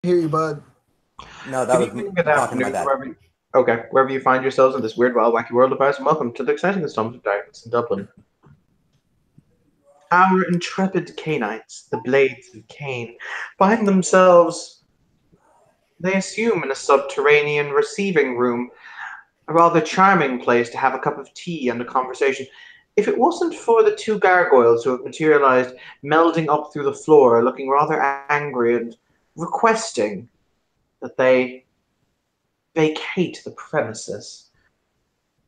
Hear you, bud. No, that Good was evening, good talking to my afternoon, dad. wherever you find yourselves in this weird, wild, wacky world of ours, and welcome to the exciting installment of Darkness in Dublin. Our intrepid Cainites, the Blades of Cain, find themselves, they assume, in a subterranean receiving room, a rather charming place to have a cup of tea and a conversation. If it wasn't for the two gargoyles who have materialized, melding up through the floor, looking rather angry and requesting that they vacate the premises.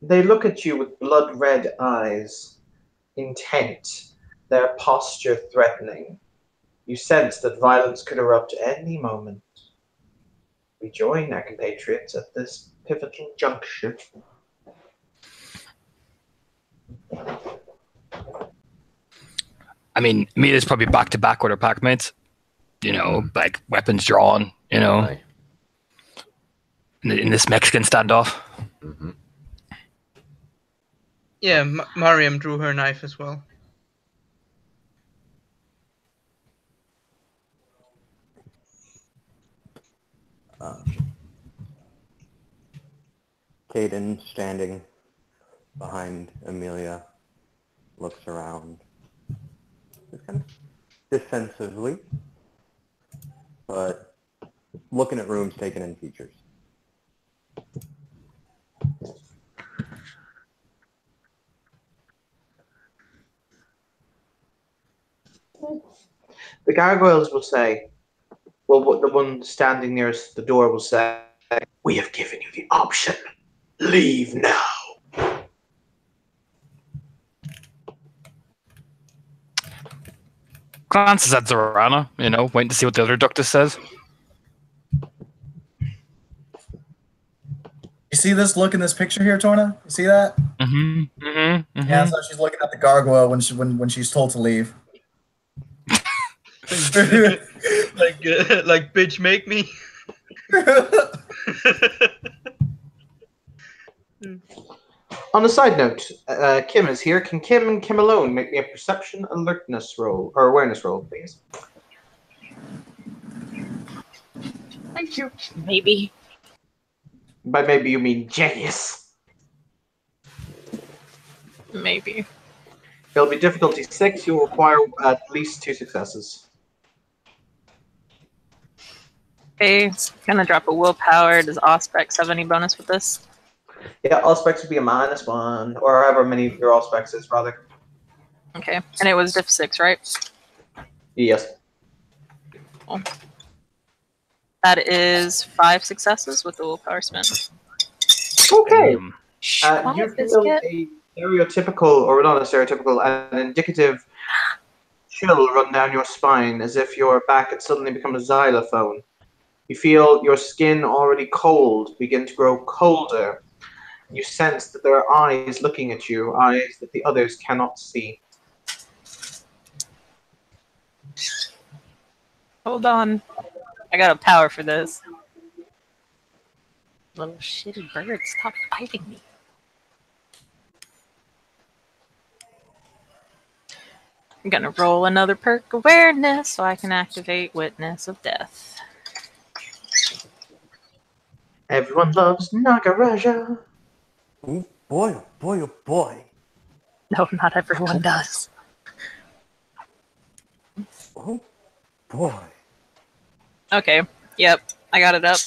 They look at you with blood-red eyes, intent, their posture threatening. You sense that violence could erupt any moment. We join our compatriots at this pivotal juncture. I mean, Mia's probably back to back with her pack mates. You know, like weapons drawn. You know, Aye. in this Mexican standoff. Mm-hmm. Yeah, Mariam drew her knife as well. Caden, standing behind Amelia, looks around. Just kind of defensively, but looking at rooms, taking in features. The gargoyles will say, well, the one standing nearest the door will say, "We have given you the option. Leave now." Glances at Zorana, you know, waiting to see what the other doctor says. You see this look in this picture here, Torna? You see that? Mm-hmm. Mm-hmm. Mm-hmm. Yeah, so she's looking at the gargoyle when she's told to leave. like bitch, make me. On a side note, Kim is here. Can Kim and Kim alone make me a perception alertness roll, or awareness roll, please? Thank you. Maybe. By maybe you mean genius. Maybe. It'll be difficulty 6. You'll require at least 2 successes. Okay, gonna drop a willpower. Does Auspex have any bonus with this? Yeah, all specs would be a -1, or however many your all specs is, rather. Okay, and it was diff 6, right? Yes. Cool. That is 5 successes with the willpower spent. Okay. You Quiet, feel biscuit. a stereotypical, or not a stereotypical, an indicative chill run down your spine, as if your back had suddenly become a xylophone. You feel your skin already cold begin to grow colder. You sense that there are eyes looking at you, eyes that the others cannot see. Hold on. I got a power for this. Little shitty bird, stop biting me. I'm gonna roll another perk awareness so I can activate Witness of Death. Everyone loves Nagaraja. Oh boy, oh boy, oh boy. No, not everyone does. Oh boy. Okay, yep, I got it up.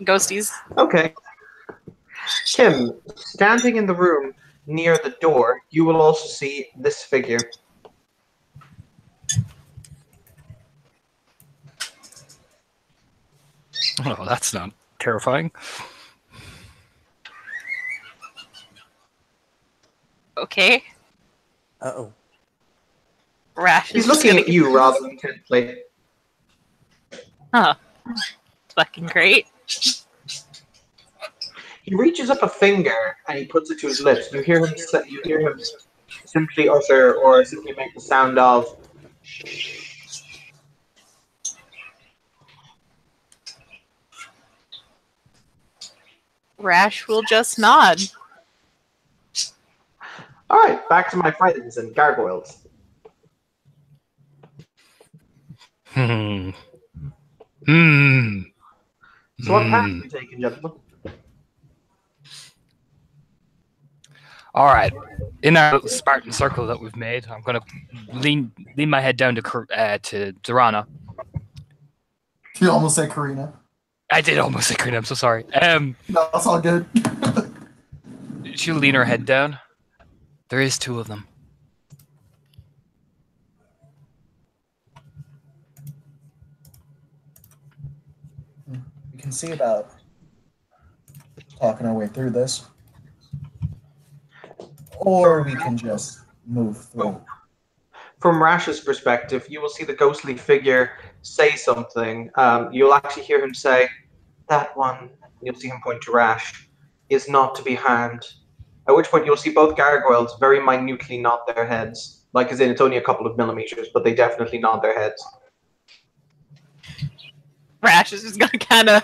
Ghosties. Okay. Kim, standing in the room near the door, you will also see this figure. Oh, that's not terrifying. Okay. Uh-oh. Rash He's is just looking gonna at you rather intently. Huh. Fucking great. He reaches up a finger and he puts it to his lips. You hear him simply utter or simply make the sound of Rash will just nod. Alright, back to my friends and gargoyles. Hmm. So what path are we taking, gentlemen? All right. In our little Spartan circle that we've made, I'm gonna lean my head down to Zorana. You almost said Karina. I did almost say Karina. I'm so sorry. No, that's all good. She'll lean her head down. There is two of them. We can see about talking our way through this. Or we can just move through. From Rash's perspective, you will see the ghostly figure say something. You'll actually hear him say, "That one," you'll see him point to Rash, "is not to be harmed." At which point you'll see both gargoyles very minutely nod their heads. Like as in it's only a couple of millimeters, but they definitely nod their heads. Rash is just gonna kind of,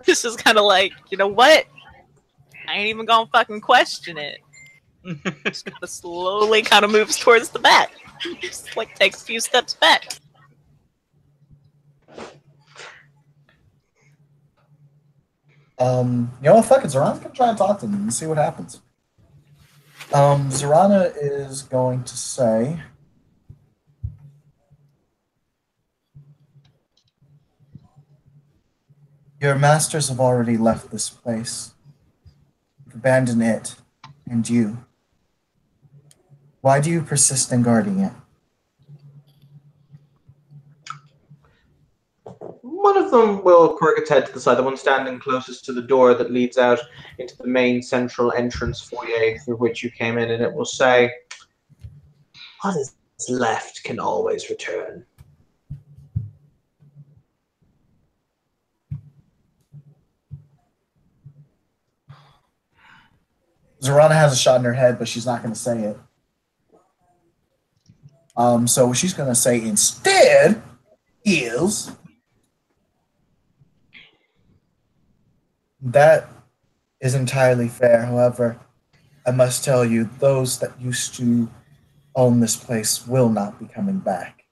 just kind of like, you know what? I ain't even gonna fucking question it. Just gonna slowly kind of moves towards the back. Just like takes a few steps back. You know what? Fuck it. Zorana's gonna try and talk to them and see what happens. Zorana is going to say, "Your masters have already left this place. You've abandoned it and you. Why do you persist in guarding it?" One of them will quirk its head to the side, the one standing closest to the door that leads out into the main central entrance foyer through which you came in, and it will say, "What is left can always return." Zorana has a shot in her head, but she's not going to say it. So what she's going to say instead is, "That is entirely fair. However, I must tell you, those that used to own this place will not be coming back."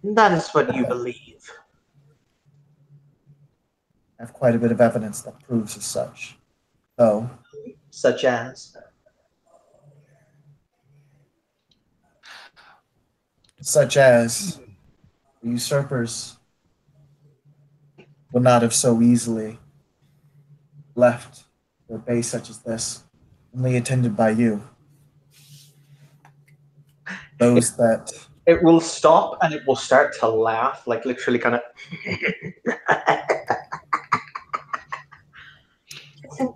That is what you believe. I have quite a bit of evidence that proves as such. So, Such as? The usurpers would not have so easily left their base such as this, only attended by you. Those that... It will stop and it will start to laugh, like literally kind of...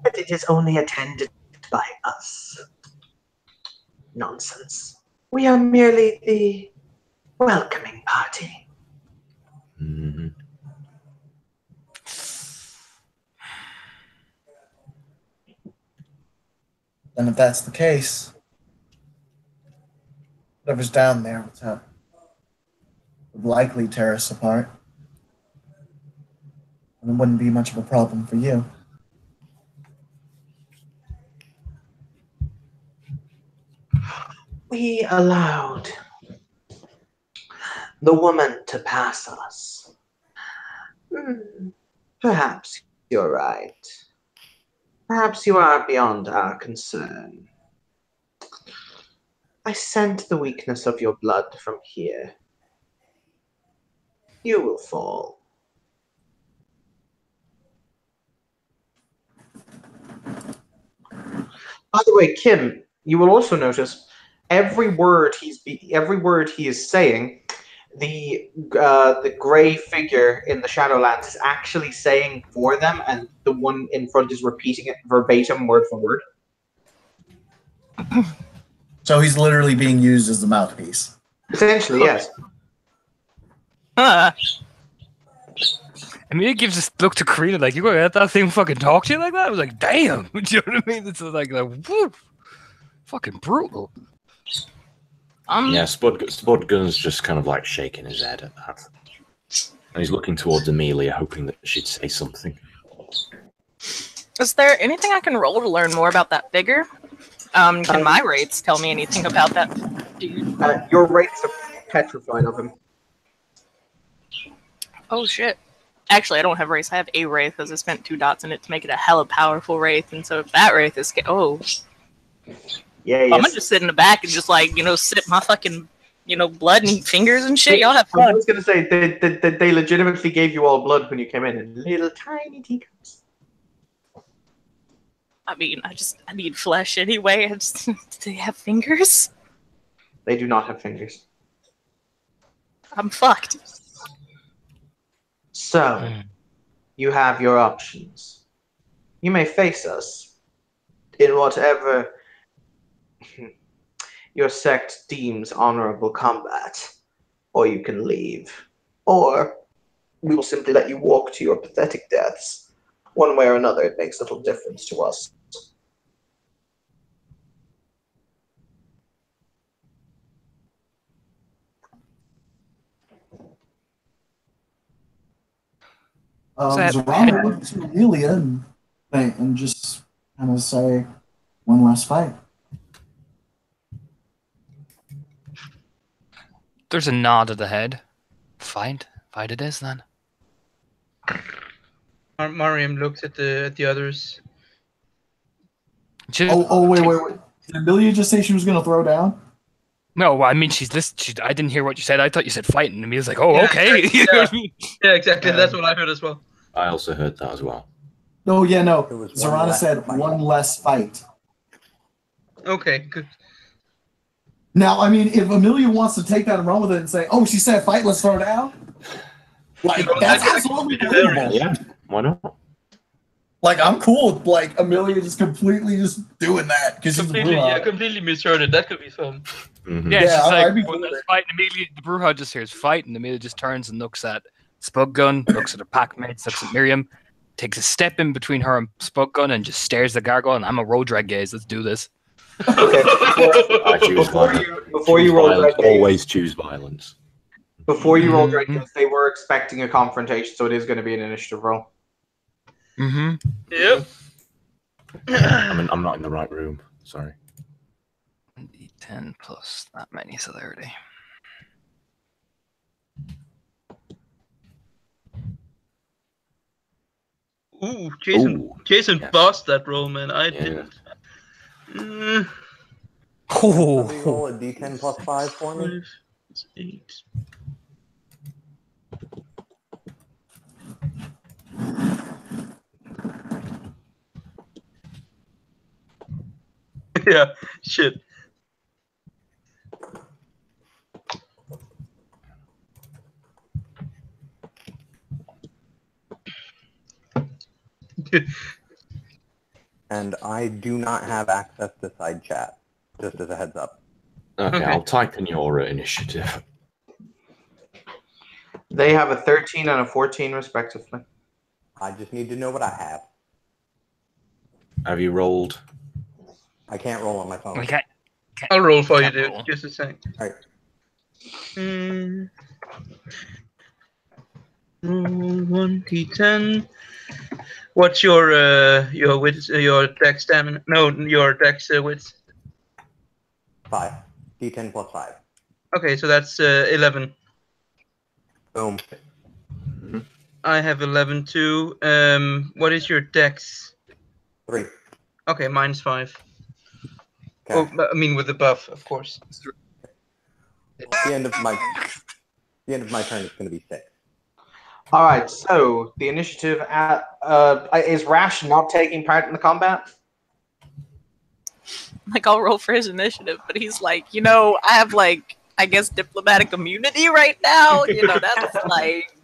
But it is only attended by us. Nonsense. We are merely the welcoming party. Mm-hmm. And if that's the case, whatever's down there would likely tear us apart. And it wouldn't be much of a problem for you. We allowed the woman to pass us. Perhaps you're right. Perhaps you are beyond our concern. I scent the weakness of your blood from here. You will fall. By the way, Kim, you will also notice every word he is saying, the gray figure in the Shadowlands is actually saying for them, and the one in front is repeating it verbatim, word for word. So he's literally being used as the mouthpiece. Essentially, yes. Huh. I mean, it gives this look to Karina like, you gonna let that thing fucking talk to you like that? I was like, damn. Do you know what I mean? It's like woo, fucking brutal. Yeah, Spud Gunn's just kind of like shaking his head at that. And he's looking towards Amelia, hoping that she'd say something. Is there anything I can roll to learn more about that figure? Can my rates tell me anything about that dude? Your rates are petrified of him. Oh shit. Actually, I don't have Wraith. I have a Wraith because I spent 2 dots in it to make it a hella powerful Wraith. And so if that Wraith is... Yeah, I'm gonna just sit in the back and just, like, sip my fucking, blood and eat fingers and shit. Y'all have I fun. was gonna say they legitimately gave you all blood when you came in little tiny teacups. I mean, I need flesh anyway. Do they have fingers? They do not have fingers. I'm fucked. So, you have your options. You may face us in whatever your sect deems honorable combat, or you can leave. Or we will simply let you walk to your pathetic deaths. One way or another, it makes little difference to us. Zorana looked to Amelia and just kind of say, one last fight. There's a nod of the head. Fight it is then. Mariam looks at the others. Wait. Did Amelia just say she was going to throw down? No, I mean I didn't hear what you said. I thought you said fighting, and Amelia's like, "Oh, okay." Yeah, exactly. That's what I heard as well. I also heard that as well. No, yeah, no. It was Zorana said one less fight. Okay, good. Now, I mean, if Amelia wants to take that and run with it and say, "Oh, she said fight, let's throw down," like that's absolutely believable. Yeah, why not? Like, I'm cool with, like, Amelia just completely just doing that because she's a Bruja. Completely misheard it. That could be fun. Mm-hmm. Yeah, Yeah, she's I'd like, be when cool with there's it. fight, and immediately the Bruja just hears fight, and Amelia just turns and looks at Spug Gun, looks at her pack mates, looks at Miriam, takes a step in between her and Spug Gun, and just stares at the gargoyle. And I'm a road drag gaze. Let's do this. Okay, I choose violence. before you roll Violence. that game, Always choose violence. before you roll Mhm. Dragons, they were expecting a confrontation, so it is going to be an initiative roll. Mm-hmm. Yep. I'm not in the right room. Sorry. D10 plus that many, so 30. Ooh, Jason. Ooh. Jason Yes. bossed that roll, man. I Yeah. didn't. Somebody roll a d10 plus 5 for me. 5, 8. Yeah, shit. And I do not have access to side chat, just as a heads up. Okay, Okay. I'll type in your initiative. They have a 13 and a 14, respectively. I just need to know what I have. Have you rolled? I can't roll on my phone. We can't. I'll roll for you, Can't dude. roll. Just a sec. Alright. Roll 1d10. What's your wits, your dex stamina? No, your dex wits. 5. D10 plus 5. Okay, so that's 11. Boom. I have 11 too. What is your dex? 3. Okay, minus 5. Okay. Oh, I mean with the buff, of course. The end of my turn is going to be 6. All right, so the initiative is Rash not taking part in the combat? Like, I'll roll for his initiative, but he's like, I have, like, I guess diplomatic immunity right now. That's like...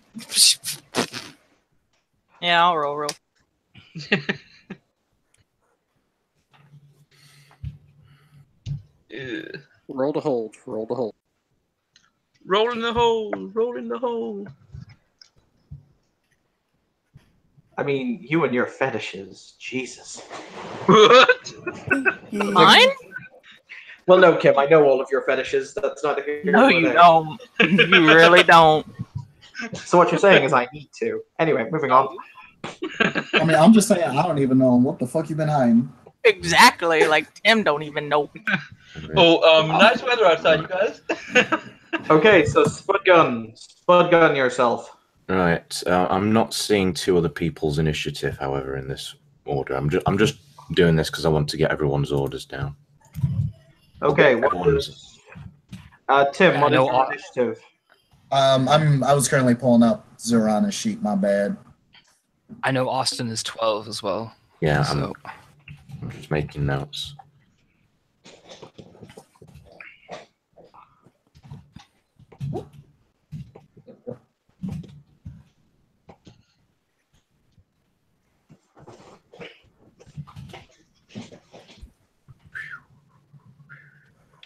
Yeah, I'll roll. Roll to hold. Roll to hold. Roll in the hole. Roll in the hole. I mean, you and your fetishes. Jesus. What? Mine? Well, no, Kim, I know all of your fetishes. That's not here. No, nor you there. don't. You really don't. So what you're saying is I need to. Anyway, moving on. I mean, I'm just saying, I don't even know what the fuck you been hiding. Exactly. Like, Tim don't even know. Oh, nice weather outside, you guys. Okay, so Spud gun yourself. Right. I'm not seeing two other people's initiative, however, in this order. I'm just doing this because I want to get everyone's orders down. Okay, what Everyone's- is Tim? I What is know your initiative? I was currently pulling up Zorana's sheet. My bad. I know Austin is 12 as well. Yeah, So I'm just making notes.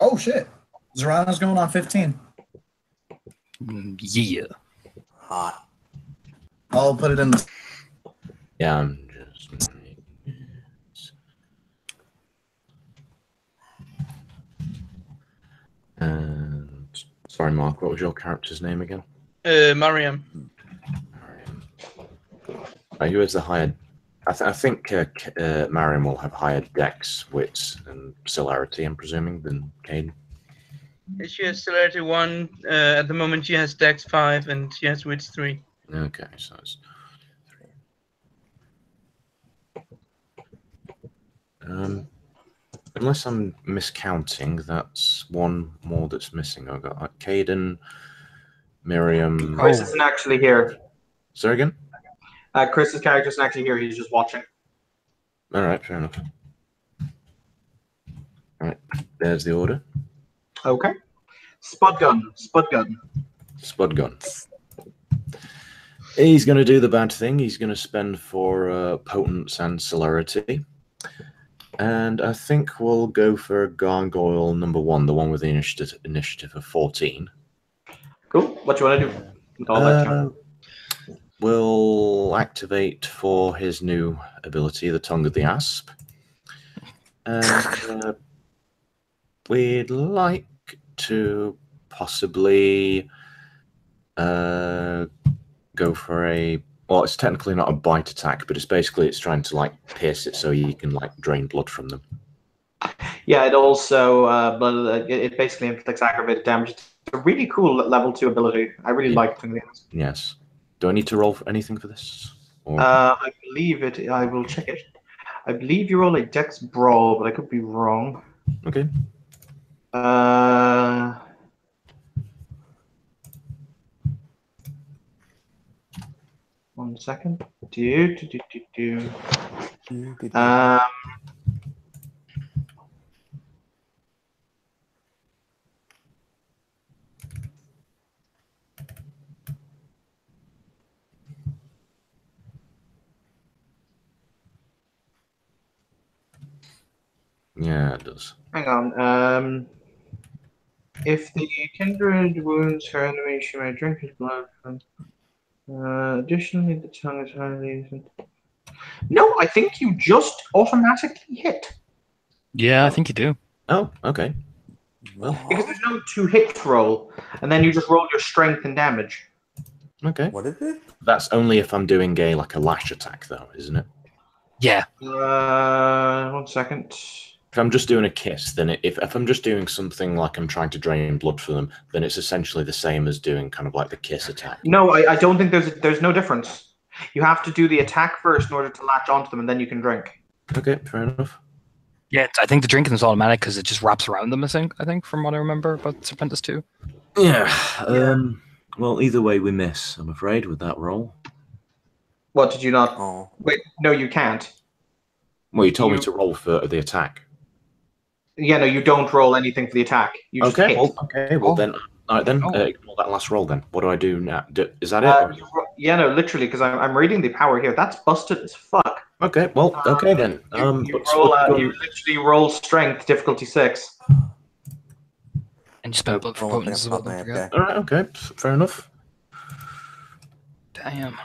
Oh shit! Zorana's going on 15. yeah. Hot. I'll put it in the. Yeah, I'm just. And sorry, Mark. What was your character's name again? Mariam. Who is the higher? I think Mariam will have higher dex, wits, and celerity. I'm presuming than Caden. She has celerity 1. At the moment, she has dex 5, and she has wits 3. Okay, so it's 3. Unless I'm miscounting, that's one more that's missing. I've got Caden, Miriam. Chris isn't actually here. Sorry again? Chris's character isn't actually here. He's just watching. All right, fair enough. All right, there's the order. Okay. Spud gun. Spud gun. Spud gun. He's going to do the bad thing. He's going to spend for potence and celerity. And I think we'll go for Gargoyle number 1, the one with the initiative of 14. Cool. What do you want to do with all that time? We'll activate for his new ability, the Tongue of the Asp. And we'd like to possibly go for a... Well, it's technically not a bite attack, but it's trying to like pierce it so you can like drain blood from them. Yeah, it also it basically inflicts aggravated damage. It's a really cool level 2 ability. I really like it. Yes. Do I need to roll for anything for this? Or... I believe it. I will check it. I believe you roll a Dex Brawl, but I could be wrong. Okay. 1 second. Yeah, it does. Hang on. If the kindred wounds her enemy, she may drink his blood. Additionally, the tongue is highly. No, I think you just automatically hit. Yeah, I think you do. Oh, okay. Well, Because there's no 2-hit roll, and then you just roll your strength and damage. okay. What is it? That's only if I'm doing a lash attack, though, isn't it? Yeah. 1 second. If I'm just doing a kiss, then if I'm just doing something like I'm trying to drain blood from them, then it's essentially the same as doing kind of like the kiss attack. No, I don't think there's no difference. You have to do the attack first in order to latch onto them, and then you can drink. Okay, fair enough. Yeah, I think the drinking is automatic because it just wraps around them, I think, from what I remember about Serpentis 2. Yeah. Well, either way, we miss, I'm afraid, with that roll. What, did you not? Oh. Wait, no, you can't. Well, you told me to roll for the attack. Yeah, no, you don't roll anything for the attack. You just hit. Then. All right, then. Oh. Ignore that last roll, then. What do I do now? Is that it? Yeah, no, literally, because I'm reading the power here. That's busted as fuck. Okay, well, okay then. You but you literally roll strength, difficulty 6. And you spend blood for potence as well, don't forget. all right, okay, fair enough. Damn.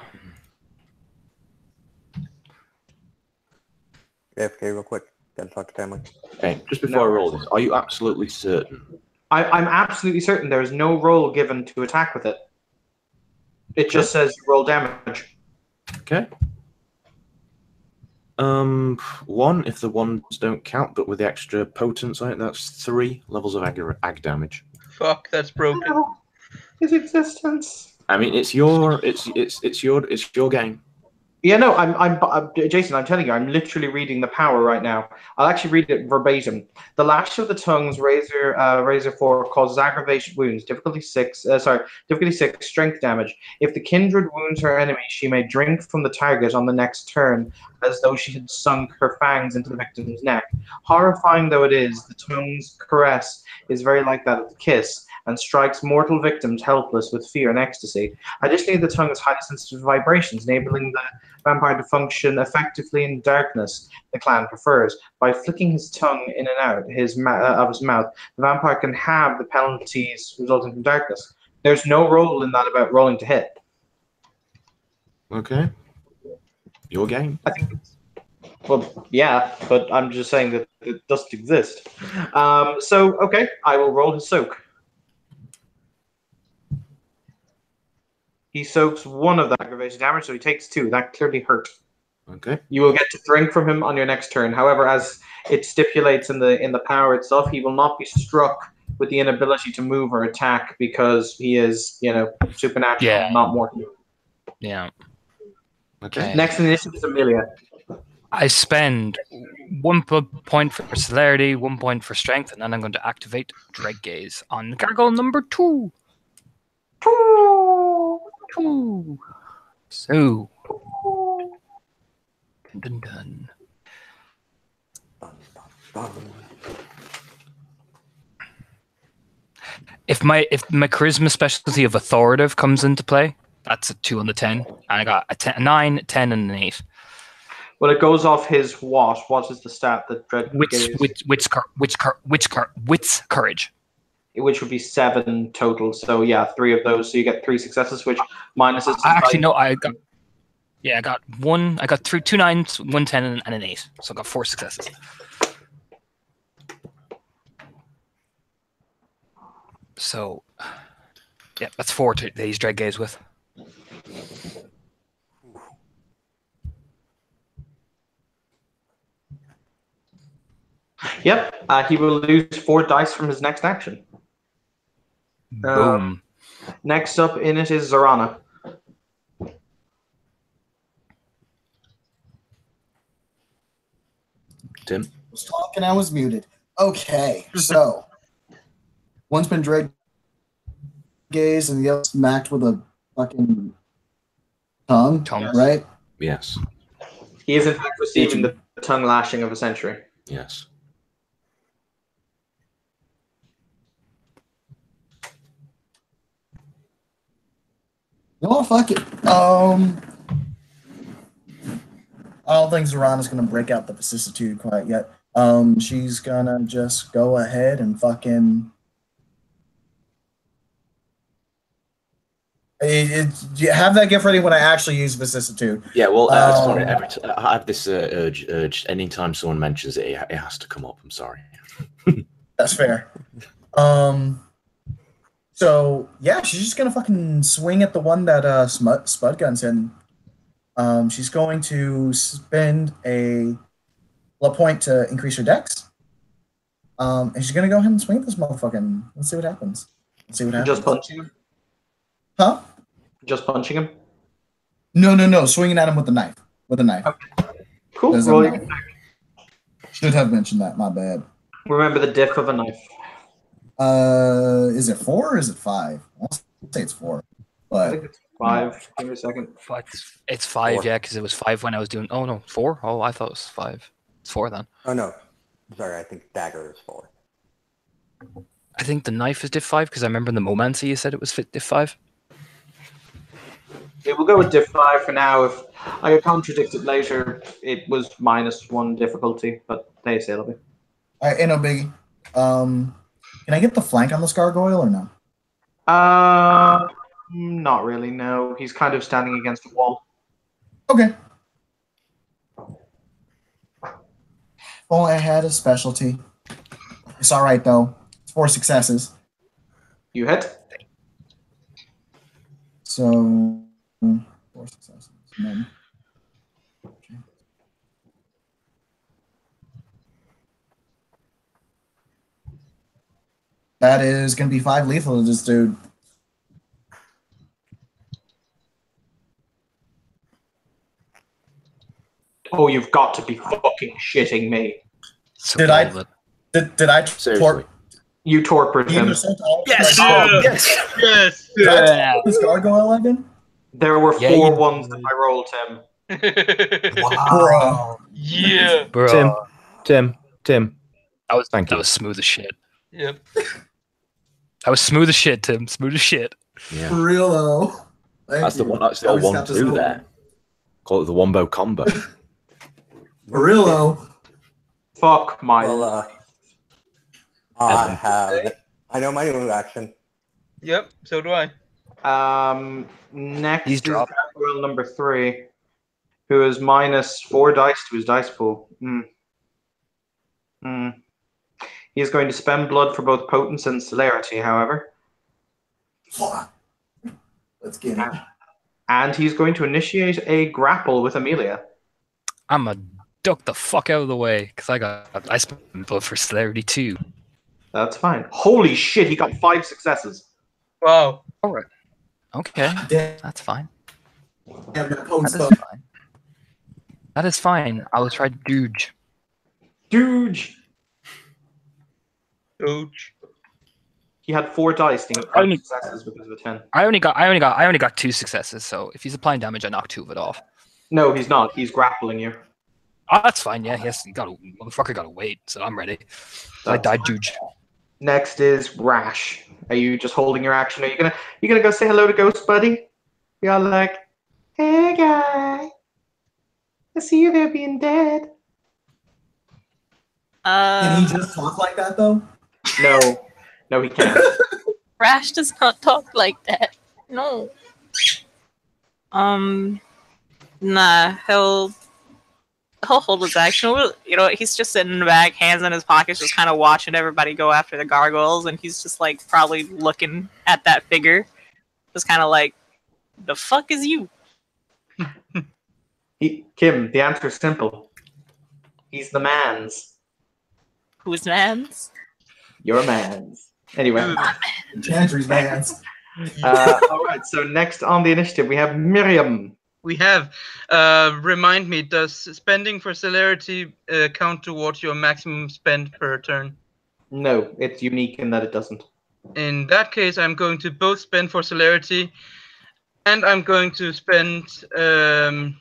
AFK real quick. Gotta talk to family. Okay, just before I roll this, are you absolutely certain? I'm absolutely certain there is no roll given to attack with it. It just says roll damage. Okay. 1 if the ones don't count, but with the extra potence, right? That's 3 levels of ag damage. Fuck, that's broken. No, his existence. I mean, it's your game. Yeah, no, I'm Jason. I'm telling you, I'm literally reading the power right now. I'll actually read it verbatim. The lash of the tongue's razor 4 causes aggravation wounds, difficulty 6, strength damage. If the kindred wounds her enemy, she may drink from the target on the next turn, as though she had sunk her fangs into the victim's neck. Horrifying though it is, the tongue's caress is very like that of the kiss, and strikes mortal victims helpless with fear and ecstasy. Additionally, the tongue is highly sensitive to vibrations, enabling the vampire to function effectively in darkness. The clan prefers. By flicking his tongue in and out of his mouth, the vampire can have the penalties resulting from darkness. There's no role in that about rolling to hit. Okay. Your game. I think. Well, yeah, but I'm just saying that it doesn't exist. So, okay, I will roll his soak. He soaks 1 of that aggravation damage, so he takes 2. That clearly hurt. Okay. You will get to drink from him on your next turn. However, as it stipulates in the power itself, he will not be struck with the inability to move or attack because he is, supernatural, not mortal. Yeah. Okay. Next initiative is Amelia. I spend 1 point for celerity, 1 point for strength, and then I'm going to activate Dread Gaze on gargoyle number 2. 2. So. Dun dun. If my charisma specialty of authoritative comes into play, that's a 2 on the 10. And I got a 9, 10, and an 8. Well, it goes off his what? What is the stat that Dread Gaze? Wit's courage. Which would be 7 total. So yeah, 3 of those. So you get 3 successes, which minuses. Actually, no, I got 1. I got 2 9s, 1 10, and an 8. So I got 4 successes. So, yeah, that's 4 that he's Dread Gaze with. Yep, he will lose 4 dice from his next action. Boom. Next up in it is Zorana. Tim. I was talking, I was muted. Okay, so one's been Dread Gaze and the other smacked with a fucking tongue, right? Yes. He is in fact receiving the tongue lashing of a century. Yes. Oh, fuck it. I don't think Zorana's gonna break out the vicissitude quite yet. She's gonna just go ahead and fucking. You have that gift ready when I actually use vicissitude. Yeah, well, sorry. I have this urge. Anytime someone mentions it, it has to come up. I'm sorry. That's fair. So yeah, she's just gonna fucking swing at the one that Spud Gun's in. She's going to spend a luck point to increase her dex. And she's gonna go ahead and swing at this motherfucking. Let's see what happens. Just punching him? Huh? Just punching him? No. Swinging at him with a knife. Okay. Cool. Should have mentioned that. My bad. Remember the diff of a knife. Is it 4 or is it 5? I'll say it's 4. But I think it's 5. Give me a second. It's 5, 4. yeah, because it was 5 when I was doing. Oh no, 4. Oh, I thought it was 5. It's 4 then. Oh no, sorry. I think dagger is 4. I think the knife is diff 5 because I remember in the Momency you said it was diff 5. Yeah, we'll go with diff 5 for now. If I get contradicted later, it was -1 difficulty, but they say it'll be. All right, ain't no biggie. Can I get the flank on this gargoyle or no? Not really. No, he's kind of standing against the wall. Okay. Well, I had a specialty. It's all right though. It's 4 successes. You hit. So 4 successes. And then, okay. That is going to be 5 lethal to this dude. Oh, you've got to be fucking shitting me. So Did I- good. Did I Seriously. You torpid him. Yes. Yes! Yes. Did I torpid this gargoyle, Evan? There were Yeah, 4 you ones did. that I rolled him. Bro. Yeah. Bro, Tim. that Thank you. was smooth as shit. Yep. That was smooth as shit, Tim. Smooth as shit. Yeah. For real though. Thank That's the you. one. That's the Now old we just got this 1-2 over. there. Call it the Wombo combo. For real though. Fuck my Well, I know my new action. Yep, so do I. Next He's is dropped. gargoyle number 3, who is minus 4 dice to his dice pool. He is going to spend blood for both potence and celerity, however. Fuck. Let's get it. And he's going to initiate a grapple with Amelia. I'm a duck the fuck out of the way because I spent blood for celerity too. That's fine. Holy shit, he got 5 successes. Wow. All right. Okay, Damn, that's fine. that That potent is stuff. fine. That is fine. I will try to dodge. Dude! Ouch. He had 4 dice and he got 5 successes because of a 10. I only got 2 successes. So if he's applying damage, I knock 2 of it off. No, he's not. He's grappling you. Oh, that's fine. Yeah, yes, motherfucker got to wait. So I'm ready. I That's died, fine. Juge. Next is Rash. Are you just holding your action? Are you gonna go say hello to Ghost Buddy? You're like, hey guy, I see you there being dead. Can he just talk like that though? No, he can't. Rash does not talk like that. No. Nah, he'll hold his action. You know, he's just sitting in the back, hands in his pockets, just kind of watching everybody go after the gargoyles, and he's just like probably looking at that figure, just kind of like, the fuck is you? Kim, the answer is simple. He's the man's. Who's man's? Your man's. Anyway. Chantry's man's. All right. So next on the initiative, we have Miriam. We have. Remind me, does spending for celerity count towards your maximum spend per turn? No, it's unique in that it doesn't. In that case, I'm going to both spend for celerity, and I'm going to spend. I'm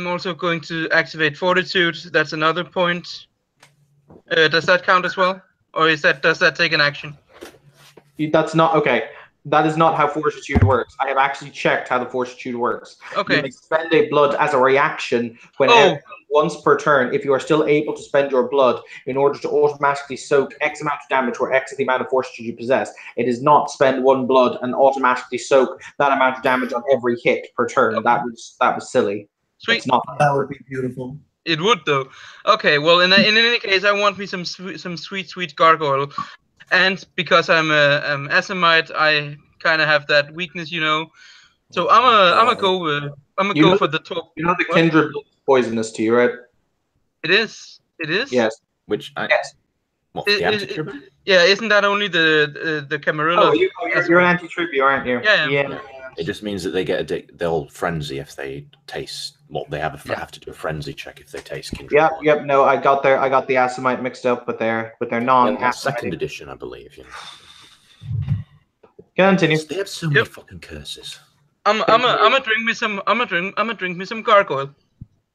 also going to activate fortitude. That's another point. Does that count as well, or does that take an action? That's not okay. That is not how fortitude works. I have actually checked how the fortitude works. Okay. You may spend a blood as a reaction whenever once per turn if you are still able to spend your blood in order to automatically soak X amount of damage or X the amount of fortitude you possess. It is not spend 1 blood and automatically soak that amount of damage on every hit per turn. That was silly. Sweet. It's not. That would be beautiful. It would though. Okay. Well, in any case, I want me some sweet gargoyle. And because I'm a Asimite, I kind of have that weakness, you know. So I'm gonna go for the top. You know the kindred blood is poisonous to you, right? It is. It is. Yes. Which Yes. what the anti-tribute? Yeah, isn't that only the Camarilla? You're an anti-tribute, aren't you? Yeah. It just means that they get they'll frenzy if they taste. Well, they have to do a frenzy check if they taste kindred. Yep. No, I got the Asimite mixed up with their non-Asimite. Second edition, I believe. You know. Continue. They have so many fucking curses. I'm gonna drink me some gargoyle.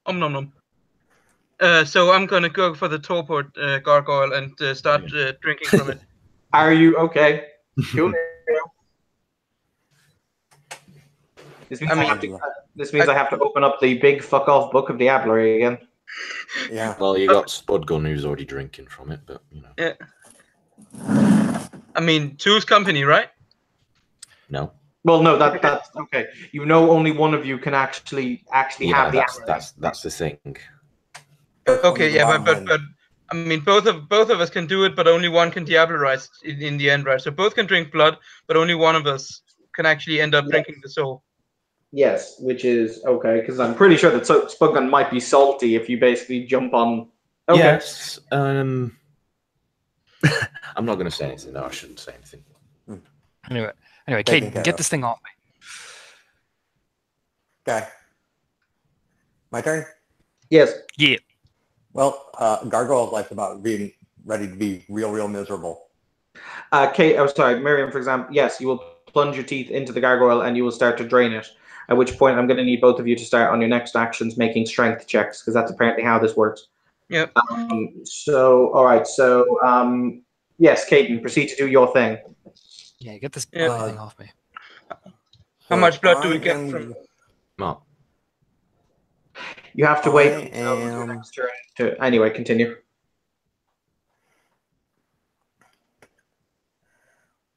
Nom nom. So I'm gonna go for the torpor gargoyle and start drinking from it. Are you okay? Cool. This means I have to open up the big fuck off book of Diablerie again. Yeah. Well, you got Spudgun who's already drinking from it, but you know. Yeah. I mean, two's company, right? No. Well, no, that's okay. You know, only one of you can actually have the. That's the thing. Okay, yeah, but I mean, both of us can do it, but only one can diablerize in the end, right? So both can drink blood, but only one of us can actually end up drinking the soul. Yes, which is okay, because I'm pretty sure that Spudgun might be salty if you basically jump on. Okay. Yes. I'm not going to say anything. No, I shouldn't say anything. Anyway, Kate, get this thing off me. Okay. My turn? Yes. Yeah. Well, Gargoyle's life's about being ready to be real miserable. Kate, oh, sorry, Miriam, for example, yes, you will plunge your teeth into the gargoyle and you will start to drain it. At which point, I'm going to need both of you to start on your next actions making strength checks, because that's apparently how this works. Yep. All right, yes, Caden, proceed to do your thing. Yeah, get this Yeah. thing off me. How much blood do we get from? Mark. You have to I wait until your am- next turn to. Anyway, continue.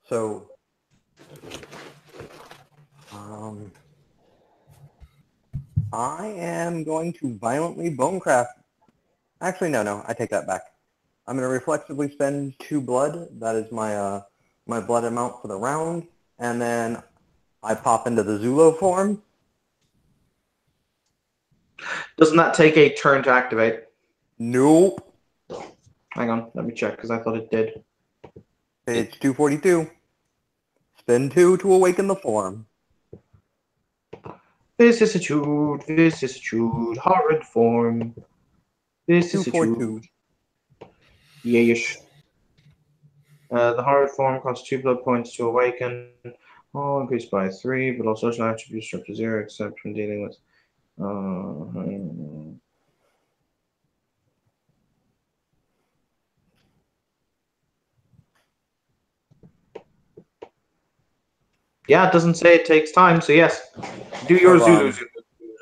So, I am going to violently bonecraft. Actually, no, I take that back. I'm going to reflexively spend 2 blood. That is my my blood amount for the round, and then I pop into the Zulo form. Doesn't that take a turn to activate? Nope. Hang on, let me check, because I thought it did. It's 242. Spend 2 to awaken the form. Vicissitude, horrid form. Vicissitude. 242. Yeesh. The horrid form costs 2 blood points to awaken. All increased by 3, but all social attributes drop to 0 except when dealing with. Yeah, it doesn't say it takes time, so yes. Do your So, Zulu.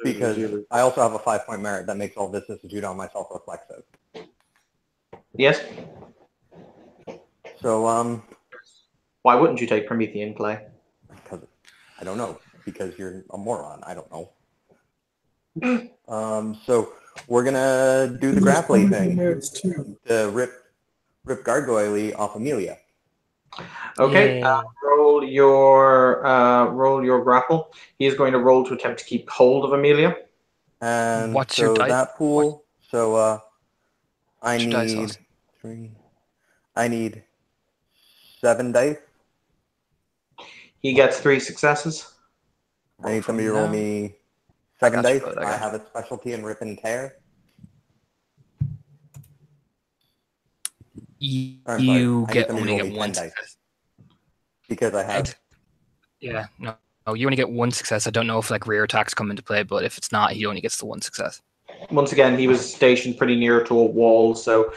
Because I also have a 5-point merit that makes all vicissitude on myself reflexive. Yes? So, Why wouldn't you take Promethean clay? because I don't know. Because you're a moron. I don't know. So we're gonna do the grappling thing to rip Gargoyle off Amelia. Okay, Yay. roll your grapple. He is going to roll to attempt to keep hold of Amelia. And What's so your dice? that pool. So I What's your dice, need Austin? 3. I need 7 dice. He gets 3 successes. I need somebody to from roll now. me 7 got you, dice. bud, I I got have a specialty in rip and tear. You I'm sorry, I need get somebody to only roll get me 1 10 dice. success. Because I have. Yeah, no, you only get 1 success. I don't know if like rear attacks come into play, but if it's not, he only gets the 1 success. Once again, he was stationed pretty near to a wall, so,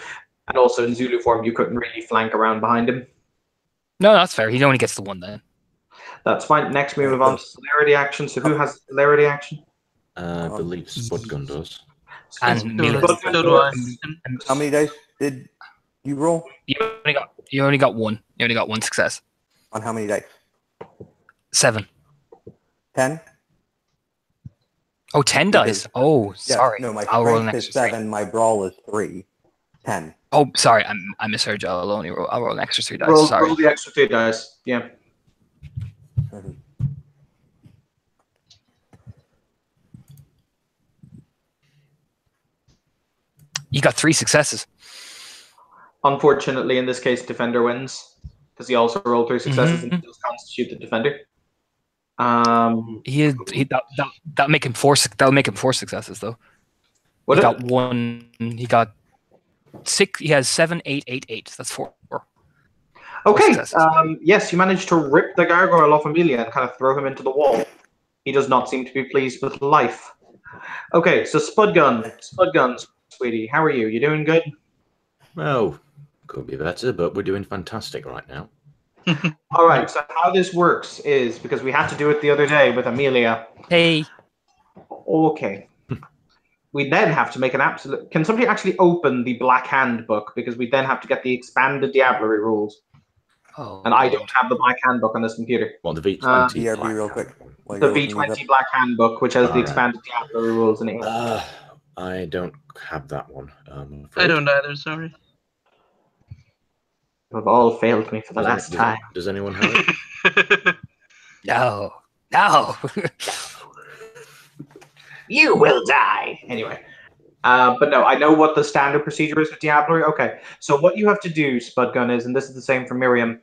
and also in Zulu form, you couldn't really flank around behind him. No, that's fair. He only gets the 1 then. That's fine. Next, we move on to celerity action. So who has celerity action? I believe Spudgun does. And So Amelia do- does so do I. How many dice did you roll? You only got 1. You only got 1 success. On how many dice? 7. 10? Oh, 10 Because- dice. Oh, Yes, sorry. no, my I'll roll an strength is extra 3. 7, my brawl is 3. 10. Oh, sorry. I misheard you. I'll roll an extra 3 dice. Roll Sorry. the extra 3 dice. Yeah. You got 3 successes. Unfortunately, in this case, defender wins because he also rolled 3 successes and does constitute the defender. That'll make him 4 successes though. What He got 1. He got 6. He has 7, 8, 8, 8. That's 4. Okay. successes. Yes, you managed to rip the gargoyle off Amelia and kind of throw him into the wall. He does not seem to be pleased with life. Okay, so Spudgun, sweetie, how are you? You doing good? Well, could be better, but we're doing fantastic right now. All right. So how this works is because we had to do it the other day with Amelia. Hey. Okay. We then have to make an absolute. Can somebody actually open the Black Handbook because we then have to get the expanded Diablerie rules, Oh. and I don't have the Black Handbook on this computer. Well, the V20. DRB Black real quick. Handbook. while The you're looking these V20 Black Handbook, which has the Alright. expanded Diablerie rules in it. I don't have that one. I'm I afraid. don't either. Sorry. You've all failed me for the Does- last does- time. Does anyone have it? No. You will die. Anyway. But no, I know what the standard procedure is with Diablerie. Okay, so what you have to do, Spudgun, is, and this is the same for Miriam,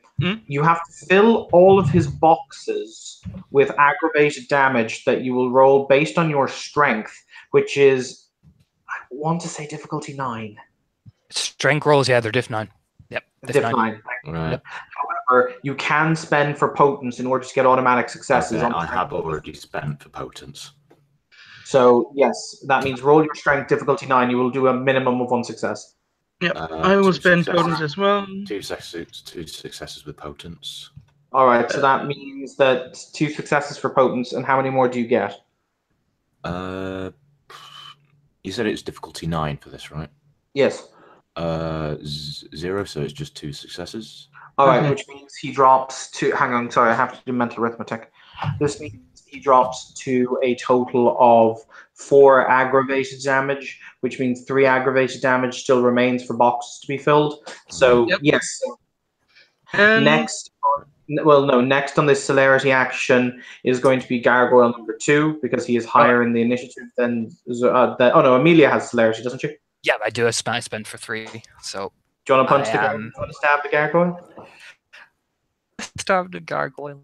you have to fill all of his boxes with aggravated damage that you will roll based on your strength, which is, I want to say difficulty 9. Strength rolls, yeah, they're diff 9. Yep, Diff 9. Right. However, you can spend for potence in order to get automatic successes. Okay, I have already spent for potence. So, yes, that means roll your strength difficulty 9. You will do a minimum of 1 success. Yep. I will 2 spend successes. potence as well. 2 successes with potence. All right, so that means that 2 successes for potence, and how many more do you get? You said it's difficulty 9 for this, right? Yes. 0, so it's just 2 successes. All right, which means he drops to. Hang on, sorry, I have to do mental arithmetic. This means he drops to a total of 4 aggravated damage, which means 3 aggravated damage still remains for boxes to be filled. So yes. And Next on this celerity action is going to be Gargoyle number 2 because he is higher in the initiative than. Oh no, Amelia has celerity, doesn't she? Yeah, I do. I spent for 3. So Do you want to punch I the gargoyle? Do you want to stab the gargoyle? stab the gargoyle.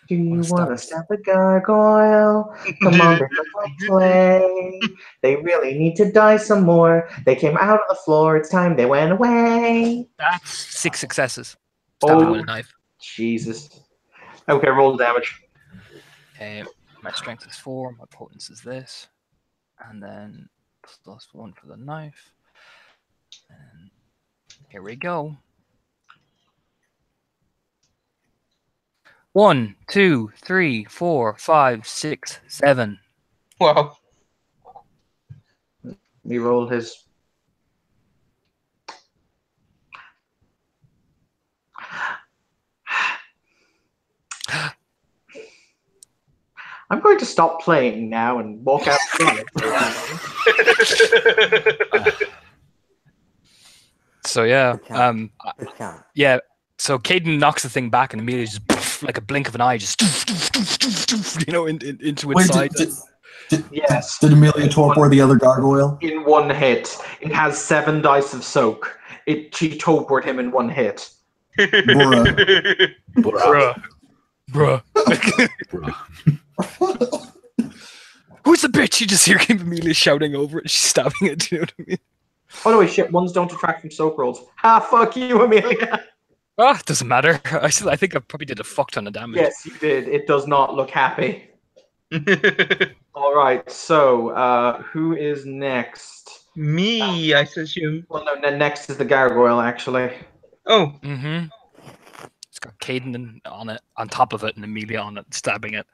Do you want to stab the gargoyle? Come on, let's play. They really need to die some more. They came out on the floor. It's time they went away. That's 6 successes. Stabbing with a knife. Jesus. Okay, roll the damage. Okay, my strength is 4. My potence is this, and then +1 for the knife. And here we go. 1, 2, 3, 4, 5, 6, 7. wow. We roll his. I'm going to stop playing now and walk outside. So yeah, Good count. yeah. So Caden knocks the thing back, and immediately just poof, like a blink of an eye, just into its Wait, side. Yes. Did Amelia torpor the other gargoyle? In 1 hit. It has 7 dice of soak. She torpored him in 1 hit. Bruh. Bruh. Who's the bitch? You just hear Amelia shouting over it. She's stabbing it. Do you know what I mean? Oh no, wait, shit. Ones don't detract from soak rolls. Ah, fuck you, Amelia. Ah, it doesn't matter. I think I probably did a fuck ton of damage. Yes, you did. It does not look happy. All right, so who is next? Me, I assume. Well, no, next is the gargoyle, actually. Oh, Mm-hmm. It's got Caden on it, on top of it, and Amelia on it, stabbing it.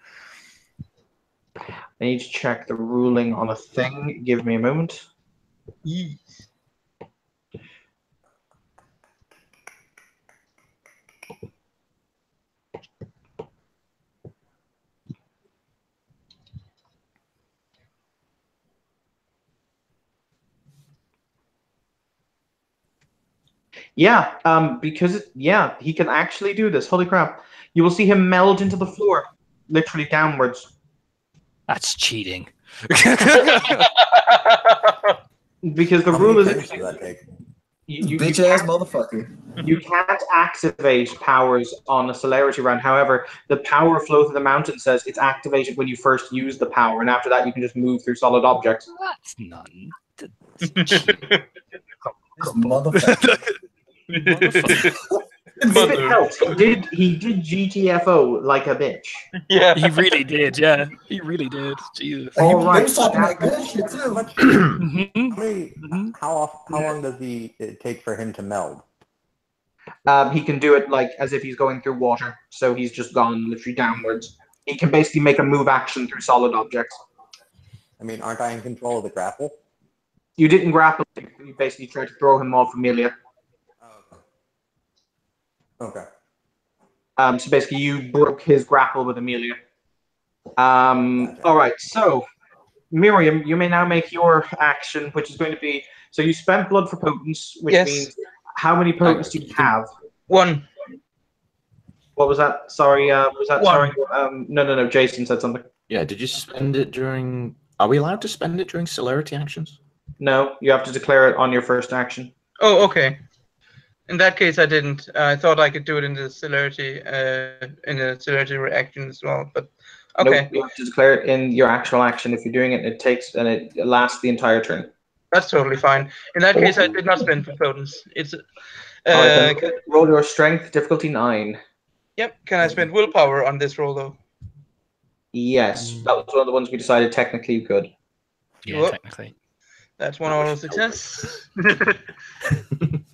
I need to check the ruling on a thing. Give me a moment. yes. Yeah, because he can actually do this. Holy crap! You will see him meld into the floor, literally downwards. That's cheating. Because the How rule many is turns does that take? you Bitch ass motherfucker. you can't activate powers on a celerity round. However, the power flow through the mountain says it's activated when you first use the power, and after that you can just move through solid objects. That's none. This motherfucker. If it helps, he did GTFO like a bitch. Yeah. He really did, yeah. He really did. Jesus. All He right. was talking that good shit too. Mhm. How long does it take for him to meld? He can do it like as if he's going through water, so he's just gone literally downwards. He can basically make a move action through solid objects. I mean, aren't I in control of the grapple? You didn't grapple. You basically tried to throw him off Amelia. Okay. So basically, you broke his grapple with Amelia. All right. So, Miriam, you may now make your action, which is going to be. So you spent blood for potence, which Yes. means how many potence do you have? 1. What was that? Sorry. Was that One. sorry? No. Jason said something. Yeah, did you spend it during... Are we allowed to spend it during celerity actions? No, you have to declare it on your first action. Oh, okay. In that case, I didn't. I thought I could do it in the celerity reaction as well. But okay, Nope, you have to declare it in your actual action. If you're doing it, it lasts the entire turn. that's totally fine. In that case, I did not spend for potence. It's All right, then roll your strength, difficulty 9. yep. Can I spend willpower on this roll though? Yes, that was one of the ones we decided technically you could. Yeah, Whoop. technically. That's one auto success.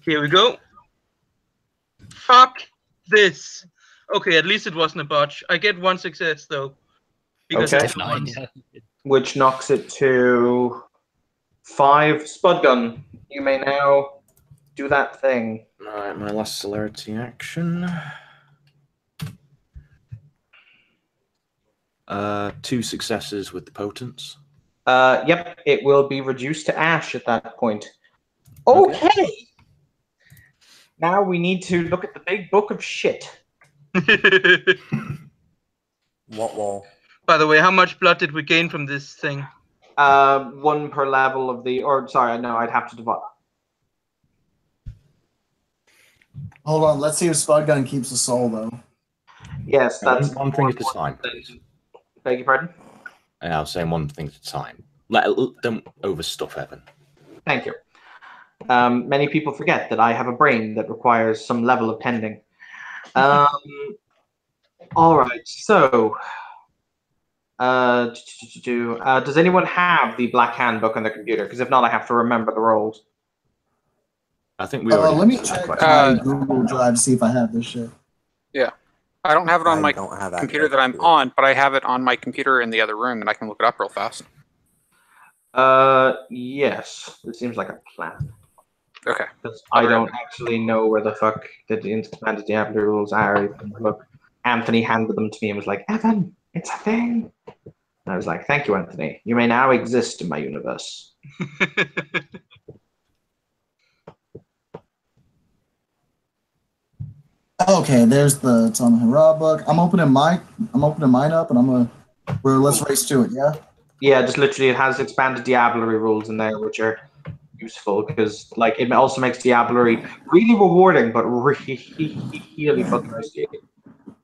Here we go. Fuck this. Okay, at least it wasn't a botch. I get 1 success though. Because Okay. it's Diff 9, yeah. Which knocks it to 5. Spudgun, you may now do that thing. Alright, my last celerity action. 2 successes with the potence. Yep, it will be reduced to ash at that point. Okay. Now we need to look at the big book of shit. What wall? By the way, how much blood did we gain from this thing? 1 per level of the, or sorry, no, I'd have to divide. Hold on, let's see if Spudgun keeps a soul though. Yes, that's one thing at a time. Beg your pardon? I was saying one thing at a time. Don't overstuff Evan. Thank you. Many people forget that I have a brain that requires some level of tending. All right, so does anyone have the Black Handbook on their computer? Because if not, I have to remember the roles. I think we already Let me answered that check question. my Google Drive to see if I have this shit. I don't have it on my don't have computer access that I'm to it. on, but I have it on my computer in the other room, and I can look it up real fast. Yes, it seems like a plan. Okay. Because I don't actually know where the fuck the Expanded Diablo rules are. Look, Anthony handed them to me and was like, Evan, it's a thing. And I was like, thank you, Anthony. You may now exist in my universe. Okay, there's the it's on the Hurrah book. I'm opening mine up, and let's race to it. Yeah. Yeah, just literally it has expanded Diablerie rules in there, which are useful because like it also makes Diablerie really rewarding, but really fucking risky.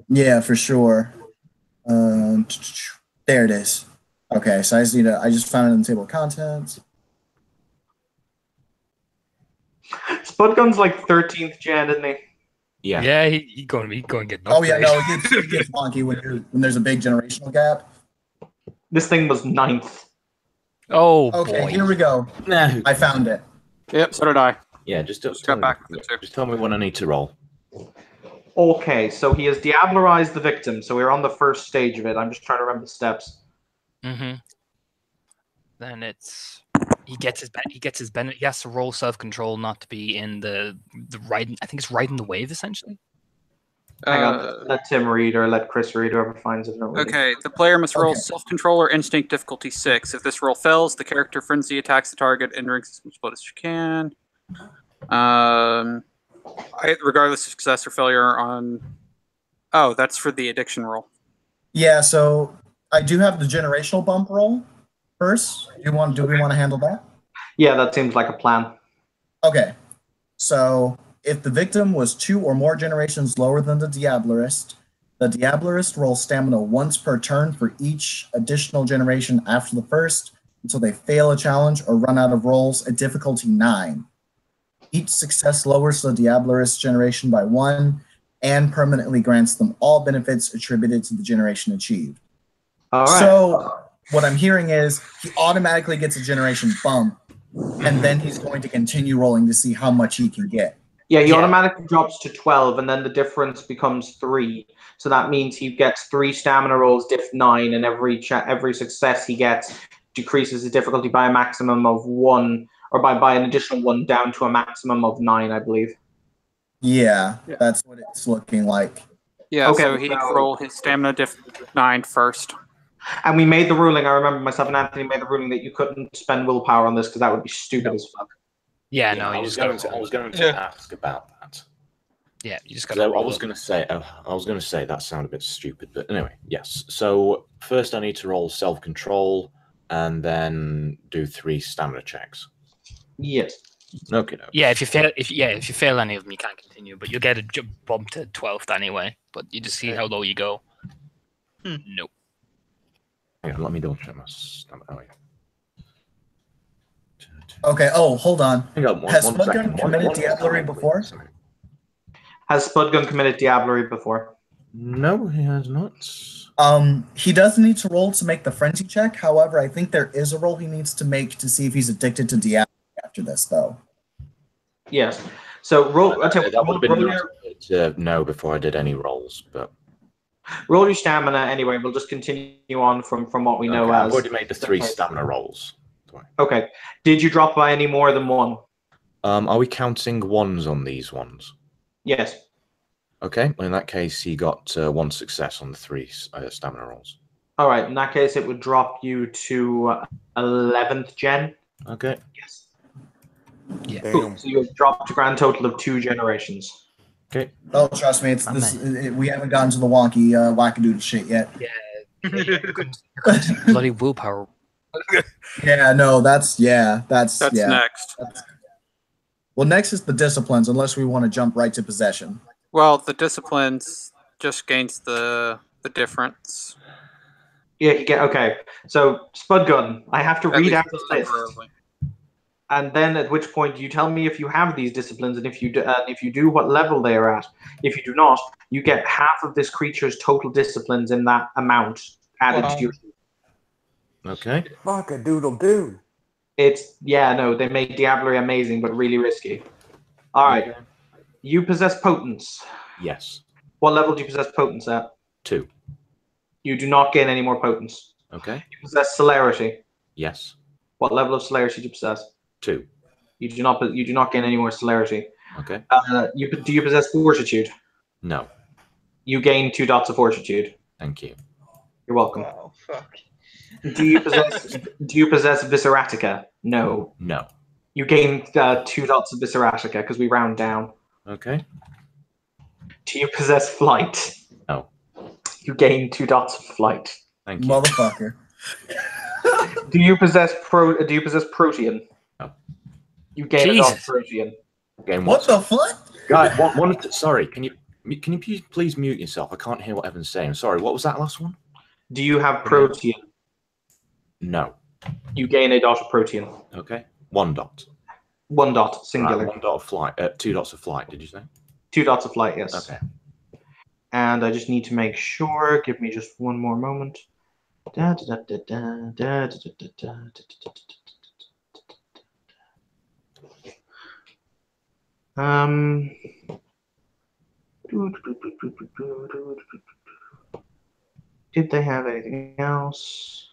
Yeah, for sure. There it is. Okay, so I just found it in the table of contents. Spudgun's like 13th gen, isn't he? Yeah. Yeah, he going to get Oh yeah, upgrade. no, it gets wonky when there's a big generational gap. This thing was 9th. Oh, Okay, boy. here we go. No. I found it. Yep, so did I. Yeah, just Got tell me, back with it too. just tell me when I need to roll. Okay, so he has Diablerized the victim, so we're on the first stage of it. I'm just trying to remember the steps. Mm-hmm. Then it's he gets his benefit. He has to roll self-control not to be in the ride. I think it's riding the wave essentially. Hang on, let Tim read or let Chris read, whoever finds it. I don't really- Okay, the player must roll Okay. self-control or instinct difficulty 6. If this roll fails, the character frenzy attacks the target and drinks as much blood as she can. Regardless of success or failure on... Oh, that's for the addiction roll. Yeah, so I do have the generational bump roll first. Do we want to handle that? Yeah, that seems like a plan. Okay. So if the victim was 2 or more generations lower than the Diablerist rolls stamina once per turn for each additional generation after the first until they fail a challenge or run out of rolls at difficulty 9. Each success lowers the Diablerist generation by 1 and permanently grants them all benefits attributed to the generation achieved. All right. So what I'm hearing is he automatically gets a generation bump, and then he's going to continue rolling to see how much he can get. Yeah, he Yeah. automatically drops to 12, and then the difference becomes 3. So that means he gets 3 stamina rolls, diff 9, and every success he gets decreases the difficulty by a maximum of 1, or by an additional 1 down to a maximum of 9, I believe. Yeah, that's what it's looking like. Yeah, Okay, so he'd so- roll his stamina diff 9 first. And we made the ruling, I remember myself and Anthony made the ruling that you couldn't spend willpower on this because that would be stupid as fuck. Yeah, Yeah, no, I you was just going got to ask about that. Yeah, you just 'Cause got. I was going to say that sounded a bit stupid, but anyway, yes. So first, I need to roll self-control and then do 3 stamina checks. Yes. Okay, no. Yeah, if you fail any of them, you can't continue, but you'll get a bump to 12th anyway. But you just see how low you go. Nope. Hang on, let me double check my stamina. Oh, yeah. Okay. Oh, hold on. Hang on, Has one Spudgun second. committed diablerie before? Has Spudgun committed diablerie before? No, he has not. He does need to roll to make the frenzy check. However, I think there is a roll he needs to make to see if he's addicted to diablerie after this, though. Yes. So roll. That would have been roll, nice to know before I did any rolls, but roll your stamina anyway. We'll just continue on from what we know okay, as. I've already made the 3 stamina rolls. Okay. Did you drop by any more than one? Are we counting ones on these ones? Yes. Okay, well, in that case, he got 1 success on the 3 stamina rolls. All right. In that case, it would drop you to 11th gen. Okay. Yes. Yeah. Cool. So you have dropped a grand total of 2 generations. Okay. Oh, trust me, we haven't gotten to the wonky wackadoodle shit yet. Bloody willpower. Yeah, no, that's That's yeah. next. Well, next is the disciplines, unless we want to jump right to possession. Well, the disciplines just gains the difference. Yeah. Okay. So Spudgun, I have to At read least out the list. temporarily. And then at which point you tell me if you have these disciplines, and if you do, what level they are at. If you do not, you get half of this creature's total disciplines in that amount added to your. Okay. Fuck a doodle doo. They make Diablerie amazing, but really risky. All right, you possess Potence. Yes. What level do you possess Potence at? 2. You do not gain any more Potence. Okay. You possess Celerity. Yes. What level of Celerity do you possess? 2. You do not gain any more Celerity. Okay. Do you possess Fortitude? No. You gain 2 dots of Fortitude. Thank you. You're welcome. Oh fuck. Do you possess Visceratica? No. No. You gain 2 dots of Visceratica because we round down. Okay. Do you possess Flight? No. You gain 2 dots of Flight. Thank you. Motherfucker. Do you possess Protean? No. You gain a dot of Jesus. Protean. Again, What the fuck? Guy, sorry, can you please mute yourself? I can't hear what Evan's saying. Sorry, what was that last one? Do you have Protean? No. You gain a dot of Protean. Okay. 1 dot. 1 dot, singular. Right, 1 dot of flight. 2 dots of flight, did you say? 2 dots of Flight, yes. Okay. And I just need to make sure. Give me just one more moment. Did they have anything else?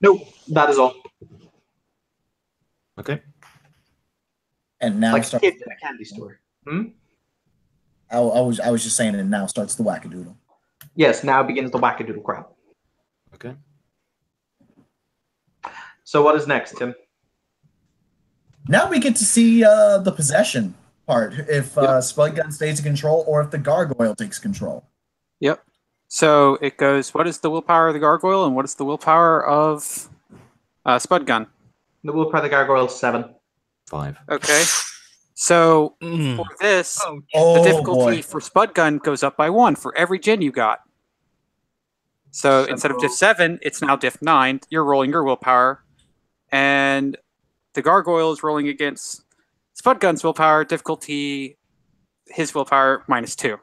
Nope, that is all. Okay. And now Like a starts. kid in a candy store. I was just saying, and now starts the wackadoodle. Yes, now begins the wackadoodle crap. Okay. So what is next, Tim? Now we get to see the possession part. If Spudgun stays in control, or if the gargoyle takes control. Yep. So it goes, what is the willpower of the gargoyle and what is the willpower of Spudgun? The willpower of the gargoyle is 7. 5. Okay. So for this, the difficulty for Spudgun goes up by 1 for every gen you got. So instead of diff 7, it's now diff 9. You're rolling your willpower. And the gargoyle is rolling against Spudgun's willpower, difficulty, his willpower -2.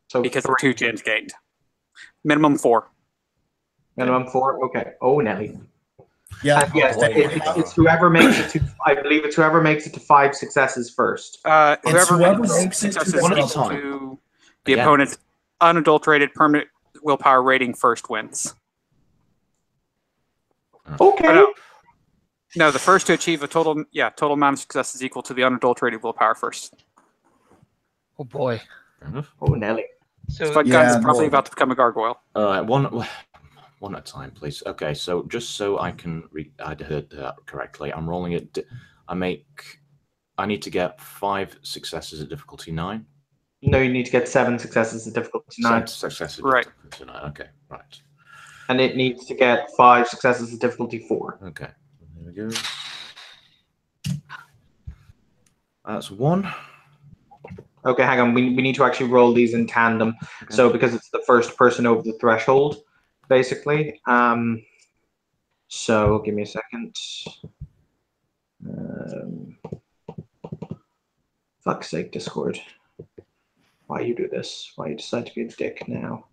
So because of 2 gens gained. Minimum 4. Minimum 4? Okay. Oh, Nelly. Yeah. Yes, it's whoever makes it to. I believe it's whoever makes it to 5 successes first. Whoever makes it successes to 1 equal to the opponent's unadulterated permanent willpower rating first wins. Okay. No, the first to achieve a total amount of successes equal to the unadulterated willpower first. Oh boy. Fair enough. Oh, Nelly. So Spudgun is probably about to become a gargoyle. All right, one at a time, please. Okay, so just so I can I heard that correctly, I'm rolling it. I need to get 5 successes at difficulty 9. No, you need to get 7 successes at difficulty 9. 7 successes Right. at difficulty 9. Okay, right. And it needs to get 5 successes at difficulty 4. Okay, we go. That's 1. Okay, hang on. We need to actually roll these in tandem. Okay. So because it's the first person over the threshold, basically. So give me a second. Fuck's sake, Discord. Why you do this? Why you decide to be a dick now?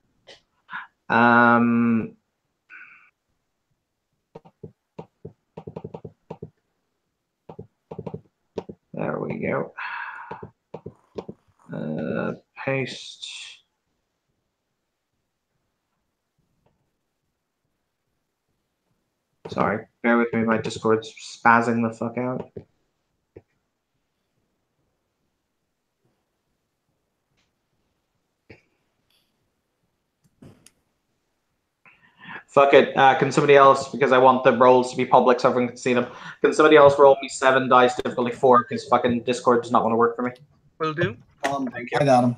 There we go. Paste. Sorry, bear with me. My Discord's spazzing the fuck out. Fuck it. Can somebody else, because I want the rolls to be public so everyone can see them, can somebody else roll me 7 dice, difficulty 4, because fucking Discord does not want to work for me. Will do. Thank you. I got him.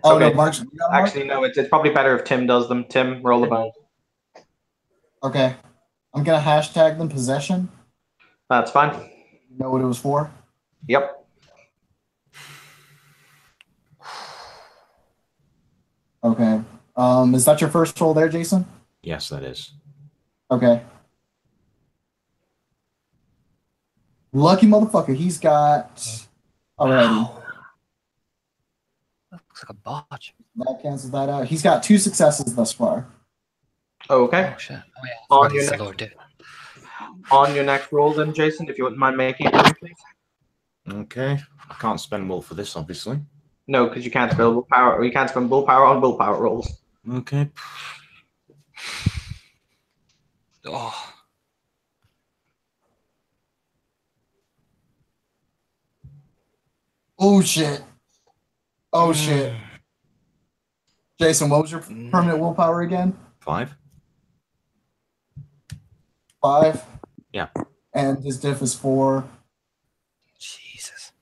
Oh, Okay. no, Mark. You got him, Mark? Actually, no, it's probably better if Tim does them. Tim, roll the bone. Okay. I'm going to hashtag them possession. That's fine. You know what it was for? Yep. Okay. Is that your first roll there, Jason? Yes, that is. Okay. Lucky motherfucker. He's got already. Looks like a botch. That cancels that out. He's got 2 successes thus far. Okay. Oh shit. Oh yeah. On Forgot your it's the next- Lord did. On your next roll, then, Jason, if you wouldn't mind making it for me, please. Okay. I can't spend will for this, obviously. No, because you can't spend willpower. Or you can't spend willpower on willpower rolls. Okay. Oh. Oh, shit. Oh, shit. Jason, what was your permanent willpower again? 5. 5? Yeah. And his diff is 4. Jesus.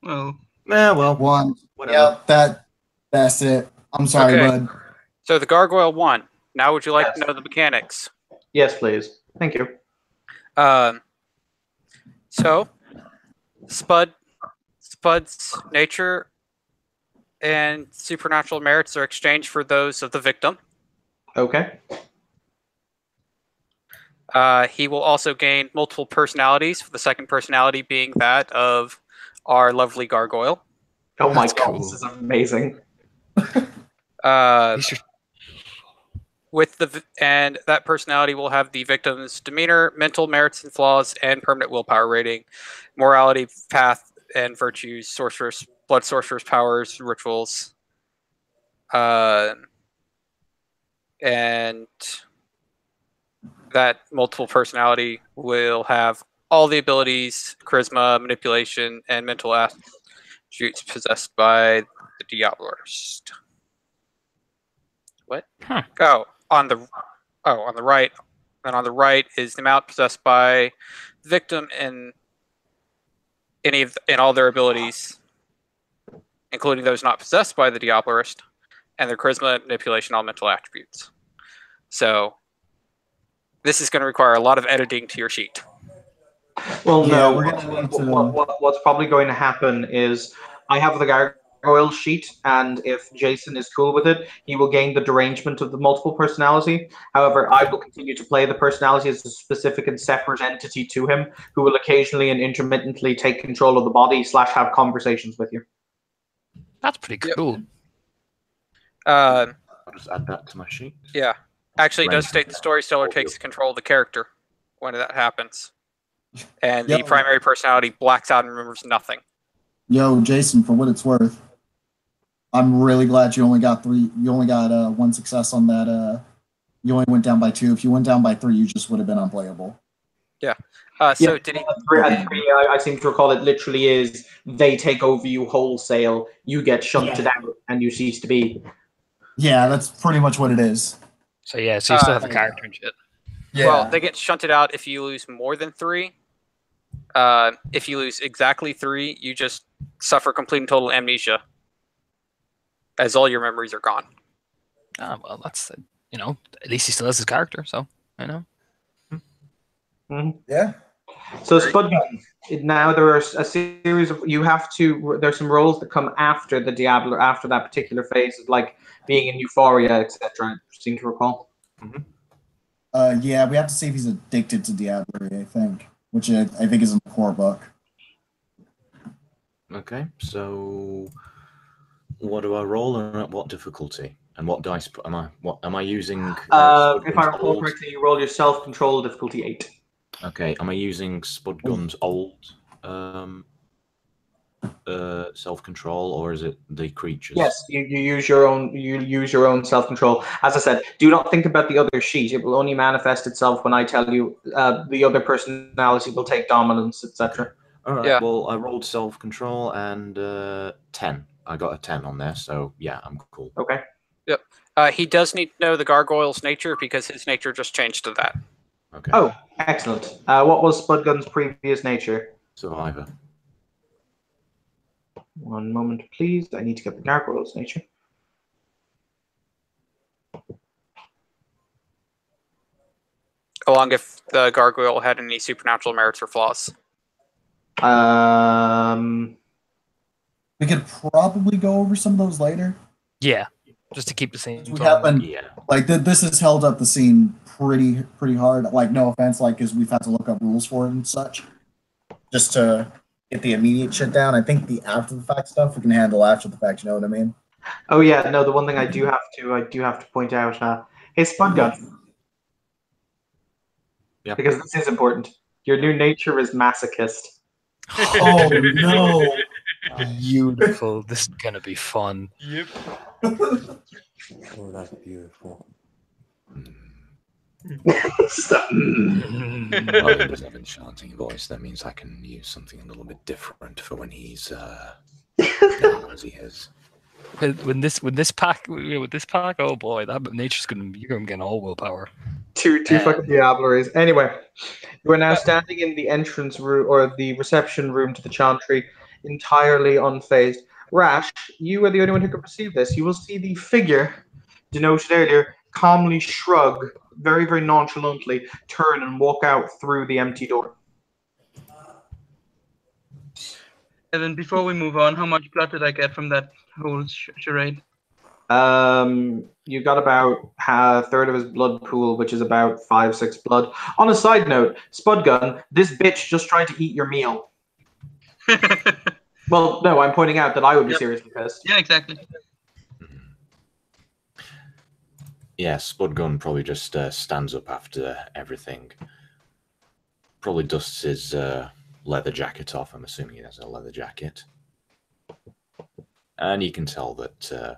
Well, Yeah, well, 1. whatever. Yeah, that's it. I'm sorry, Okay. bud. So the gargoyle won. Now would you like Yes. to know the mechanics? Yes, please. Thank you. So Spud's nature and supernatural merits are exchanged for those of the victim. Okay. He will also gain multiple personalities, with the second personality being that of our lovely gargoyle. Oh my That's god, cool. this is amazing. And that personality will have the victim's demeanor, mental merits and flaws, and permanent willpower rating, morality, path, and virtues, sorcerer's, blood sorcerer's powers, rituals, and that multiple personality will have all the abilities, charisma, manipulation, and mental attributes possessed by the Diabolist. What? Huh. On the right. And on the right is the amount possessed by the victim in all their abilities, including those not possessed by the Diabolist, and their charisma, manipulation, all mental attributes. So this is going to require a lot of editing to your sheet. Well, Yeah, no. we're gonna need to- What's probably going to happen is I have the gargoyle sheet, and if Jason is cool with it, he will gain the derangement of the multiple personality. However, I will continue to play the personality as a specific and separate entity to him, who will occasionally and intermittently take control of the body / have conversations with you. That's pretty cool. I'll just add that to my sheet. Yeah. Actually, it does Right. state the storyteller takes control of the character when that happens. And Yo. the primary personality blacks out and remembers nothing. Yo, Jason, for what it's worth, I'm really glad you only got 3. You only got 1 success on that. You only went down by 2. If you went down by 3, you just would have been unplayable. So Yeah. did he? I seem to recall it literally is they take over you wholesale, you get shunted out, and you cease to be. Yeah, that's pretty much what it is. So yeah, so you still have a character and shit. Yeah. Well, they get shunted out if you lose more than 3. If you lose exactly 3, you just suffer complete and total amnesia, as all your memories are gone. Ah, well, that's at least he still has his character, so I know. Yeah. So Spudgun. Now there are a series of there's some roles that come after the Diablo, after that particular phase of like being in Euphoria, etc. I seem to recall. Yeah, we have to see if he's addicted to Diablerie, I think, which I think is in the core book. Okay, so what do I roll and at what difficulty? And what dice am I using? If I recall correctly, you roll your self-control difficulty 8. Okay, am I using Spudgun's old self-control, or is it the creatures? Yes, you use your own. You use your own self-control. As I said, do not think about the other sheet. It will only manifest itself when I tell you the other personality will take dominance, etc. All right. Yeah. Well, I rolled self-control and 10. I got a 10 on there, so yeah, I'm cool. Okay. Yep. He does need to know the gargoyle's nature because his nature just changed to that. Okay. Oh, excellent. What was Spudgun's previous nature? Survivor. One moment, please. I need to get the gargoyle's nature. Along if the gargoyle had any supernatural merits or flaws. We could probably go over some of those later. Yeah, just to keep the same. We haven't, Yeah. like this has held up the scene pretty hard. Like, no offense, like, because we've had to look up rules for it and such, just to get the immediate shit down. I think the after the fact stuff we can handle after the fact. You know what I mean? Oh yeah, no. The one thing I do have to point out. Hey, Spudgun. Yeah. Because this is important. Your new nature is masochist. Oh no! Beautiful. This is gonna be fun. Yep. Oh, that's beautiful. Stop. Well, he does have an enchanting voice. That means I can use something a little bit different for when he's down as he is. With this pack, oh boy, that nature's you're gonna get all willpower. Two fucking Diableries. Anyway, you are now standing in the entrance room or the reception room to the Chantry, entirely unfazed. Rash, you are the only one who can perceive this. You will see the figure denoted earlier calmly shrug, very, very nonchalantly, turn and walk out through the empty door. Evan, before we move on, how much blood did I get from that whole charade? You got about a third of his blood pool, which is about 5-6 blood. On a side note, Spudgun, this bitch just tried to eat your meal. Well, no, I'm pointing out that I would be seriously pissed. Yeah, exactly. Yeah, Spudgun probably just stands up after everything. Probably dusts his leather jacket off. I'm assuming he has a leather jacket. And you can tell that,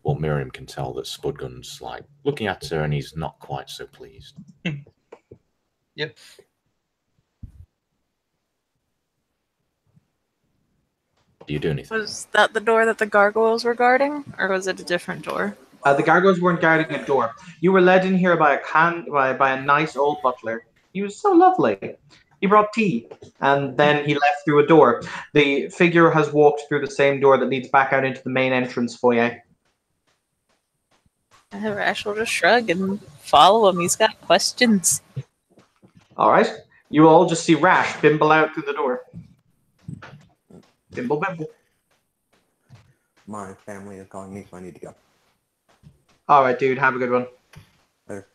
well, Miriam can tell that Spudgun's like looking at her and he's not quite so pleased. Yep. Do you do anything? Was that the door that the gargoyles were guarding, or was it a different door? The gargoyles weren't guarding a door. You were led in here by a nice old butler. He was so lovely. He brought tea, and then he left through a door. The figure has walked through the same door that leads back out into the main entrance foyer. Rash will just shrug and follow him. He's got questions. All right. You will all just see Rash bimble out through the door. Bimble, bimble. My family is calling me, so I need to go. All right, dude. Have a good one. Later.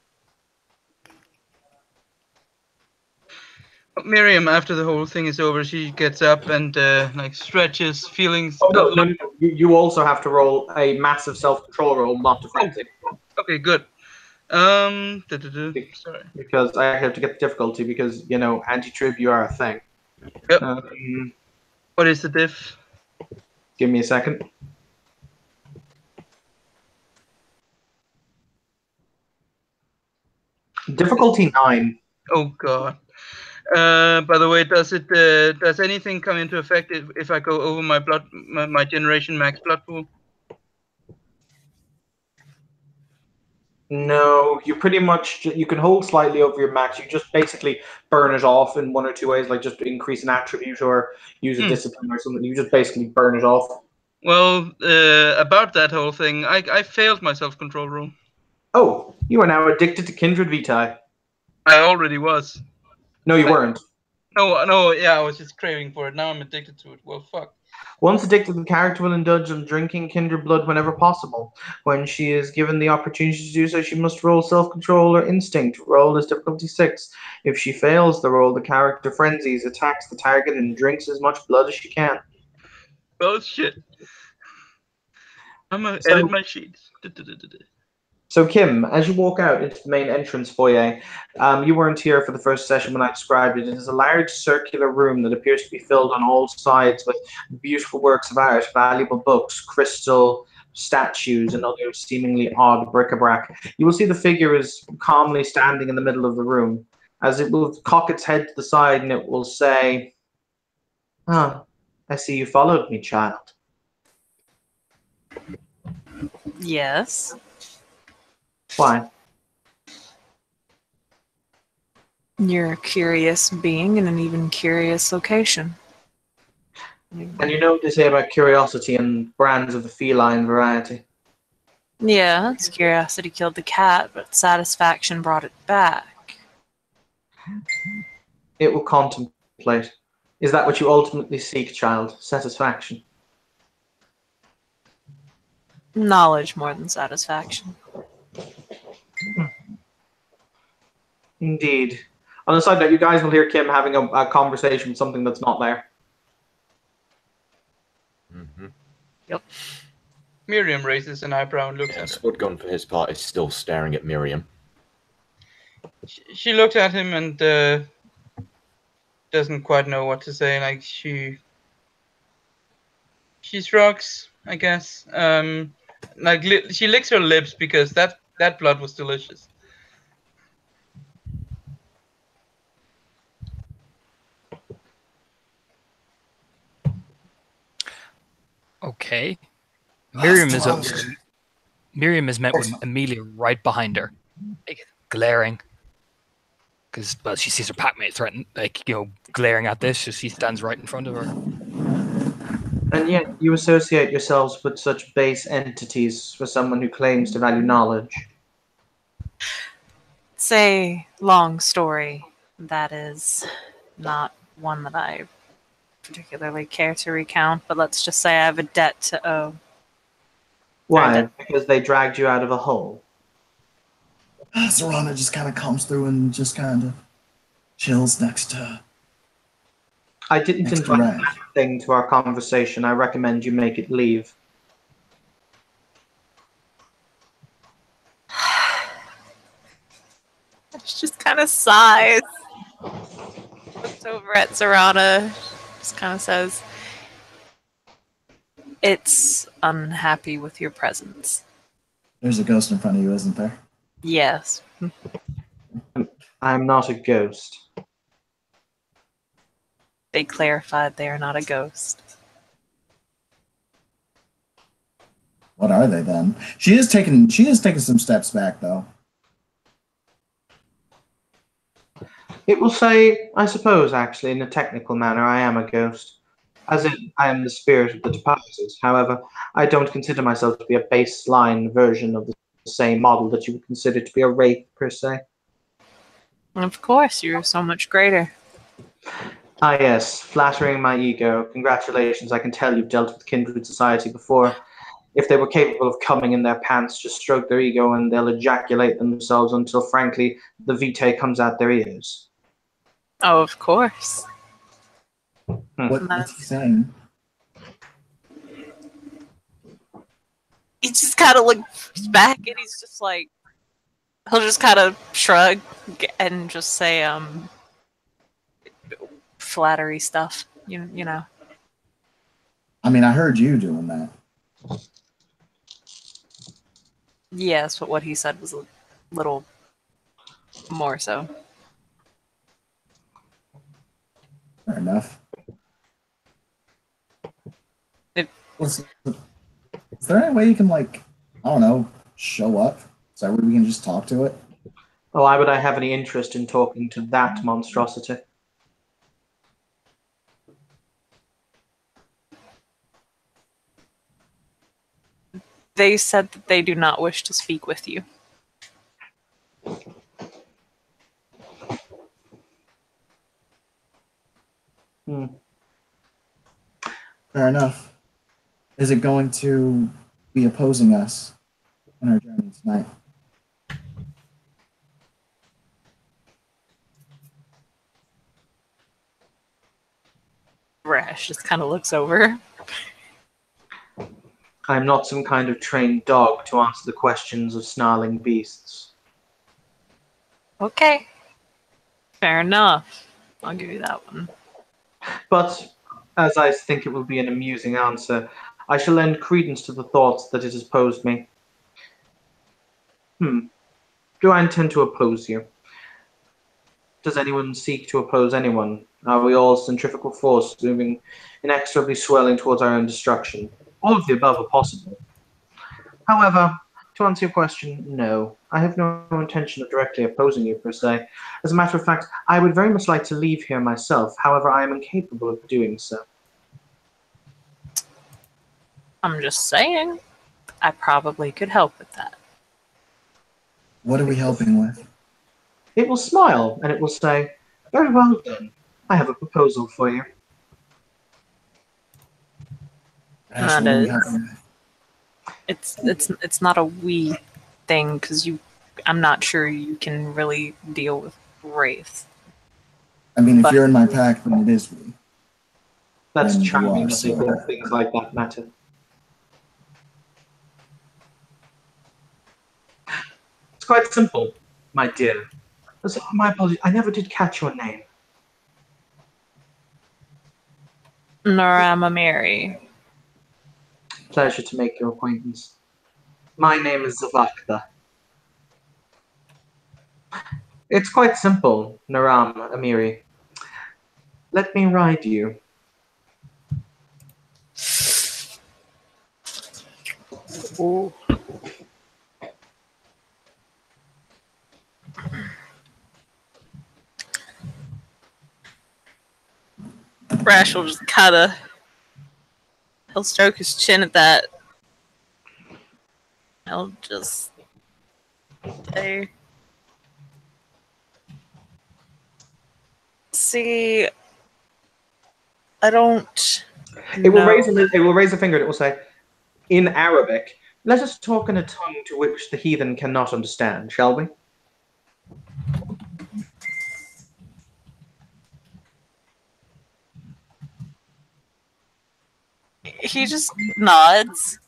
Miriam, after the whole thing is over, she gets up and like stretches, feelings. Oh no. You also have to roll a massive self-control roll, not defensive. Okay, good. Sorry. Because I have to get the difficulty because anti-trib you are a thing. Yep. What is the diff? Give me a second. Difficulty 9. Oh god. By the way, does anything come into effect if I go over my generation max blood pool? No, you pretty much you can hold slightly over your max. You just basically burn it off in one or two ways, like just increase an attribute or use a discipline or something. You just basically burn it off. Well, about that whole thing, I failed my self-control roll. Oh, you are now addicted to Kindred Vitae. I already was. No, you weren't. No, yeah, I was just craving for it. Now I'm addicted to it. Well, fuck. Once addicted, the character will indulge in drinking kindred blood whenever possible. When she is given the opportunity to do so, she must roll self-control or instinct. Roll is difficulty 6. If she fails the roll, the character frenzies, attacks the target, and drinks as much blood as she can. Oh, shit. I'm gonna edit my sheets. So, Kim, as you walk out into the main entrance foyer, you weren't here for the first session when I described it. It is a large circular room that appears to be filled on all sides with beautiful works of art, valuable books, crystal statues, and other seemingly odd bric-a-brac. You will see the figure is calmly standing in the middle of the room, as it will cock its head to the side and it will say, "Ah, I see you followed me, child." Yes. Why? You're a curious being in an even curious location. And you know what they say about curiosity and brands of the feline variety? Yeah, it's curiosity killed the cat, but satisfaction brought it back. It will contemplate. Is that what you ultimately seek, child? Satisfaction? Knowledge more than satisfaction. Indeed. On the side note, you guys will hear Kim having a conversation with something that's not there. Mm-hmm. Yep. Miriam raises an eyebrow and looks at her. Spudgun, for his part, is still staring at Miriam. She looks at him and doesn't quite know what to say. Like she shrugs, I guess. She licks her lips because that blood was delicious. Okay. Miriam is met with Amelia right behind her, like, glaring. Because, well, she sees her packmate threatened, glaring at this, so she stands right in front of her. And yet, you associate yourselves with such base entities for someone who claims to value knowledge. It's a long story. That is not one that I particularly care to recount, but let's just say I have a debt to owe. Why? Because they dragged you out of a hole. Serana just kind of comes through and just kind of chills next to. I didn't invite that thing to our conversation. I recommend you make it leave. She just kind of sighs. Looks over at Serana. Just kind of says, "It's unhappy with your presence." There's a ghost in front of you, isn't there? Yes. I'm not a ghost. They clarified they are not a ghost. What are they then? She is taking some steps back though. It will say, I suppose, actually, in a technical manner, I am a ghost. As in, I am the spirit of the departed. However, I don't consider myself to be a baseline version of the same model that you would consider to be a wraith, per se. Of course, you're so much greater. Ah, yes, flattering my ego. Congratulations, I can tell you've dealt with kindred society before. If they were capable of coming in their pants, just stroke their ego and they'll ejaculate themselves until, frankly, the vitae comes out their ears. Oh, of course. What's he saying? He just kind of looks back and he's just like, he'll just kind of shrug and just say, flattery stuff, you know. I mean, I heard you doing that. Yes, but what he said was a little more so. Fair enough. Is there any way you can, like, I don't know, show up? Is that where we can just talk to it? Oh, why would I have any interest in talking to that monstrosity? They said that they do not wish to speak with you. Fair enough. Is it going to be opposing us on our journey tonight? Rash just kind of looks over. I'm not some kind of trained dog to answer the questions of snarling beasts. Okay. Fair enough. I'll give you that one. But, as I think it will be an amusing answer, I shall lend credence to the thoughts that it has posed me. Do I intend to oppose you? Does anyone seek to oppose anyone? Are we all centrifugal force moving, inexorably swirling towards our own destruction? All of the above are possible. However, to answer your question, no. I have no intention of directly opposing you, per se. As a matter of fact, I would very much like to leave here myself. However, I am incapable of doing so. I'm just saying, I probably could help with that. What are we helping with? It will smile, and it will say, very well then. I have a proposal for you. Ash, what are we helping with? It's not a we thing because I'm not sure you can really deal with wraith. I mean, if you're in my pack, then it is we. That's And charming you to are, think so- things like that matter. It's quite simple, my dear. My apologies, I never did catch your name. Narama Mary. Pleasure to make your acquaintance. My name is Zavakta. It's quite simple, Naram Amiri. Let me ride you. Ooh. Rash will just he'll stroke his chin at that. He'll just say, see, I don't It will know. raise a finger and it will say, in Arabic, let us talk in a tongue to which the heathen cannot understand, shall we? He just nods.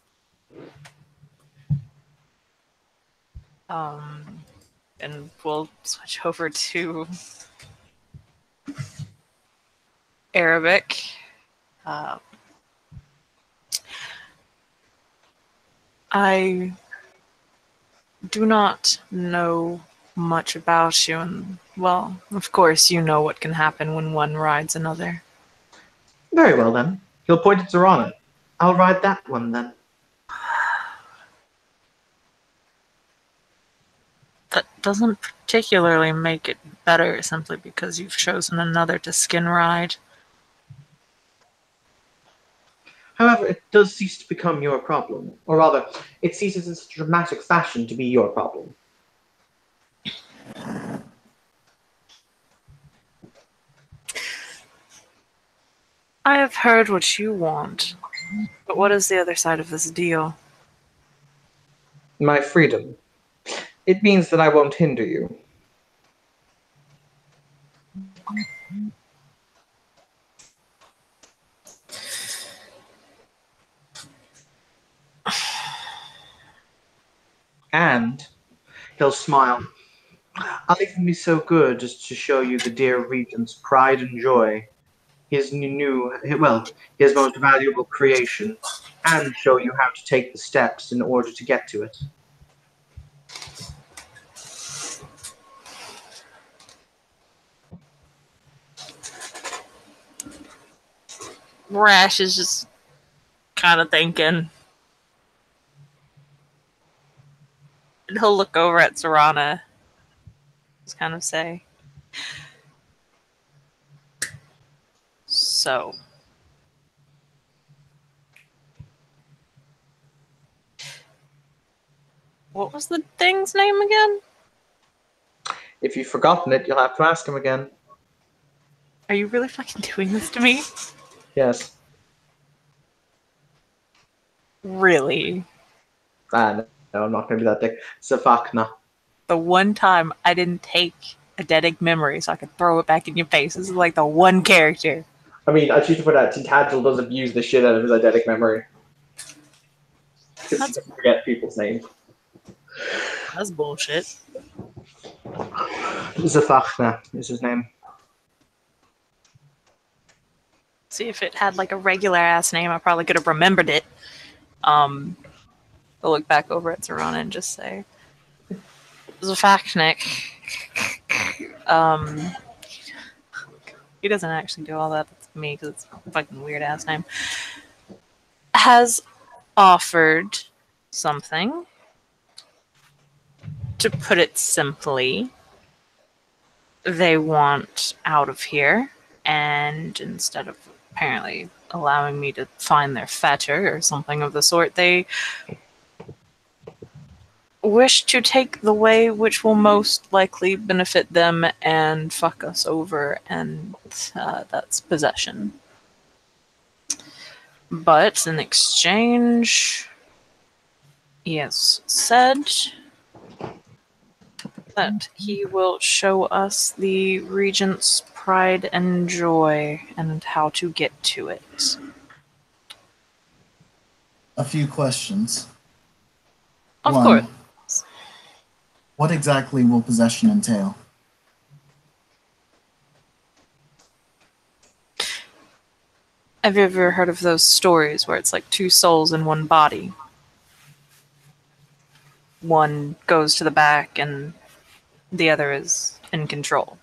And we'll switch over to Arabic. I do not know much about you, and, well, of course you know what can happen when one rides another. Very well, then. He'll point at Zorana. I'll ride that one, then. That doesn't particularly make it better simply because you've chosen another to skin ride. However, it does cease to become your problem. Or rather, it ceases in such a dramatic fashion to be your problem. I have heard what you want, but what is the other side of this deal? My freedom. It means that I won't hinder you. And he'll smile. I'll even be so good as to show you the dear Regent's pride and joy, his his most valuable creation, and show you how to take the steps in order to get to it. Rash is just kind of thinking. And he'll look over at Zorana. Just kind of say, so. What was the thing's name again? If you've forgotten it, you'll have to ask him again. Are you really fucking doing this to me? Yes. Really? No, I'm not going to be that dick. Safakna. The one time I didn't take eidetic memory so I could throw it back in your face. This is like the one character. I mean, I choose to put out Tintagel does abuse the shit out of his eidetic memory. Because he can forget people's names. That's bullshit. Zafachna is his name. See, if it had like a regular ass name, I probably could have remembered it. I'll look back over at Serana and just say, Zafachnik. He doesn't actually do all that. That's me, because it's a fucking weird ass name. Has offered something. To put it simply, they want out of here, and instead of apparently allowing me to find their fetter or something of the sort, they wish to take the way which will most likely benefit them and fuck us over, and that's possession. But in exchange, he has said that he will show us the Regent's pride and joy and how to get to it. A few questions. Of One, course. what exactly will possession entail? Have you ever heard of those stories where it's like two souls in one body? One goes to the back and the other is in control.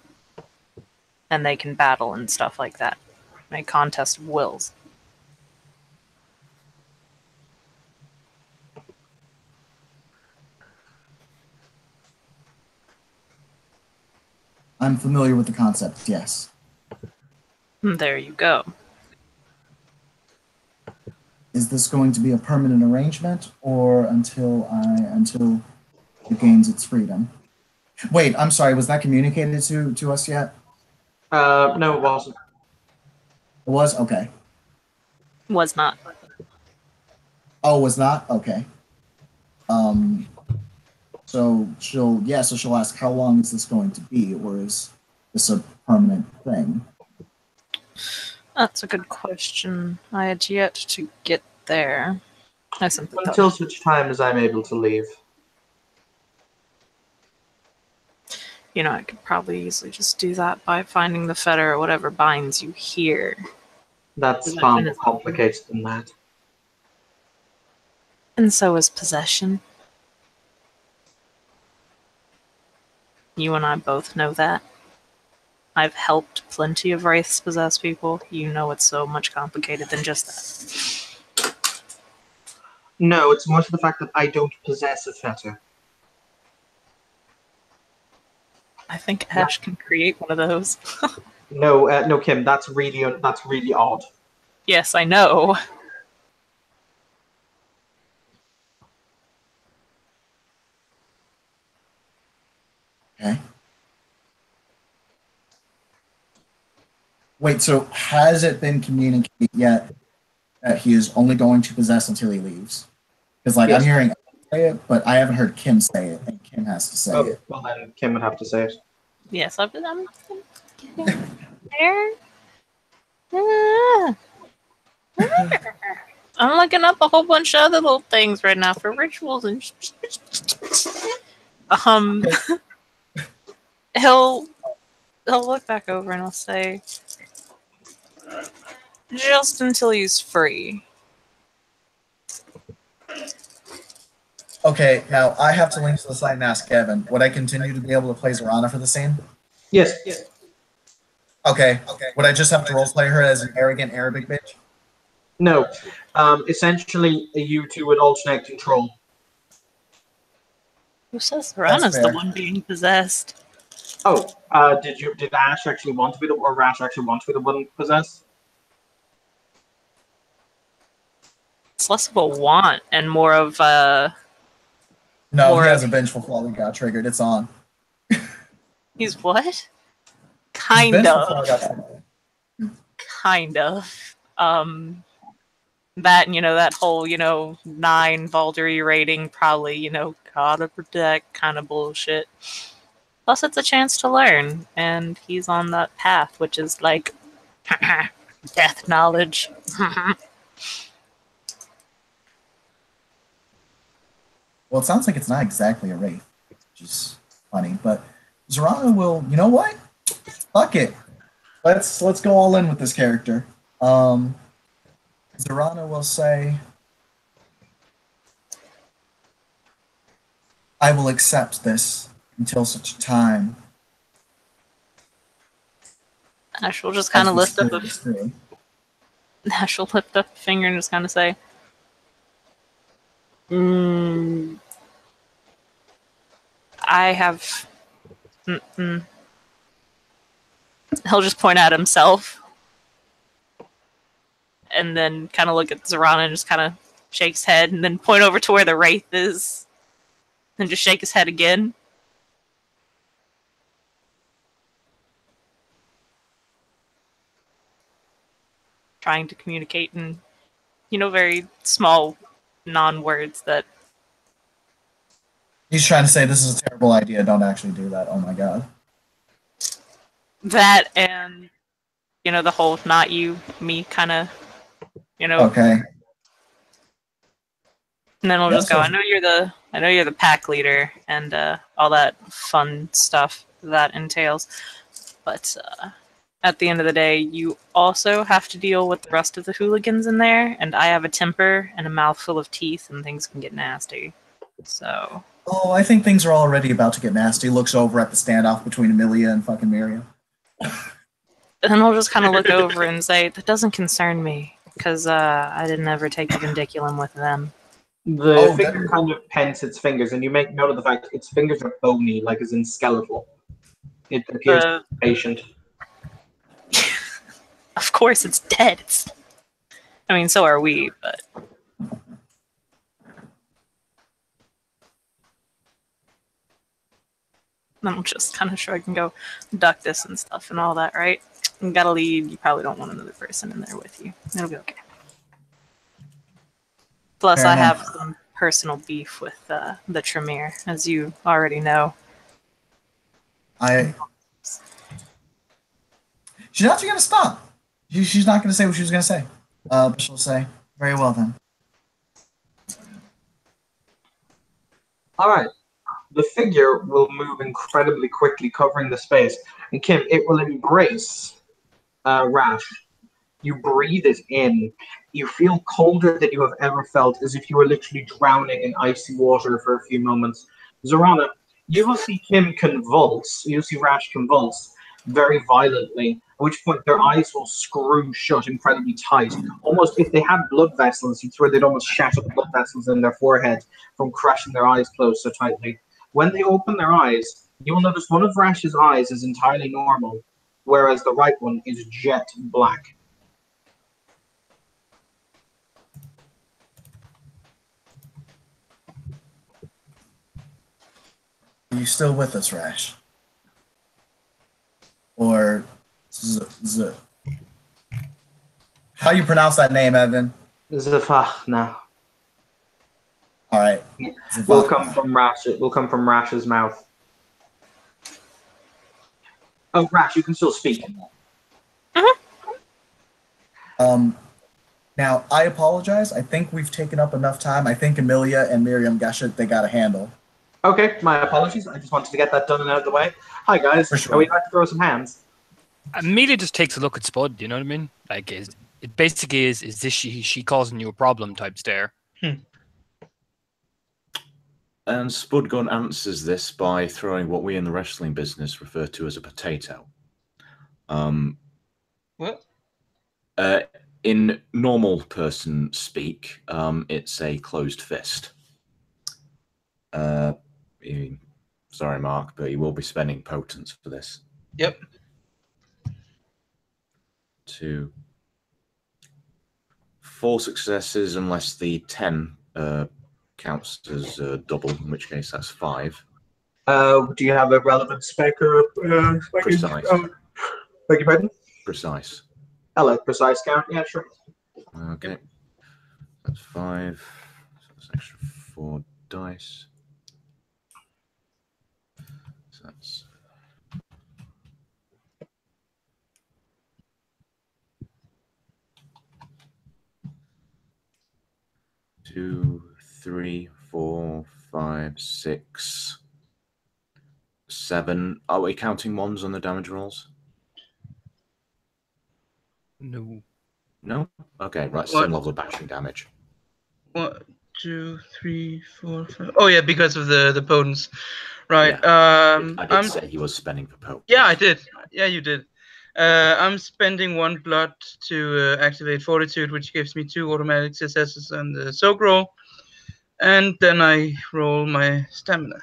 And they can battle and stuff like that. A contest of wills. I'm familiar with the concept, yes. There you go. Is this going to be a permanent arrangement or until it gains its freedom? Wait, I'm sorry, was that communicated to us yet? No, it wasn't. It was? Okay. Was not. Oh, was not? Okay. So she'll ask, how long is this going to be, or is this a permanent thing? That's a good question. I had yet to get there. I simply Until such time as I'm able to leave. You know, I could probably easily just do that by finding the fetter or whatever binds you here. That's far more complicated than that. And so is possession. You and I both know that. I've helped plenty of wraiths possess people. You know it's so much complicated than just that. No, it's more to the fact that I don't possess a fetter. I think Ash can create one of those. No, Kim, that's really odd. Yes, I know. Okay. Wait, so has it been communicated yet that he is only going to possess until he leaves? Because, like, yes. I'm hearing say it, but I haven't heard Kim say it, and Kim has to say it. Well, then Kim would have to say it. Yes, I'm getting there. I'm looking up a whole bunch of other little things right now for rituals and he'll look back over and he'll say, just until he's free. Okay, now I have to link to the site and ask Kevin. Would I continue to be able to play Zorana for the scene? Yes. Okay. Would I just have to roleplay her as an arrogant Arabic bitch? No. Essentially, you two would alternate control. Who says Zorana's the one being possessed? Oh, did Ash actually want to be or Rash actually want to be the one possessed? It's less of a want and more of a... No, he has a vengeful flaw that got triggered. It's on. He's what? Kind of. kind of. That, that whole, 9 Valkyrie rating, probably, gotta protect kind of bullshit. Plus, it's a chance to learn, and he's on that path, which is like death knowledge. Well, it sounds like it's not exactly a wraith, which is funny. But Zorana will, you know what? Fuck it. Let's go all in with this character. Zorana will say, I will accept this until such a time. Ash will just kind of lift up Ash will lift up a finger and just kind of say, I have... He'll just point at himself. And then kind of look at Zorana and just kind of shake his head, and then point over to where the wraith is, and just shake his head again. Trying to communicate in, very small non-words that... He's trying to say this is a terrible idea, don't actually do that, oh my god. That and, the whole not you, me kind of... Okay. And then we'll just go, I know you're the pack leader and all that fun stuff that entails. But at the end of the day, you also have to deal with the rest of the hooligans in there, and I have a temper and a mouth full of teeth, and things can get nasty. So... Oh, I think things are already about to get nasty. Looks over at the standoff between Amelia and fucking Miriam. And then we'll just kind of look over and say, that doesn't concern me. Because I didn't ever take a vindiculum with them. The figure kind of pens its fingers, and you make note of the fact its fingers are bony, like as in skeletal. It appears patient. Of course, it's dead. So are we, but... Then we'll just kind of shrug and go, duck this and stuff and all that, right? You gotta lead, you probably don't want another person in there with you. It'll be okay. Plus, I have some personal beef with the Tremere, as you already know. She's actually going to stop. She's not going to say what she was going to say. But she'll say, very well then. All right. The figure will move incredibly quickly, covering the space. And Kim, it will embrace Rash. You breathe it in. You feel colder than you have ever felt, as if you were literally drowning in icy water for a few moments. Zorana, you will see Kim convulse. You'll see Rash convulse very violently, at which point their eyes will screw shut incredibly tight. Almost if they had blood vessels, you'd swear they'd almost shatter the blood vessels in their forehead from crushing their eyes closed so tightly. When they open their eyes, you will notice one of Rash's eyes is entirely normal, whereas the right one is jet black. Are you still with us, Rash? Or how you pronounce that name, Evan? Zafachna. All right. Will come from Rash. It will come from Rash's mouth. Oh, Rash, you can still speak. Now, I apologize. I think we've taken up enough time. I think Amelia and Miriam they got a handle. Okay, my apologies. I just wanted to get that done and out of the way. Hi, guys. For sure. Are we about to throw some hands? Amelia just takes a look at Spud, you know what I mean? Like, it basically is this she causing you a problem type stare. And Spudgun answers this by throwing what we in the wrestling business refer to as a potato. What? In normal person speak, it's a closed fist. Sorry, Mark, but you will be spending potence for this. Yep. 2, 4 successes unless the 10 counts as double, in which case that's 5. Do you have a relevant spec or Precise. Beg your pardon? Precise. I like precise count. Yeah, sure. Okay. That's 5. So that's an extra 4 dice. So that's 2, 3, 4, 5, 6, 7. Are we counting ones on the damage rolls? No. No? Okay, right. Same level of bashing damage. 1, 2, 3, 4, 5. Oh yeah, because of the potence. Right. Yeah. I did say he was spending for potence. Yeah, I did. Yeah, you did. I'm spending 1 blood to activate Fortitude, which gives me 2 automatic successes on the soak roll. And then I roll my stamina.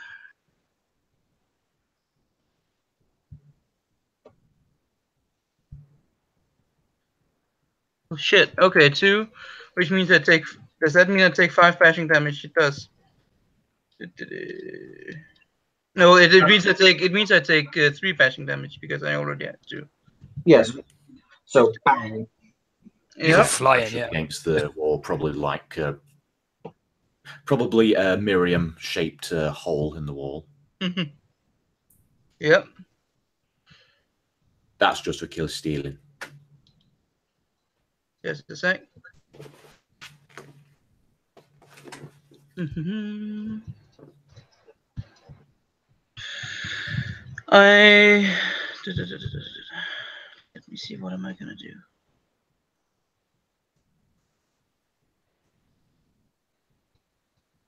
Oh shit. Okay, 2, which means I take. Does that mean I take 5 bashing damage? It does. No, it means I take. It means I take 3 bashing damage because I already had 2. Yes. So bang. You Yeah. flying, yeah. Against the wall, probably like probably a Miriam-shaped hole in the wall. Yep. That's just for kill stealing. Just a sec. Let me see, what am I gonna do?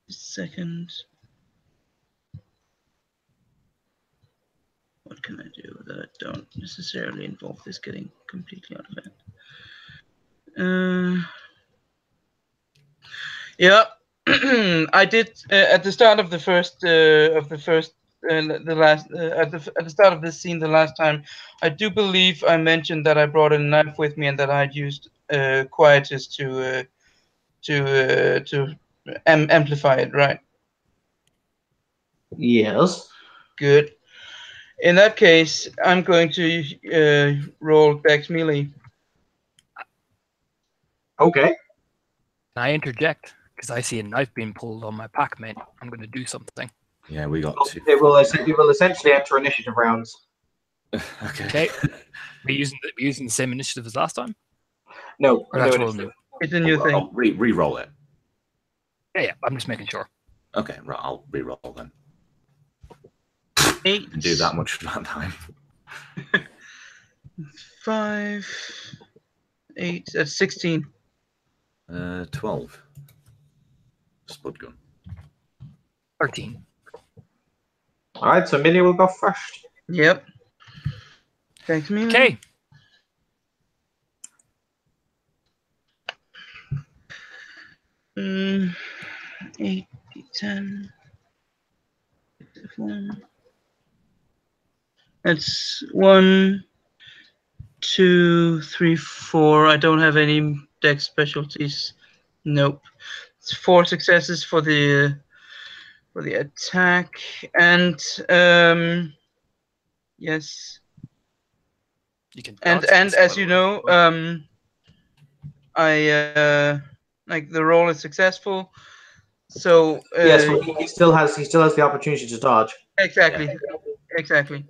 Second. What can I do that don't necessarily involve this getting completely out of hand? Yeah, I did at the start of the first at the start of this scene the last time. I do believe I mentioned that I brought a knife with me and that I'd used Quietus to amplify it, right? Yes. Good. In that case, I'm going to roll Dex melee. Okay. Can I interject? Because I see a knife being pulled on my pack, mate. I'm going to do something. Yeah, we got Well, 2. it will essentially enter initiative rounds. Okay. We using the same initiative as last time? No, Or that's all new? It's a new thing. I'll re-roll it. Yeah, I'm just making sure. Okay, right. I'll re-roll then. 8. Can do that much that time. 5, 8. That's 16. 12. Spud gun. 13. All right, so Millie will go first. Yep. Thanks, melee. Okay. Mm, 8, 10. 1. That's 1, 2, 3, 4. I don't have any dex specialties. Nope. It's 4 successes for the attack, and yes. You can and as you know, I like the roll is successful. So yes, but he still has the opportunity to dodge. Exactly. Yeah. Exactly.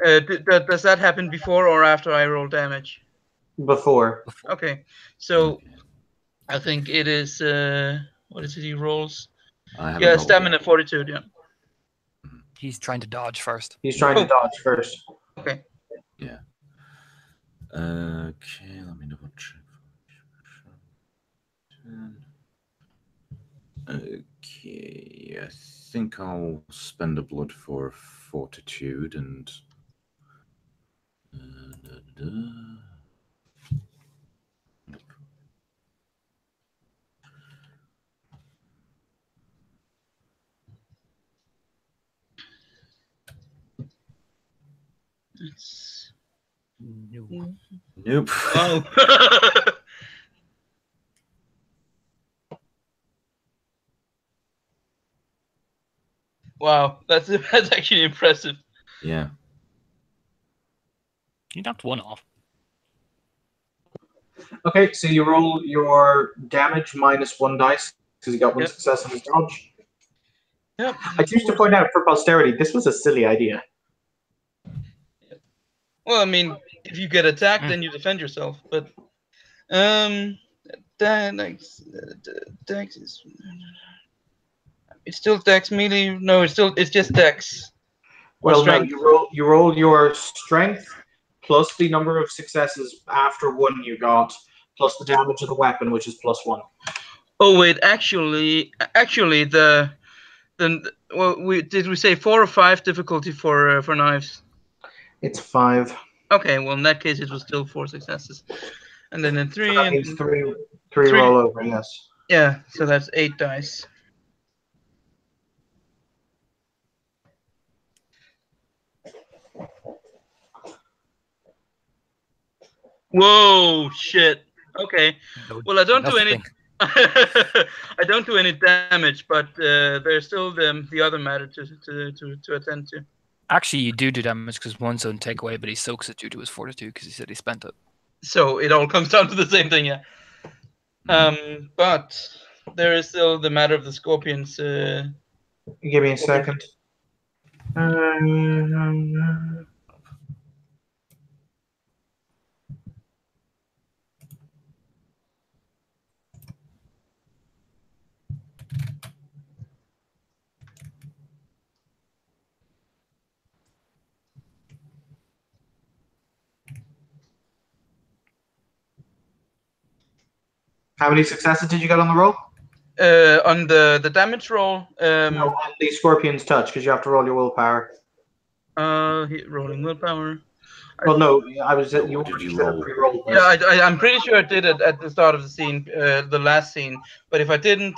Does that happen before or after I roll damage? Before. Okay. So I think it is what is it he rolls? Yeah, stamina fortitude, yeah. He's trying to dodge first. He's trying to dodge first. Okay. Yeah. Okay, let me double check. Okay, I think I'll spend a blood for fortitude and. It's No. Nope. Oh. Wow, that's actually impressive. Yeah. You knocked one off. Okay, so you roll your damage minus 1 dice because you got one success on his dodge. Yep. I choose to point out for posterity, this was a silly idea. Well, I mean, if you get attacked, then you defend yourself. But Dex is. It's still Dex melee. No, it's just Dex. Well, no, you roll your strength plus the number of successes after 1 you got, plus the damage of the weapon, which is +1. Oh wait, actually, did we say 4 or 5 difficulty for knives? It's 5. Okay, well in that case it was still 4 successes, and then 3. So that means three roll over. Yes. Yeah, so that's 8 dice. Whoa, shit. Okay. Well, I don't do any. I don't do any damage, but there's still the other matter to attend to. Actually, you do damage because one's on take away, but he soaks it due to his fortitude because he said he spent it. So it all comes down to the same thing, yeah. But there is still the matter of the scorpions. Give me a second. How many successes did you get on the roll? On the damage roll. No, on the scorpion's touch, because you have to roll your willpower. Rolling willpower. Well, no, I was. You already should have pre-rolled this. Yeah, I'm pretty sure I did it at the start of the scene, the last scene. But if I didn't,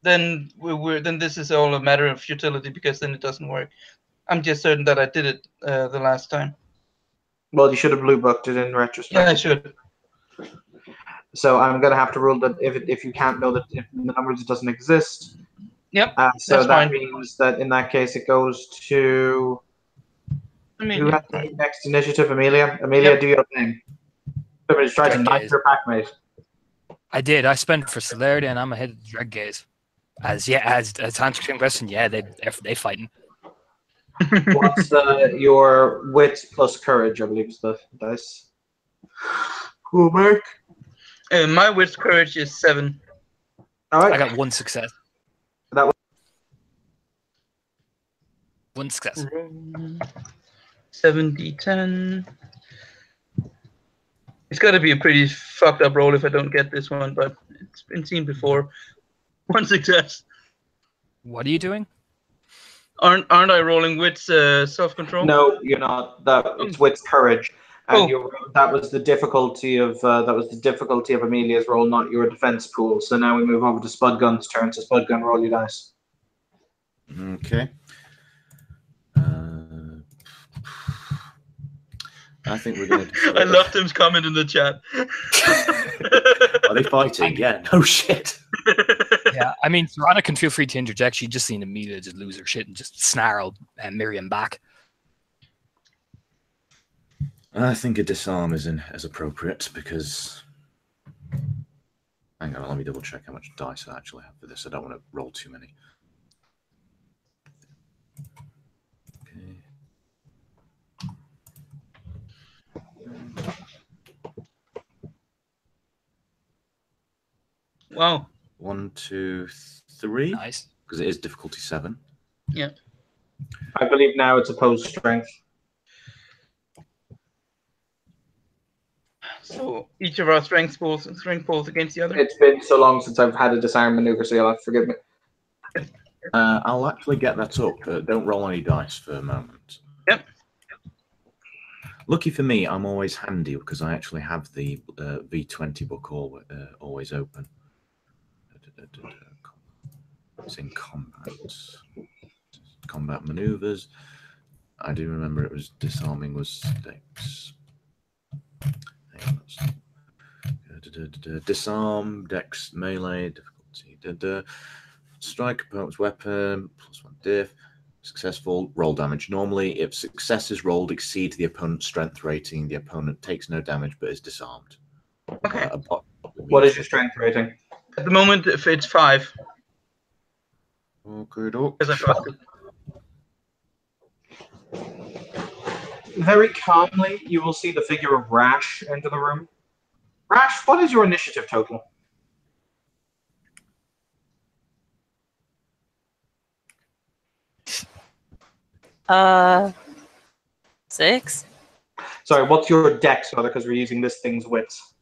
then then this is all a matter of futility because then it doesn't work. I'm just certain that I did it the last time. Well, you should have blue booked it in retrospect. Yeah, I should. So I'm gonna have to rule that if you can't know that in the numbers it doesn't exist. Yep. So that's that fine. means that in that case it goes to. Who has the next initiative? Amelia. Amelia, do your thing. Somebody's trying to knife your packmate. I did. I spent for celerity, and I'm ahead of the Dread Gaze. As answering question, yeah, they fighting. What's your wit plus courage? I believe is the dice. Cool, Mark. My wit courage is 7. All right. I got 1 success. That was 1 success. 7d10. It's got to be a pretty fucked up roll if I don't get this one, but it's been seen before. 1 success. What are you doing? Aren't I rolling wit's self-control? No, you're not. It's wit's courage. And that was the difficulty of Amelia's roll, not your defense pool. So now we move over to Spudgun's turn. So Spudgun, roll your dice. Okay. I think we're going to. I love Tim's comment in the chat. Are they fighting? Yeah. No shit. Yeah, I mean, Serana can feel free to interject. She just seen Amelia just lose her shit and just snarl Miriam back. I think a disarm is as appropriate because. Hang on, let me double check how much dice I actually have for this. I don't want to roll too many. Okay. Wow. 1, 2, 3. Nice. Because it is difficulty 7. Yeah. I believe now it's opposed strength. So each of our strength pulls against the other. It's been so long since I've had a disarm maneuver, so you'll have to forgive me. I'll actually get that up. Don't roll any dice for a moment. Yep. Lucky for me, I'm always handy because I actually have the V20 book always open. It's in combat. Combat maneuvers. I do remember it was disarming was Dex. Disarm, Dex, melee, difficulty. Strike opponent's weapon, +1 diff. Successful, roll damage. Normally, if successes rolled exceed the opponent's strength rating, the opponent takes no damage but is disarmed. Okay. What is your strength rating? At the moment, if it's 5. Okay, Because I busted. Very calmly, you will see the figure of Rash enter the room. Rash, what is your initiative total? Six. Sorry, what's your dex, rather, because we're using this thing's wits?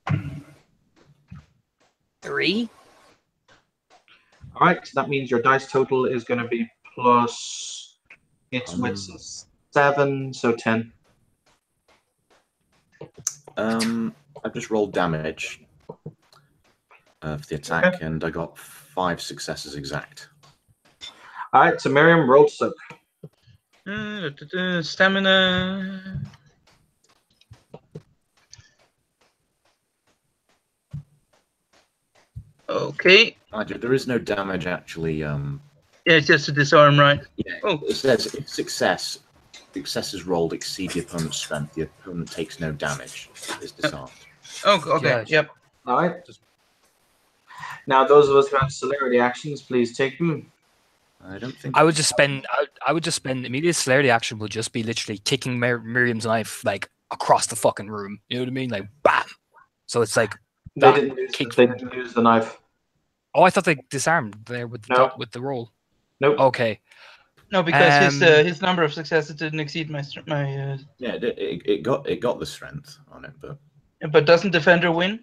3. All right, so that means your dice total is going to be plus its wits is 7, so 10. I've just rolled damage for the attack, Okay. and I got 5 successes exact. All right, so Miriam, roll to soak. Stamina. Okay. There is no damage actually. Yeah, it's just a disarm, right? Yeah. Oh. It says if successes rolled exceed the opponent's strength, the opponent takes no damage. Is disarmed. Oh, okay. Yeah. Yep. All right. Now, those of us who have celerity actions, please take them. I don't think I would just spend. I would just spend immediate celerity action. Will just be literally kicking Miriam's knife like across the fucking room. You know what I mean? Like bam. So it's like They that didn't use. kick. They didn't use the knife. Oh, I thought they disarmed there with the No. with the roll. Nope. Okay. No, because his number of successes didn't exceed my. Yeah, it got the strength on it, But doesn't defender win?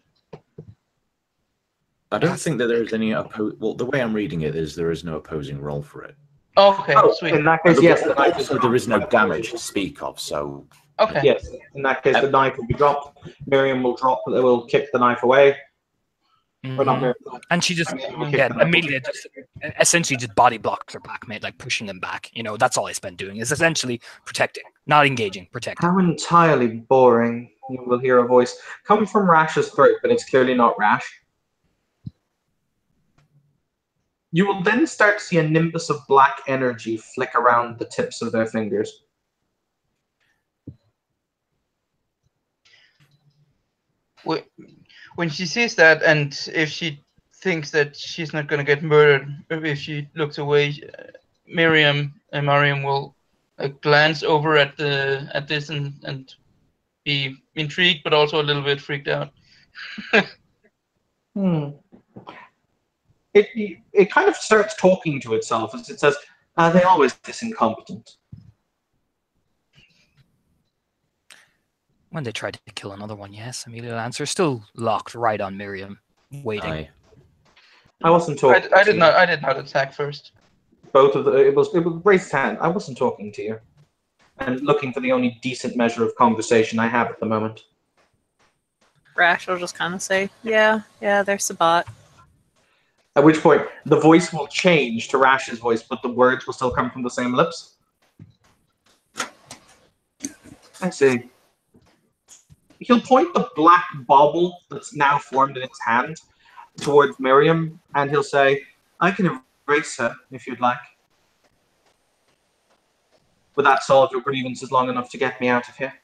I don't think that there is any well, the way I'm reading it is there is no opposing roll for it. Oh, okay, Oh, sweet. in that case, yes, the knife is So there is no damage to speak of. So Okay. Yes, in that case, the knife will be dropped. Miriam will will kick the knife away. Or not Mhm. Miriam. And she just Miriam will kick the knife Amelia away. just essentially just body blocks her packmate, like pushing him back. You know, that's all I spent doing is essentially protecting, not engaging, protecting. How entirely boring. You will hear a voice come from Rash's throat, but it's clearly not Rash. You will then start to see a nimbus of black energy flick around the tips of their fingers. When she sees that, and if she thinks that she's not going to get murdered, if she looks away, Mariam will glance over at this and be intrigued, but also a little bit freaked out. It kind of starts talking to itself as it says, "They always this incompetent." When they tried to kill another one, yes, Amelia will answer. Still locked right on Miriam, waiting. Aye. I wasn't talking. I did not attack first. Both of it was raised hand. I wasn't talking to you, and looking for the only decent measure of conversation I have at the moment. Rash will just kind of say, "Yeah, there's a bot." At which point, the voice will change to Rash's voice, but the words will still come from the same lips. I see. He'll point the black bauble that's now formed in its hand towards Miriam, and he'll say, "I can erase her if you'd like. Would that solve your grievances long enough to get me out of here?"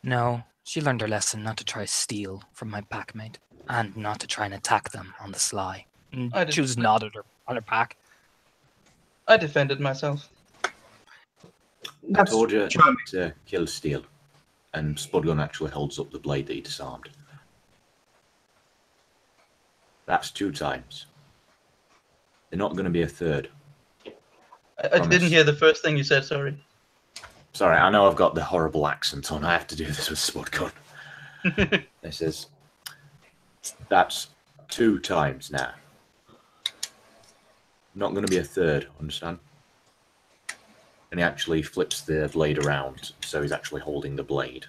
No, she learned her lesson not to try to steal from my packmate and not to try and attack them on the sly. And she was nodded on her back. I defended myself. I told you to kill Steel, and Spudgun actually holds up the blade that he disarmed. That's 2 times. They're not going to be a third. I didn't hear the first thing you said, sorry. Sorry, I know I've got the horrible accent on. I have to do this with Spudgun. This is... That's 2 times now. Not going to be a third, understand? And he actually flips the blade around, so he's actually holding the blade.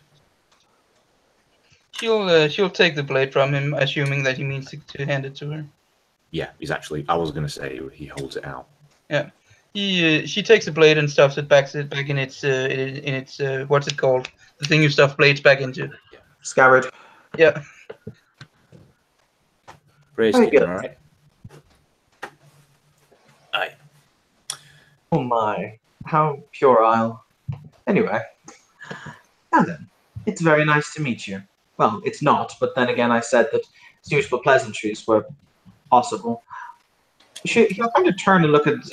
She'll take the blade from him, assuming that he means to hand it to her. Yeah, he's actually... I was going to say he holds it out. Yeah. She takes the blade and stuffs it back in its what's it called? The thing you stuff blades back into. Yeah. Scabbard. Yeah. Praise Stephen, alright? Aye. Oh my, how puerile. Anyway, now then, it's very nice to meet you. Well, it's not, but then again, I said that suitable pleasantries were possible. He'll kind of turn and look at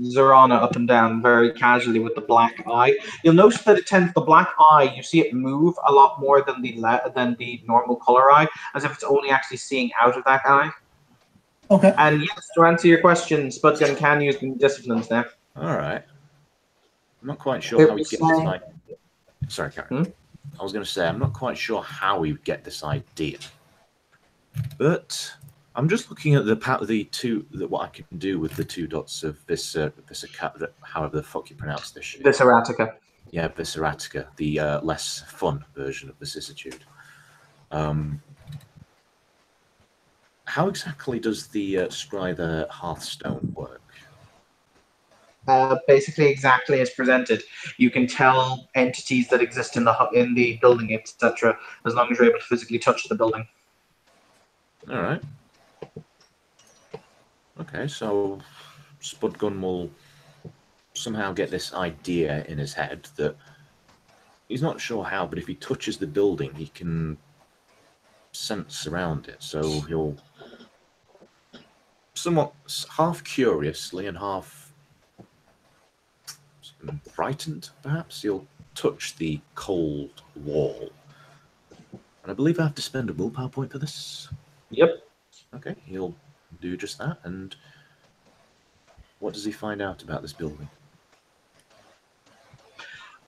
Zorana up and down very casually with the black eye. You'll notice that the black eye, you see it move a lot more than the normal color eye, as if it's only actually seeing out of that eye. Okay. And yes, to answer your question, Spudgun can use disciplines now. All right. I'm not quite sure how he gets this idea. Sorry, Karen. I was going to say I'm not quite sure how we would get this idea, but I'm just looking at what I can do with the 2 dots of however the fuck you pronounce this shit. Visceratica. Yeah, Visceratica, the less fun version of vicissitude. How exactly does the Scryther Hearthstone work? Basically, exactly as presented. You can tell entities that exist in the building, etc., as long as you're able to physically touch the building. All right. Okay, so Spudgun will somehow get this idea in his head that he's not sure how, but if he touches the building, he can sense around it. So he'll somewhat half curiously and half frightened, perhaps, he'll touch the cold wall. And I believe I have to spend a willpower point for this. Yep. Okay, he'll do just that. And what does he find out about this building?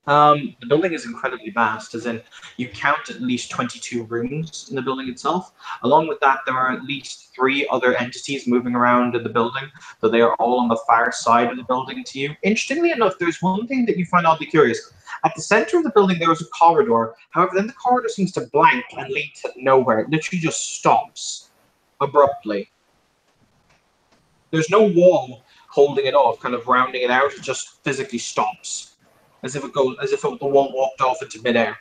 The building is incredibly vast, as in you count at least 22 rooms in the building itself. Along with that, there are at least 3 other entities moving around in the building, so they are all on the far side of the building to you. Interestingly enough, there's one thing that you find oddly curious. At the center of the building, there is a corridor. However, then the corridor seems to blank and lead to nowhere. It literally just stops abruptly. There's no wall holding it off, kind of rounding it out. It just physically stops. As if the wall walked off into midair.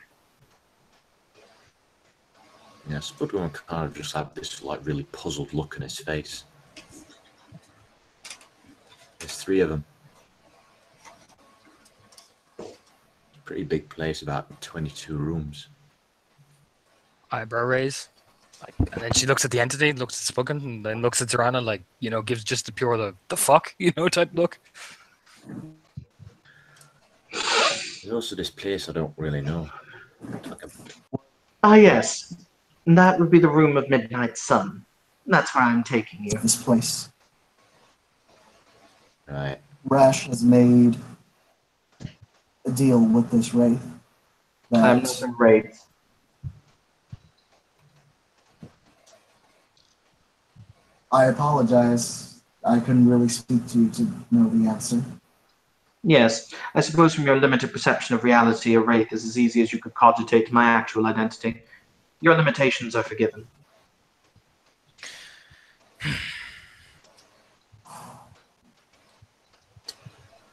Yeah, Spudgun kind of just had this like really puzzled look on his face. There's 3 of them. Pretty big place, about 22 rooms. Eyebrow raise. And then she looks at the entity, looks at Spudgun, and then looks at Zorana, like, gives just the pure the fuck, type look. There's also this place I don't really know. Ah, yes. That would be the Room of Midnight Sun. That's where I'm taking you. This place. Right. Rash has made a deal with this wraith. I'm not a wraith. I apologize. I couldn't really speak to you to know the answer. Yes, I suppose from your limited perception of reality, a wraith is as easy as you could cogitate my actual identity. Your limitations are forgiven.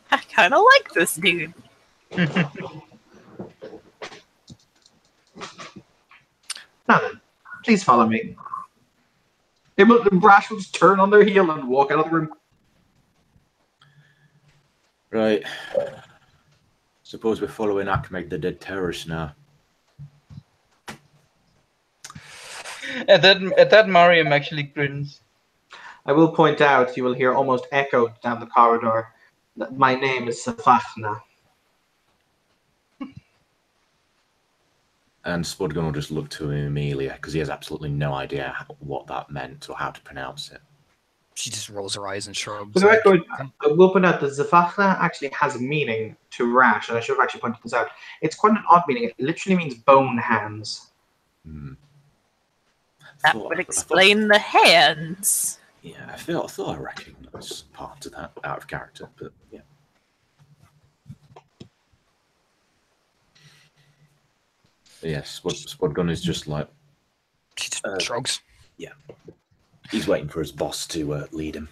I kind of like this dude. Now then, please follow me. Brash will just turn on their heel and walk out of the room. Right. Suppose we're following Achmed, the dead terrorist now. At that, Mariam actually grins. I will point out, you will hear almost echoed down the corridor, that my name is Safachna. And Spudgun will just look to Amelia, because he has absolutely no idea what that meant or how to pronounce it. She just rolls her eyes and shrugs. For the record, I will point out that Zafachna actually has a meaning to Rash, and I should have actually pointed this out. It's quite an odd meaning. It literally means bone hands. That would explain the hands. Yeah, I thought I recognised part of that out of character, but yeah. But yes, Spudgun is just like... She just shrugs. Yeah. He's waiting for his boss to lead him.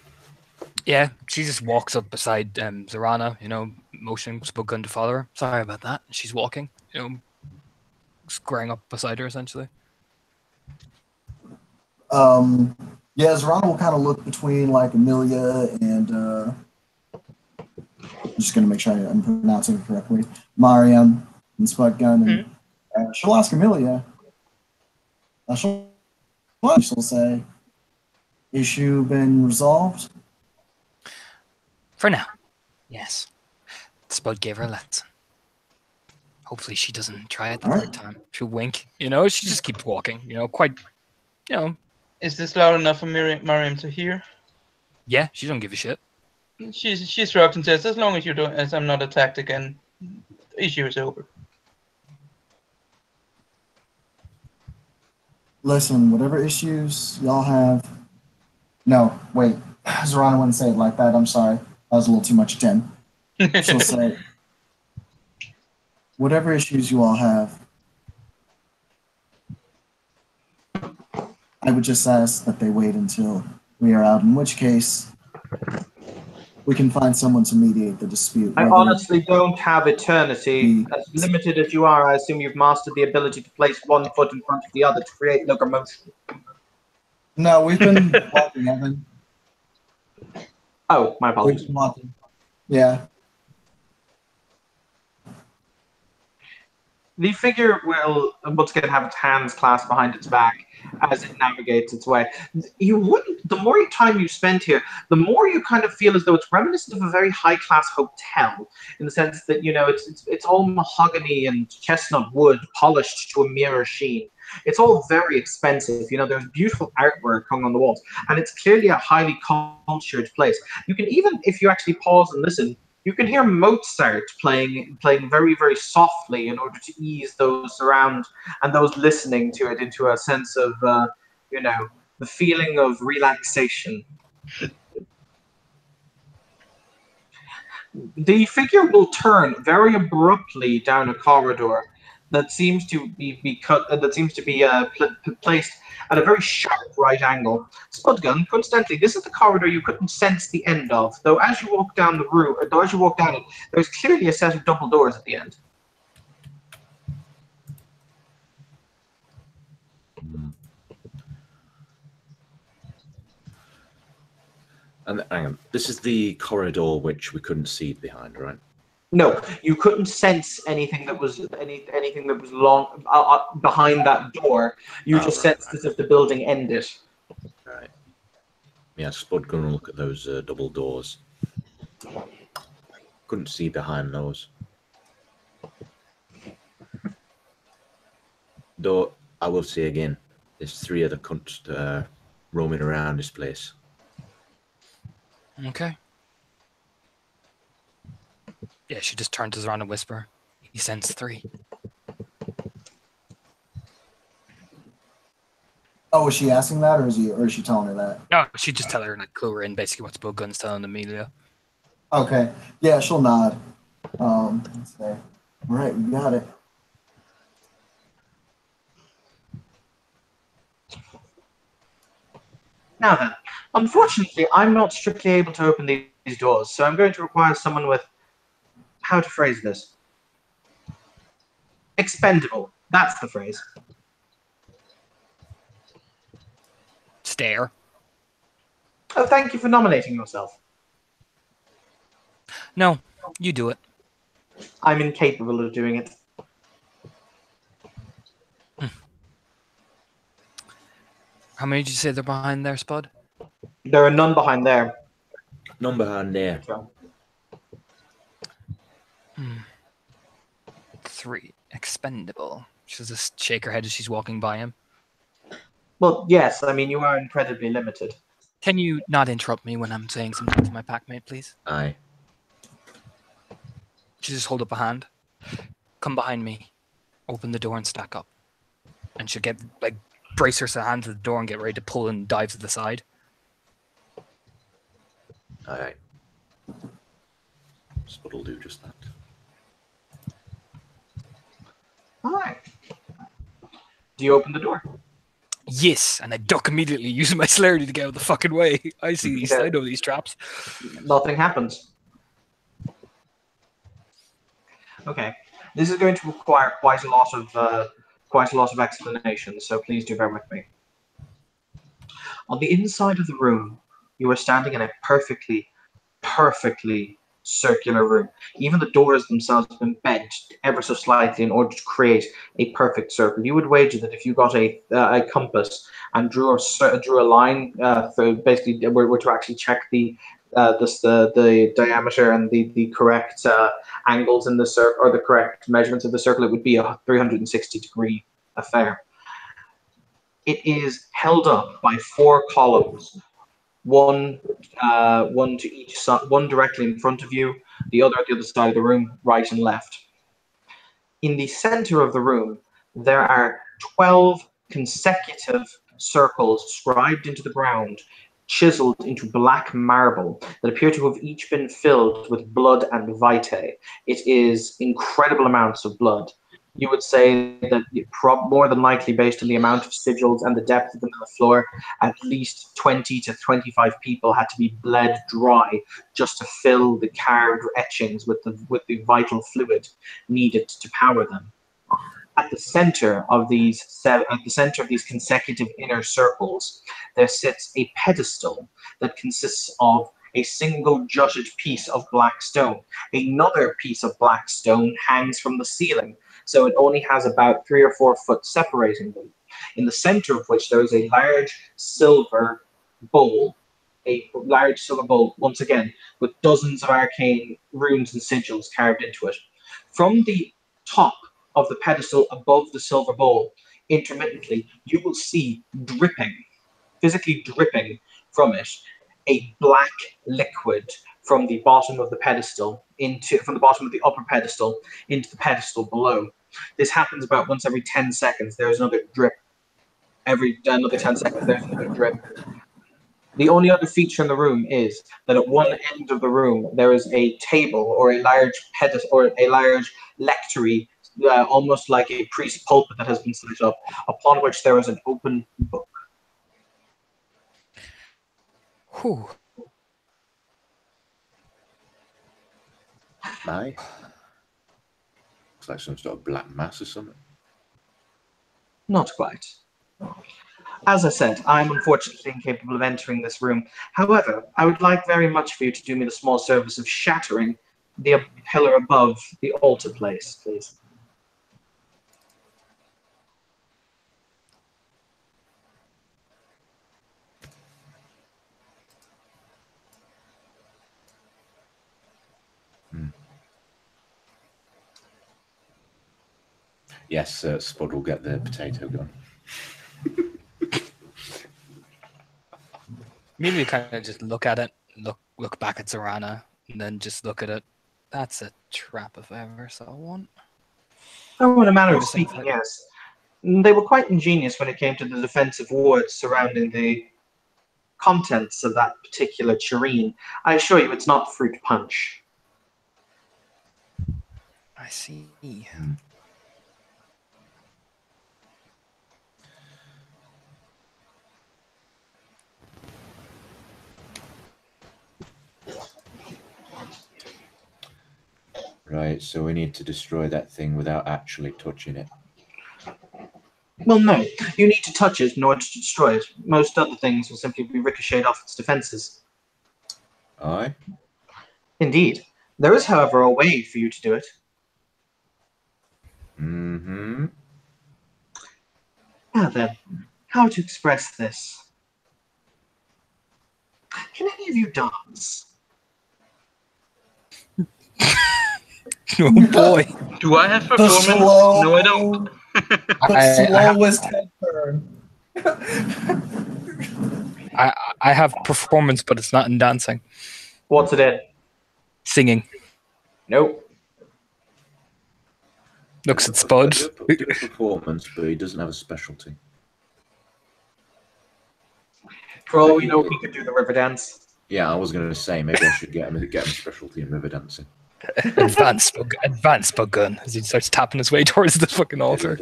Yeah, she just walks up beside Zorana, motioning Spudgun to follow her. Sorry about that. She's walking, squaring up beside her, essentially. Yeah, Zorana will kind of look between, like, Amelia and, I'm just going to make sure I'm pronouncing it correctly, Mariam, and Spud Gun, and she'll ask Amelia. She'll say, "Issue been resolved?" For now, yes. Spud gave her a lesson. Hopefully she doesn't try it the third time. She'll wink. You know, she just keeps walking. You know, quite, you know. Is this loud enough for Miriam to hear? Yeah, she don't give a shit. She shrugs and says, as long as you don't, as I'm not attacked again, the issue is over. Listen, whatever issues y'all have... No, wait. Zorana wouldn't say it like that. I'm sorry. That was a little too much 10. She'll say, whatever issues you all have, I would just ask that they wait until we are out, in which case we can find someone to mediate the dispute. I honestly don't have eternity. As limited as you are, I assume you've mastered the ability to place one foot in front of the other to create locomotion. No, we've been walking, Evan. Oh, my apologies. We've been walking. Yeah. The figure will once again have its hands clasped behind its back as it navigates its way. You wouldn't. The more time you spend here, the more you kind of feel as though it's reminiscent of a very high-class hotel, in the sense that it's all mahogany and chestnut wood polished to a mirror sheen. It's all very expensive. There's beautiful artwork hung on the walls, and it's clearly a highly cultured place. You can even, if you actually pause and listen, you can hear Mozart playing very, very softly in order to ease those around and those listening to it into a sense of, the feeling of relaxation. The figure will turn very abruptly down a corridor that seems to be placed at a very sharp right angle. Spudgun, coincidentally, this is the corridor you couldn't sense the end of, though as you walk down it, there's clearly a set of double doors at the end. And hang on, this is the corridor which we couldn't see behind, right? No, you couldn't sense anything that was long behind that door. You just sensed as if the building ended. Right. Yeah, Spud going to look at those double doors. Couldn't see behind those. Though I will say again, there's 3 other cunts roaming around this place. Okay. Yeah, she just turns us around and whisper. He sends 3. Oh, is she asking that, or is she telling her that? No, she just tell her and clue her in basically what Spudgun's telling Amelia. Okay. Yeah, she'll nod. Let's say, all right, we got it. Now then, unfortunately, I'm not strictly able to open these doors, so I'm going to require someone with, how to phrase this? Expendable. That's the phrase. Stare. Oh, thank you for nominating yourself. No, you do it. I'm incapable of doing it. How many did you say they're behind there, Spud? There are none behind there. None behind there. 3. Expendable. She'll just shake her head as she's walking by him. Well, yes. I mean, you are incredibly limited. Can you not interrupt me when I'm saying something to my packmate, please? Aye. She'll just hold up a hand. Come behind me. Open the door and stack up. And she'll get, brace her hand to the door and get ready to pull and dive to the side. Aye. Spud will do just that. All right. Do you open the door? Yes, and I duck immediately using my celerity to get out of the fucking way. I see these. I know these traps. Nothing happens. Okay. This is going to require quite a lot of explanation, so please do bear with me. On the inside of the room, you are standing in a perfectly circular room. Even the doors themselves have been bent ever so slightly in order to create a perfect circle. You would wager that if you got a compass and drew a line for basically were to actually check the diameter and the correct angles in the circle, or the correct measurements of the circle, it would be a 360-degree affair. It is held up by 4 columns, one to each side, one directly in front of you, the other at the other side of the room, right and left. In the center of the room, there are 12 consecutive circles scribed into the ground, chiseled into black marble, that appear to have each been filled with blood and vitae. It is incredible amounts of blood. You would say that more than likely, based on the amount of sigils and the depth of them on the floor, at least 20 to 25 people had to be bled dry just to fill the carved etchings with the vital fluid needed to power them. At the center of these consecutive inner circles, there sits a pedestal that consists of a single jutted piece of black stone. Another piece of black stone hangs from the ceiling, so it only has about 3 or 4 foot separating them. In the center of which there is a large silver bowl, once again, with dozens of arcane runes and sigils carved into it. From the top of the pedestal above the silver bowl, intermittently, you will see physically dripping from it, a black liquid from the bottom of the pedestal from the bottom of the upper pedestal into the pedestal below. This happens about once every 10 seconds. There's another drip. Every another 10 seconds, there's another drip. The only other feature in the room is that at one end of the room there is a table or a large pedestal or a large lectary, almost like a priest's pulpit that has been set up, upon which there is an open book. Whew. Aye. Looks like some sort of black mass or something. Not quite. As I said, I am unfortunately incapable of entering this room. However, I would like very much for you to do me the small service of shattering the pillar above the altar place, please. Yes, Spud will get the potato gun. Maybe kind of just look at it, look back at Zorana, and then just look at it. That's a trap if I ever saw one. Oh, in a manner of speaking, yes. They were quite ingenious when it came to the defensive wards surrounding the contents of that particular tureen. I assure you it's not fruit punch. I see. Right, so we need to destroy that thing without actually touching it. Well, no. You need to touch it in order to destroy it. Most other things will simply be ricocheted off its defenses. Aye? Indeed. There is, however, a way for you to do it. Mm-hmm. Now then, how to express this? Can any of you dance? Oh boy. Do I have performance? No, I don't. The slowest head turn. I have performance, but it's not in dancing. What's it in? Singing. Nope. Looks at Spud. Do a performance, but he doesn't have a specialty. For all we know, he could do the river dance. Yeah, I was going to say, maybe I should get him a specialty in river dancing. Advanced Spud gun as he starts tapping his way towards the fucking altar.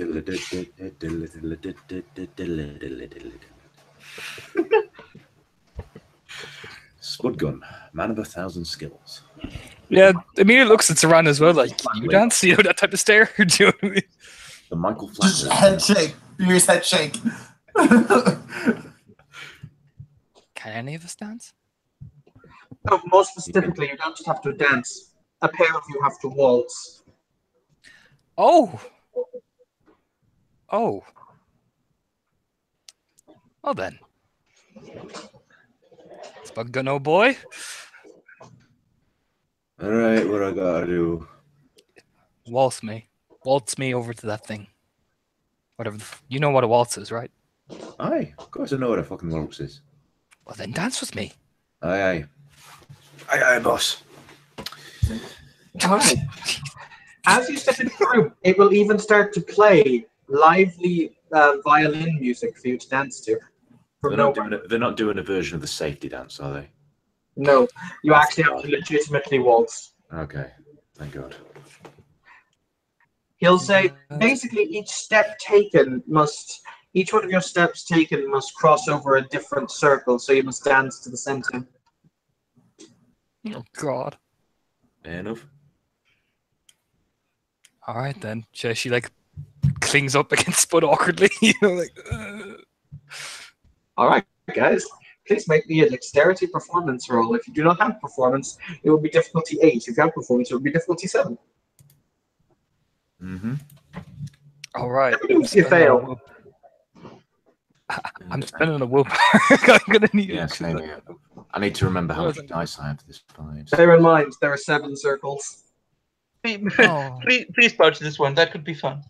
Spud gun, man of 1,000 skills. Yeah, I mean, it looks at Saran as well, like, can you dance? You know, that type of stare? Do you know what I mean? The Michael Just Flatley. head shake. Furious head shake. Can any of us dance? No, more specifically, you don't just have to dance. A pair of you have to waltz. Oh. Oh. Well then. Spud gun, oh boy. All right, what I gotta do? Waltz me. Waltz me over to that thing. Whatever. You know what a waltz is, right? Aye, of course I know what a fucking waltz is. Well, then dance with me. Aye, aye. Aye, aye, boss. Alright. As you step into the room, it will even start to play lively violin music for you to dance to. They're not doing a version of the safety dance, are they? No, you actually have to legitimately waltz. Okay, thank God. He'll say, basically, each one of your steps taken must cross over a different circle, so you must dance to the center. Oh, God. Fair enough. All right, then. She like, clings up against Spud awkwardly, you know, like... All right, guys. Please make me a dexterity performance roll. If you do not have performance, it will be difficulty 8. If you have performance, it will be difficulty 7. Mm-hmm. All right. If you fail. I'm spending a willpower. I'm gonna need it. Same here. I need to remember how much dice I have for this fight. Bear in mind, there are 7 circles. Please touch this one. That could be fun.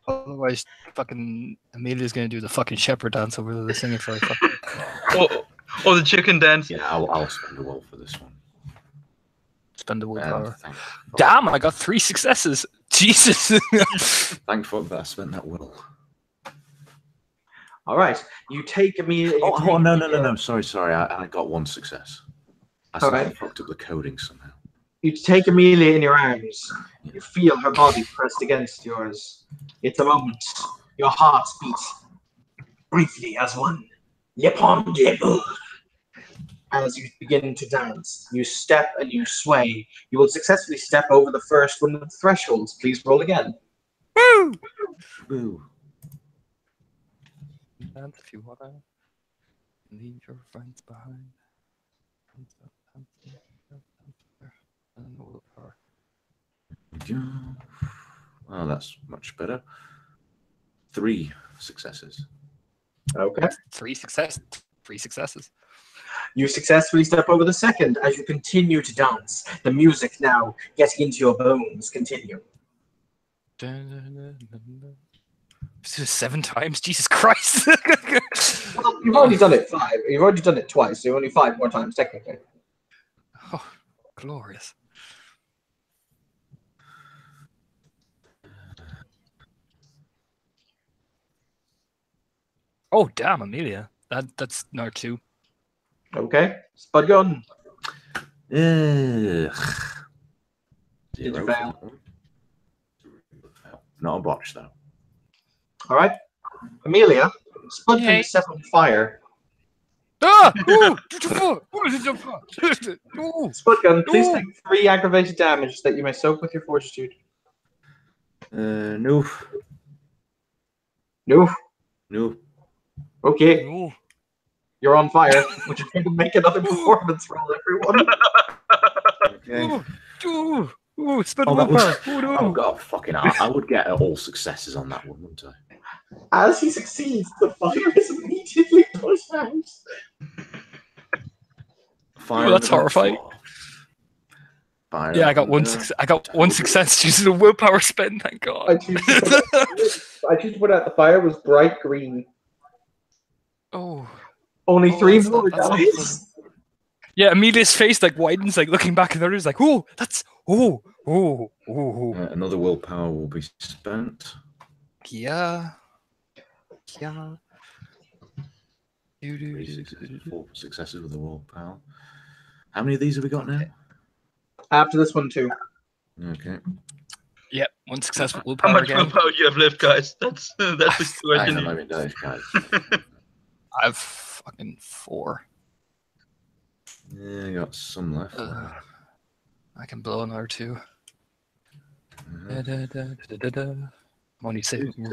Otherwise, fucking Amelia's gonna do the fucking shepherd dance over the singing for or the chicken dance. Yeah, I'll spend a will for this one. Spend a willpower. Damn, I got 3 successes. Jesus. Thankful that I spent that will. All right, you take immediately. No. Sorry. I got 1 success. I fucked up the coding somehow. You take Amelia in your arms. You feel her body pressed against yours. It's a moment. Your hearts beat briefly as one. Lip on lip. As you begin to dance, you step and you sway. You will successfully step over the first one of the thresholds. Please roll again. Woo! Woo. Dance if you wanna. Leave your friends behind. Well, that's much better. 3 successes. Okay. 3 successes. You successfully step over the second as you continue to dance. The music now getting into your bones. Continue. 7 times? Jesus Christ. Well, you've already done it 5. You've already done it twice, so only 5 more times, technically. Oh, glorious. Oh, damn, Amelia. That's number 2. Okay. Spud gun. Did you fail? Not a botch, though. All right. Amelia, Spud gun is set on fire. Ah! Spud gun, please take 3 aggravated damage that you may soak with your fortitude. No. No. No. Okay. No. You're on fire, which is going to make another performance roll, everyone. Okay. Spend Oh, God, fucking hell. I would get all successes on that one, wouldn't I? As he succeeds, the fire is immediately pushed out. Fire that's horrifying. Yeah, I got 1 success. I got 1 success using a willpower spend. Thank God. I choose to put out the fire was bright green. Oh. Only 3 more guys. Yeah, Amelia's face like widens, like looking back at the others, like, oh, that's another willpower will be spent. Yeah. 4 successes with a willpower. How many of these have we got now? After this one, 2. Okay. Yep, 1 successful How willpower much again. willpower do you have left, guys? That's the question. I have dice, guys. I have fucking 4. Yeah, I got some left. I can blow another 2. I'm only surviving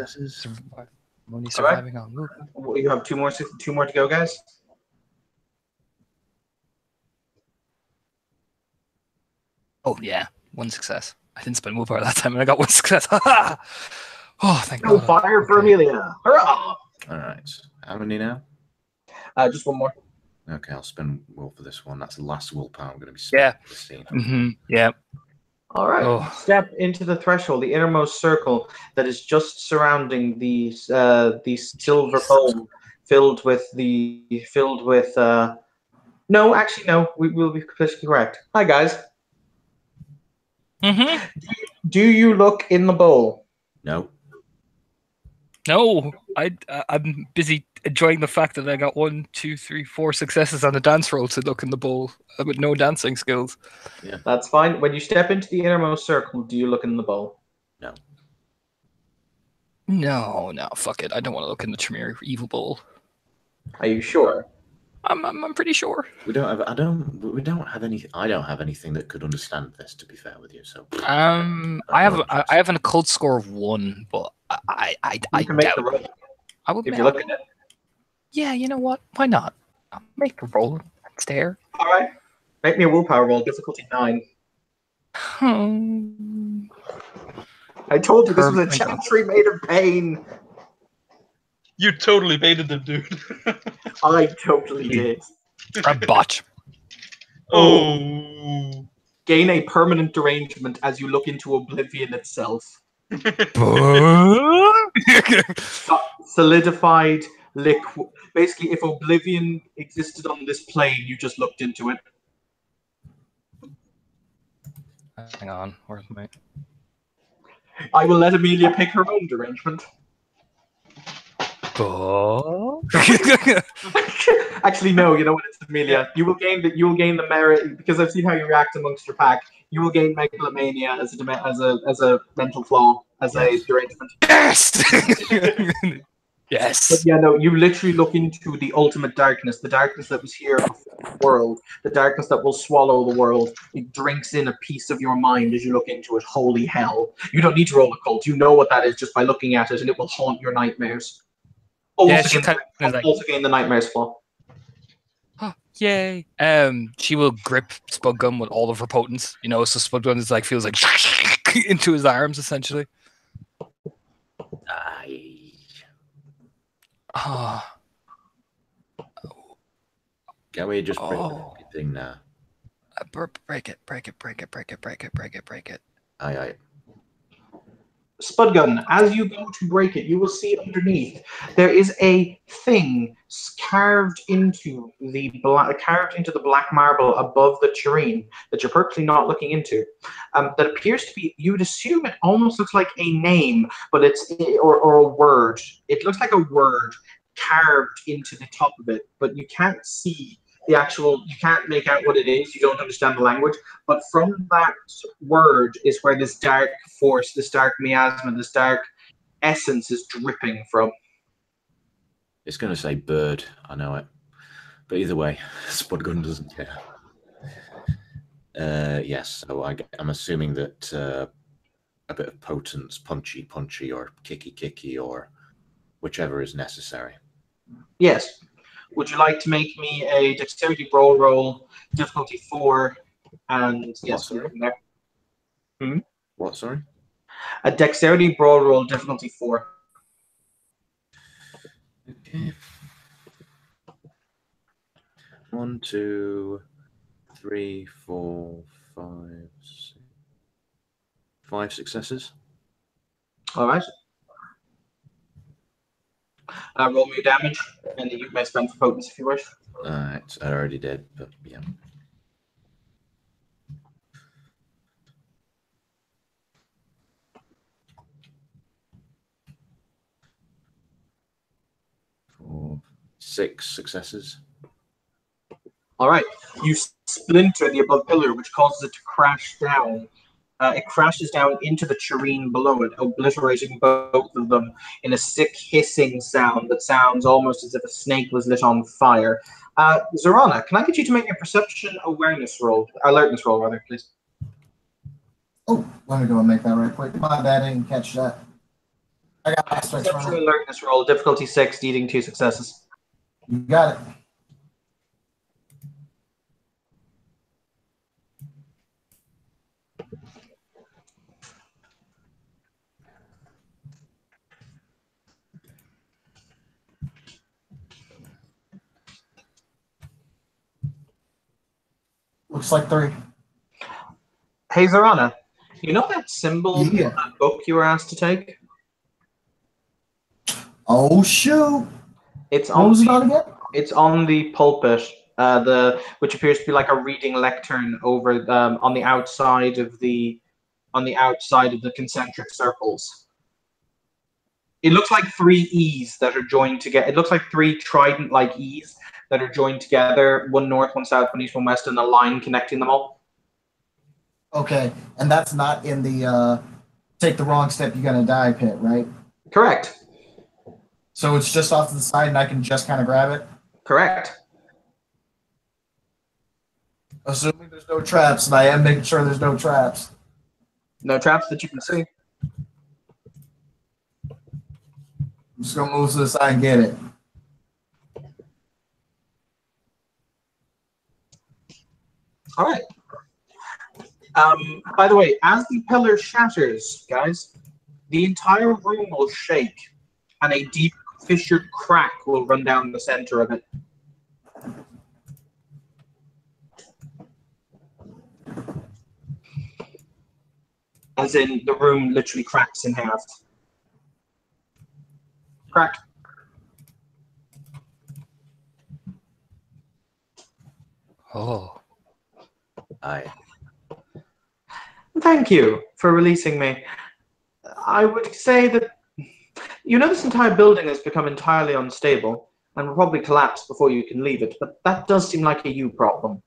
on move. You have 2 more to go, guys. Oh yeah, 1 success. I didn't spend willpower that time, and I got 1 success. Oh, thank No God. fire for Amelia. Hurrah! All right. How many now? Just one more. Okay, I'll spend will for this one. That's the last willpower I'm going to be Yeah. spending this scene. Yeah. All right. Oh. Step into the threshold, the innermost circle that is just surrounding the silver bowl, filled with. No, actually, no. We will be completely correct. Hi, guys. Do you look in the bowl? No. No, I'm busy enjoying the fact that I got 1, 2, 3, 4 successes on a dance roll to look in the bowl with no dancing skills. Yeah. That's fine. When you step into the innermost circle, do you look in the bowl? No. No, fuck it. I don't want to look in the Tremere evil bowl. Are you sure? I'm pretty sure. We don't have. I don't have any. I don't have anything that could understand this. To be fair with you, so. I have an occult score of 1, but I can make doubt the roll. I would if you look at it. Yeah, you know what? Why not? I'll make the roll and stare. All right. Make me a willpower roll, difficulty 9. I told you this was a chantry made of pain. You totally baited them, dude. I totally did. A botch. Oh. Gain a permanent derangement as you look into oblivion itself. Solidified liquid. Basically, if oblivion existed on this plane, you just looked into it. Hang on, where's my... I will let Amelia pick her own derangement. Actually, no. You know what? It's Amelia. You will gain the merit because I've seen how you react amongst your pack. You will gain megalomania as a mental flaw, as a derangement. Yes. Yes. But yeah, no. You literally look into the ultimate darkness, the darkness that was here before the world, the darkness that will swallow the world. It drinks in a piece of your mind as you look into it. Holy hell! You don't need to roll occult. You know what that is just by looking at it, and it will haunt your nightmares. Also gain the nightmares flaw. Oh, yay! She will grip Spudgun with all of her potence. You know, so Spudgun is like feels like into his arms essentially. Can we just break everything now? Break it. Aye. Spudgun, as you go to break it, you will see underneath there is a thing carved into the black marble above the tureen that you're purposely not looking into. That appears to be, you'd assume it almost looks like a name, but or a word. It looks like a word carved into the top of it, but you can't see you can't make out what it is. You don't understand the language, but from that word is where this dark force, this dark miasma, this dark essence is dripping from. It's going to say bird. I know it. But either way, Spudgun doesn't care. Yes, so I'm assuming that a bit of potence, punchy, or kicky, or whichever is necessary. Yes. Would you like to make me a dexterity brawl roll, difficulty 4, and yes, what, there. What, sorry? A dexterity brawl roll, difficulty 4. Okay. 1, 2, 3, 4, 5, 6. 5 successes. All right. Roll me your damage, and you may spend for potence if you wish. I already did, but yeah. For 6 successes. All right. You splinter the above pillar, which causes it to crash down. It crashes down into the tureen below it, obliterating both of them in a sick hissing sound that sounds almost as if a snake was lit on fire. Zorana, can I get you to make a perception alertness roll, rather, please? Oh, let me go and make that right quick. My bad, I didn't catch that. I got my perception alertness roll, difficulty 6, needing 2 successes. You got it. Looks like 3. Hey, Zorana, you know that symbol Yeah. of that book you were asked to take? Oh shoot! It's What on. was it on again? It's on the pulpit, which appears to be like a reading lectern over on the outside of the concentric circles. It looks like 3 E's that are joined together. It looks like 3 trident-like E's that are joined together, one north, one south, one east, one west, and a line connecting them all. Okay, and that's not in the take the wrong step, you're gonna die pit, right? Correct. So it's just off to the side, and I can just kind of grab it. Correct. Assuming there's no traps, and I am making sure there's no traps. No traps that you can see. I'm just gonna move to the side and get it. All right. By the way, as the pillar shatters, guys, the entire room will shake, and a deep fissured crack will run down the center of it. As in, the room literally cracks in half. Crack. Oh. Aye. Thank you for releasing me. I would say that, this entire building has become entirely unstable and will probably collapse before you can leave it, but that does seem like a you problem.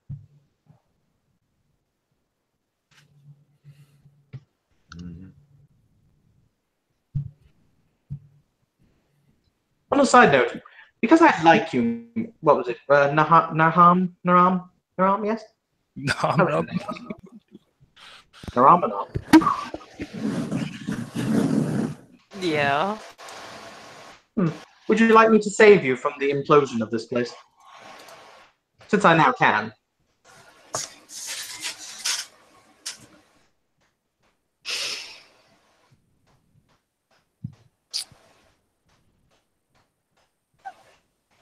On a side note, because I like you, what was it? Naram, yes? Naram. Yeah. Would you like me to save you from the implosion of this place? Since I now can.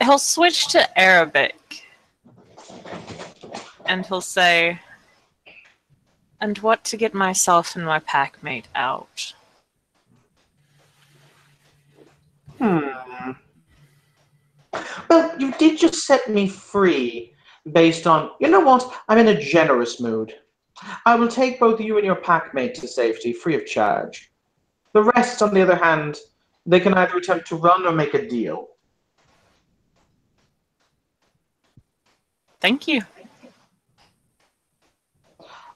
He'll switch to Arabic. And he'll say, "And what to get myself and my packmate out?" Well, you did just set me free based on, you know what? I'm in a generous mood. I will take both you and your packmate to safety, free of charge. The rest, on the other hand, they can either attempt to run or make a deal. Thank you.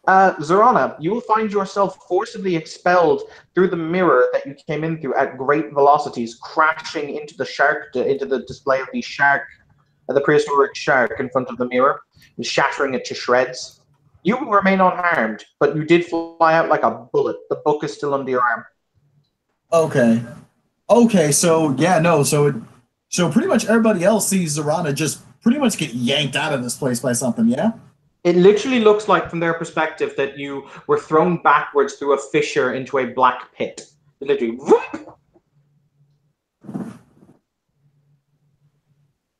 Zorana, you will find yourself forcibly expelled through the mirror that you came in through at great velocities, crashing into the display of the prehistoric shark in front of the mirror, and shattering it to shreds. You will remain unharmed, but you did fly out like a bullet. The book is still under your arm. Okay, so yeah, no, so pretty much everybody else sees Zorana just pretty much get yanked out of this place by something, yeah? It literally looks like, from their perspective, that you were thrown backwards through a fissure into a black pit. Literally. Whoop!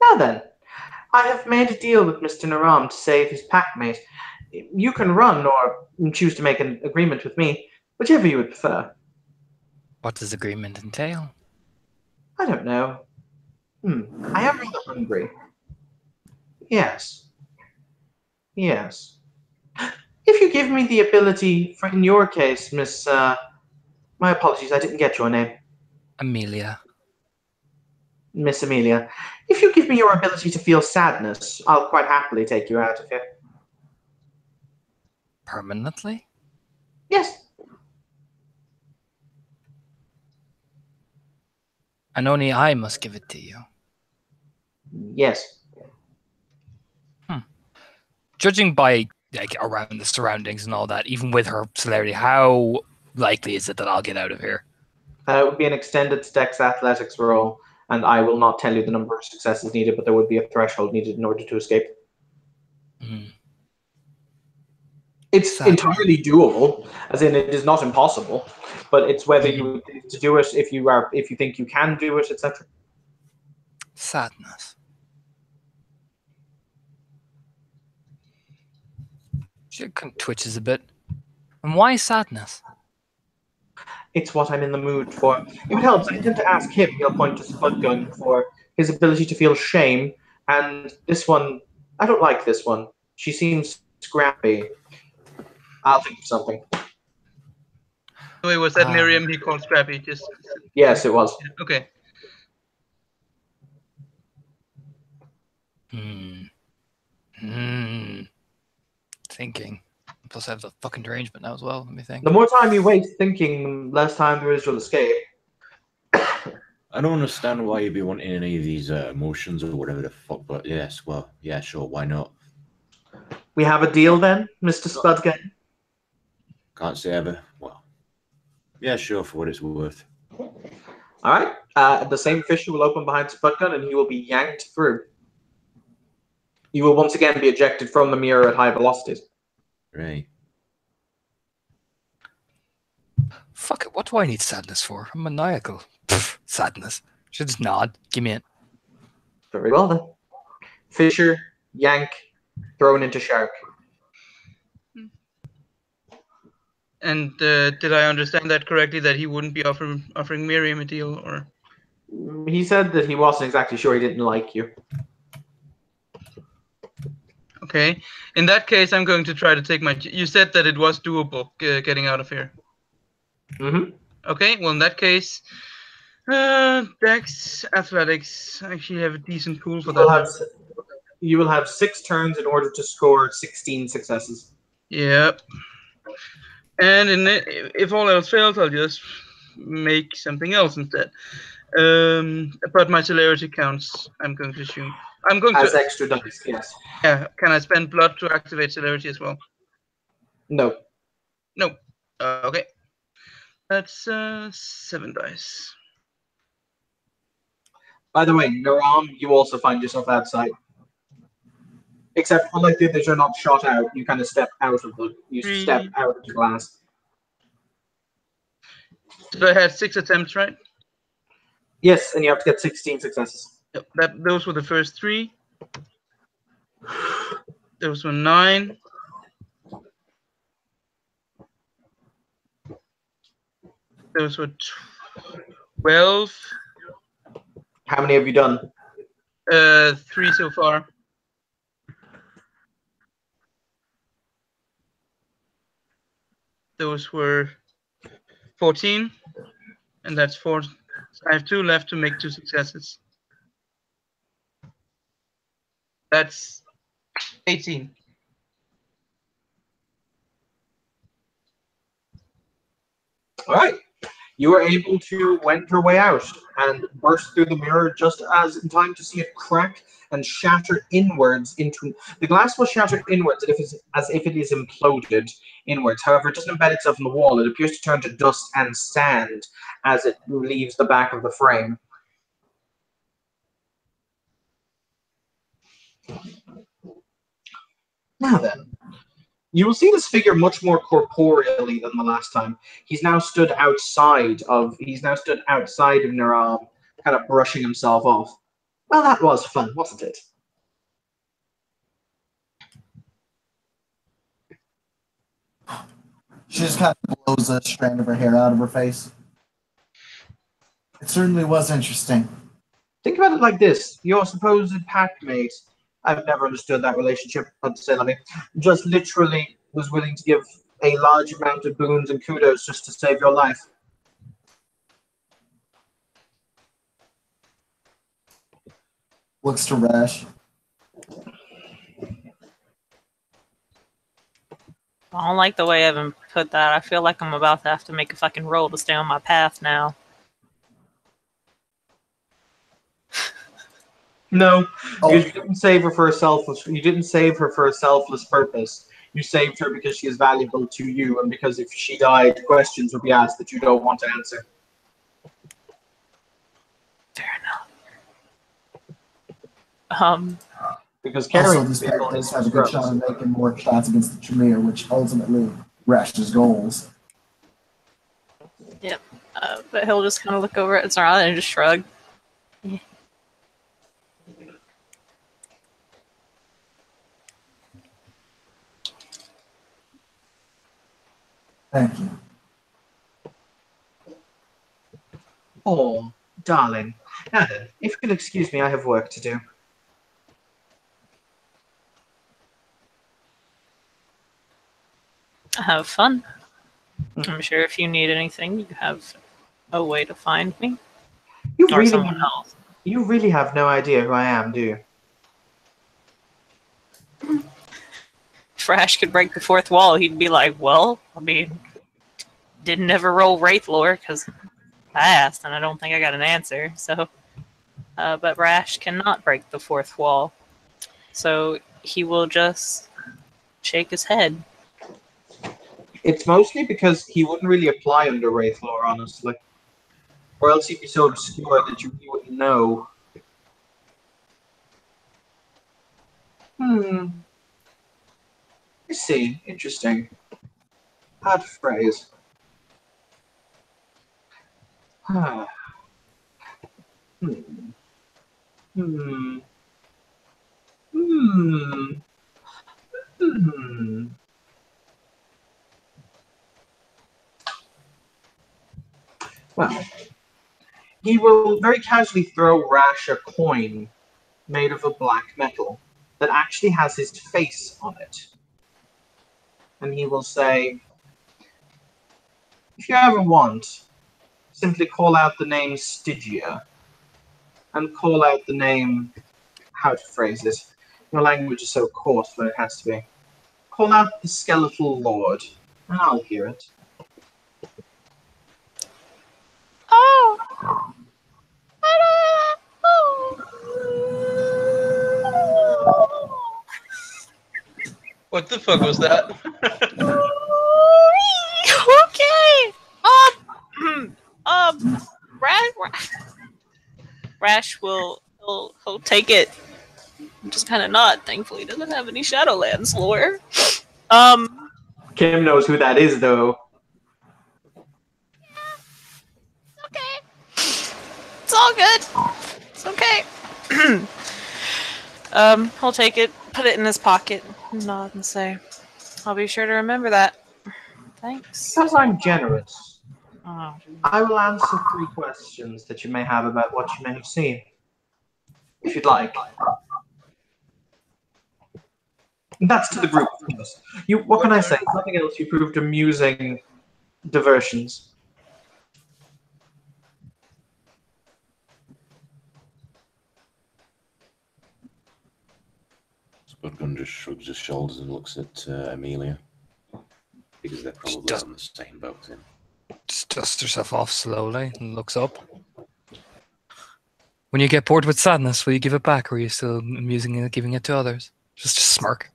Now then, I have made a deal with Mr. Naram to save his packmate. You can run or choose to make an agreement with me, whichever you would prefer. What does agreement entail? I don't know. I am rather hungry. Yes. Yes. If you give me the ability, in your case, Miss, my apologies, I didn't get your name. Amelia. Miss Amelia. If you give me your ability to feel sadness, I'll quite happily take you out of here. Permanently? Yes. And only I must give it to you. Yes. Judging by around the surroundings and all that, even with her celerity, how likely is it that I'll get out of here? It would be an extended Dex athletics roll, and I will not tell you the number of successes needed, but there would be a threshold needed in order to escape. It's entirely doable, as in it is not impossible, but it's whether you think to do it, if you think you can do it, etc. Sadness. She kind of twitches a bit. And why sadness? It's what I'm in the mood for. If it helps, I intend to ask him. He'll point to Spudgun for his ability to feel shame. And this one, I don't like this one. She seems scrappy. I'll think of something. Wait, was that Miriam he called Scrappy? Just Yes, it was. Okay. Thinking. Plus, I have the fucking derangement now as well. Let me think. The more time you waste thinking, the less time there is to escape. I don't understand why you'd be wanting any of these emotions or whatever the fuck, but yes, well, yeah, sure, why not? We have a deal then, Mr. Spudgun? Can't say ever. Well, yeah, sure, for what it's worth. All right. The same fissure will open behind Spudgun, and he will be yanked through. You will once again be ejected from the mirror at high velocities. Right. Fuck it, what do I need sadness for? I'm maniacal. Pfft, sadness. Should just nod. Give me it. Very well then. Fissure, yank, thrown into shark. And did I understand that correctly? That he wouldn't be offering Miriam a deal, or? He said that he wasn't exactly sure. He didn't like you. Okay. In that case, I'm going to try to take my. You said that it was doable getting out of here. Mm-hmm. Okay. Well, in that case, Dex, Athletics. I actually have a decent pool for that. You will have 6 turns in order to score 16 successes. Yep. And if all else fails, I'll just make something else instead. But my celerity counts. I'm going to assume. I'm going as to extra dice. Yes. Yeah. Can I spend blood to activate celerity as well? No. No. Okay. That's 7 dice. By the way, Naram, you also find yourself outside. Except, unlike the others, you're not shot out. You kind of step out of the. You step out of the glass. So I had 6 attempts, right? Yes, and you have to get 16 successes. Yep, those were the first 3. Those were 9. Those were 12. How many have you done? 3 so far. Those were 14, and that's 4. So I have 2 left to make 2 successes. That's 18. All right. You are able to wend your way out and burst through the mirror just as in time to see it crack and shatter inwards into... The glass will shatter inwards as if it is imploded inwards. However, it doesn't embed itself in the wall. It appears to turn to dust and sand as it leaves the back of the frame. Now then, you will see this figure much more corporeally than the last time. He's now stood outside of Naram, kind of brushing himself off. Well, that was fun, wasn't it? She just kind of blows a strand of her hair out of her face. It certainly was interesting. Think about it like this. Your supposed packmate, I've never understood that relationship, but say, let me, just literally was willing to give a large amount of boons and kudos just to save your life. Looks to Rash. I don't like the way Evan put that. I feel like I'm about to have to make a fucking roll to stay on my path now. No, because you didn't save her for a selfless. You didn't save her for a selfless purpose. You saved her because she is valuable to you, and because if she died, questions would be asked that you don't want to answer. Fair enough. Because Carrie also, this guy does have a good shot at making more shots against the Tremere, which ultimately Rashed his goals. Yep. But he'll just kind of look over at Zara and just shrug. Yeah. Thank you. Oh, darling. Now then, if you'll excuse me, I have work to do. Have fun. I'm sure if you need anything, you have a way to find me. Or someone else. You really have no idea who I am, do you? If Rash could break the fourth wall, he'd be like, well, I mean, didn't ever roll Wraith lore, because I asked, and I don't think I got an answer, so... but Rash cannot break the fourth wall. So he will just shake his head. It's mostly because he wouldn't really apply under Wraith lore, honestly. Or else he'd be so obscure that you wouldn't know. I see. Interesting. Hard phrase. Well, he will very casually throw Rash a coin made of a black metal that actually has his face on it. And he will say, if you ever want, simply call out the name Stygia. And call out the name, how to phrase it. Your language is so coarse when it has to be. Call out the Skeletal Lord, and I'll hear it. Oh! What the fuck was that? Okay. Rash will he'll take it. Just kind of nod. Thankfully, he doesn't have any Shadowlands lore. Kim knows who that is, though. Okay. It's all good. It's okay. He'll take it, put it in his pocket, nod and say, I'll be sure to remember that. Thanks. Because I'm generous, Oh. I will answer 3 questions that you may have about what you may have seen. If you'd like. That's to the group, of course. What can I say? Nothing else. You proved amusing diversions. Spudgun just shrugs his shoulders and looks at Amelia. Because they're probably on the same boat as him. Just dusts herself off slowly and looks up. When you get bored with sadness, will you give it back, or are you still amusing it, giving it to others? Just smirk.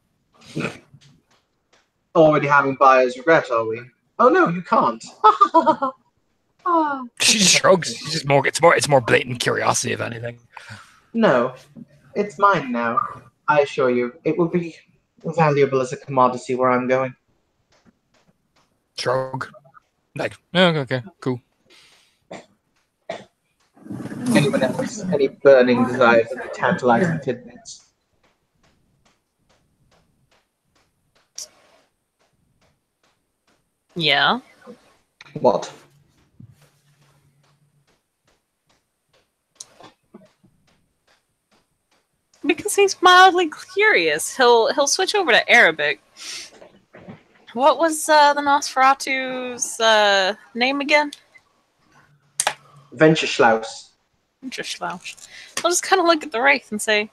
Already having buyer's regret, are we? Oh no, you can't. She just shrugs. It's more blatant curiosity, if anything. No, it's mine now. I assure you, it will be valuable as a commodity where I'm going. Shrug. Like, oh, okay, cool. Anyone else? Any burning desires of the tantalizing tidbits? Yeah. What? Because he's mildly curious. He'll switch over to Arabic. What was the Nosferatu's name again? Ventureschlaus. Ventureschlaus. I'll just kind of look at the Wraith and say,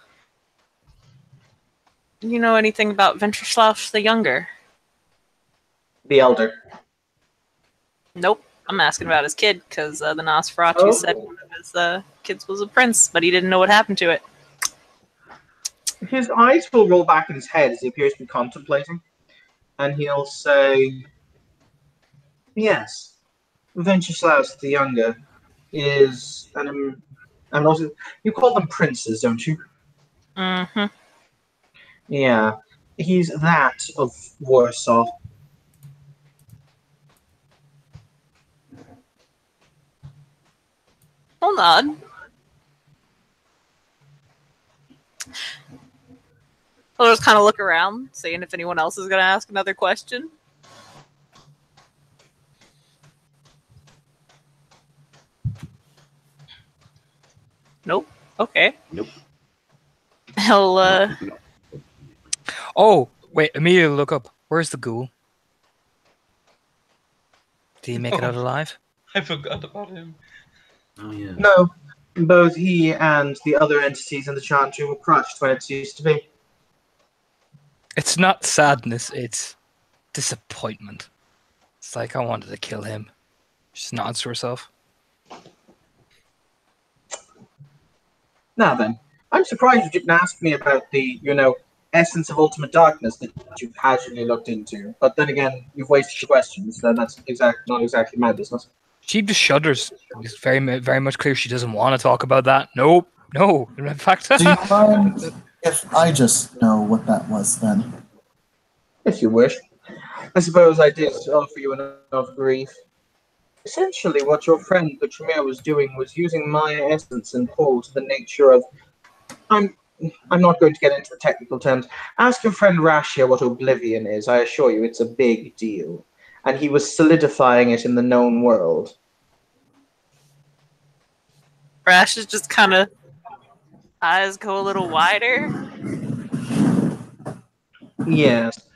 you know anything about Ventureschlaus the Younger? The Elder. Nope. I'm asking about his kid, because the Nosferatu said one of his kids was a prince, but he didn't know what happened to it. His eyes will roll back in his head as he appears to be contemplating. And he'll say, yes, Ventureschlaus the Younger is an... also, you call them princes, don't you? Mm-hmm. Yeah, he's that of Warsaw. Hold on. I'll just kind of look around, seeing if anyone else is going to ask another question. Nope. Okay. Nope. Hell, Oh, wait, Amelia, look up. Where's the ghoul? Did he make it out alive? I forgot about him. Oh yeah. No, both he and the other entities in the Chantry were crushed when it used to be. It's not sadness, it's disappointment. It's like I wanted to kill him. She nods to herself. Now then, I'm surprised you didn't ask me about the, essence of ultimate darkness that you casually looked into. But then again, you've wasted your questions, so that's not exactly my business. She just shudders. It's very, very much clear she doesn't want to talk about that. Nope. No. In fact, Do you mind if I just know what that was then? If you wish. I suppose I did offer you enough grief. Essentially, what your friend the Tremere was doing was using my essence and pull to the nature of... I'm not going to get into the technical terms. Ask your friend Rashia what Oblivion is. I assure you it's a big deal. And he was solidifying it in the known world. Rash is just kind of eyes go a little wider. Yes.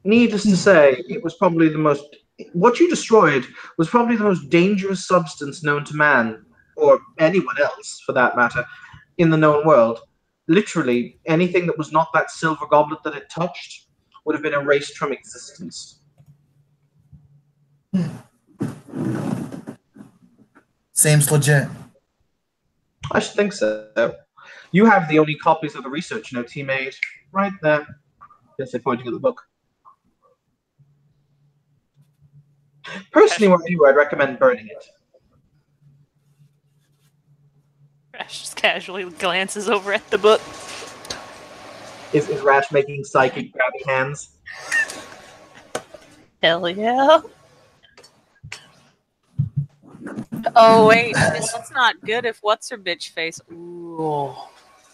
Needless to say, it was probably the most... What you destroyed was probably the most dangerous substance known to man, or anyone else, for that matter, in the known world. Literally, anything that was not that silver goblet that it touched would have been erased from existence. Seems legit. I should think so. You have the only copies of the research notes he made right there. Yes, they're pointing at the book. Personally, what you, I'd recommend burning it. Rash just casually glances over at the book. Is Rash making psychic grabbing hands? Hell yeah. Oh wait, that's not good if what's her bitch face. Ooh.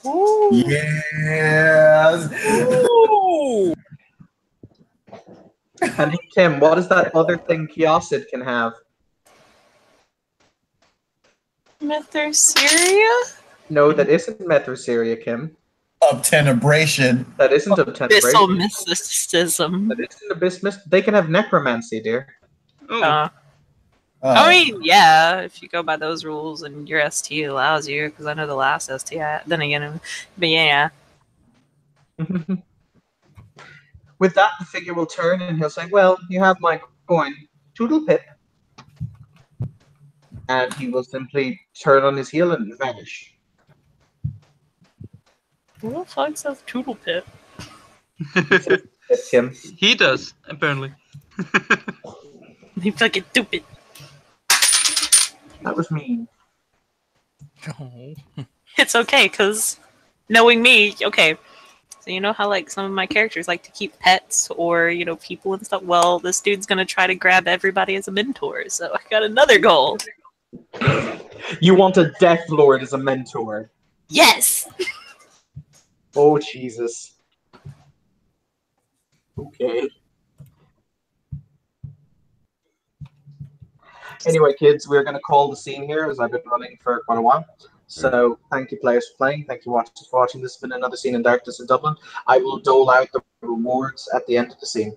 Ooh. Yes. Ooh. And Kim, what is that other thing Kiosid can have? Metherseria? No, that isn't Metherseria, Kim. Obtenebration. That isn't Obtenebration. Abyssal mysticism. That isn't Abyss. They can have Necromancy, dear. I mean, yeah, if you go by those rules and your ST allows you, because I know the last ST, then again, but yeah. With that, the figure will turn and he'll say, well, you have my coin. Toodle pip. And he will simply turn on his heel and vanish. Who the fuck says Toodle Pip? Kim. He does, apparently. He fucking stupid. That was mean. Oh. It's okay, because knowing me, okay. So you know how like some of my characters like to keep pets or, people and stuff? Well, this dude's going to try to grab everybody as a mentor, so I got another goal. You want a Death Lord as a mentor? Yes! Oh, Jesus. Okay. Anyway, kids, we're going to call the scene here as I've been running for quite a while. So thank you, players, for playing. Thank you, watchers, for watching. This has been another Scene in Darkness in Dublin. I will dole out the rewards at the end of the scene.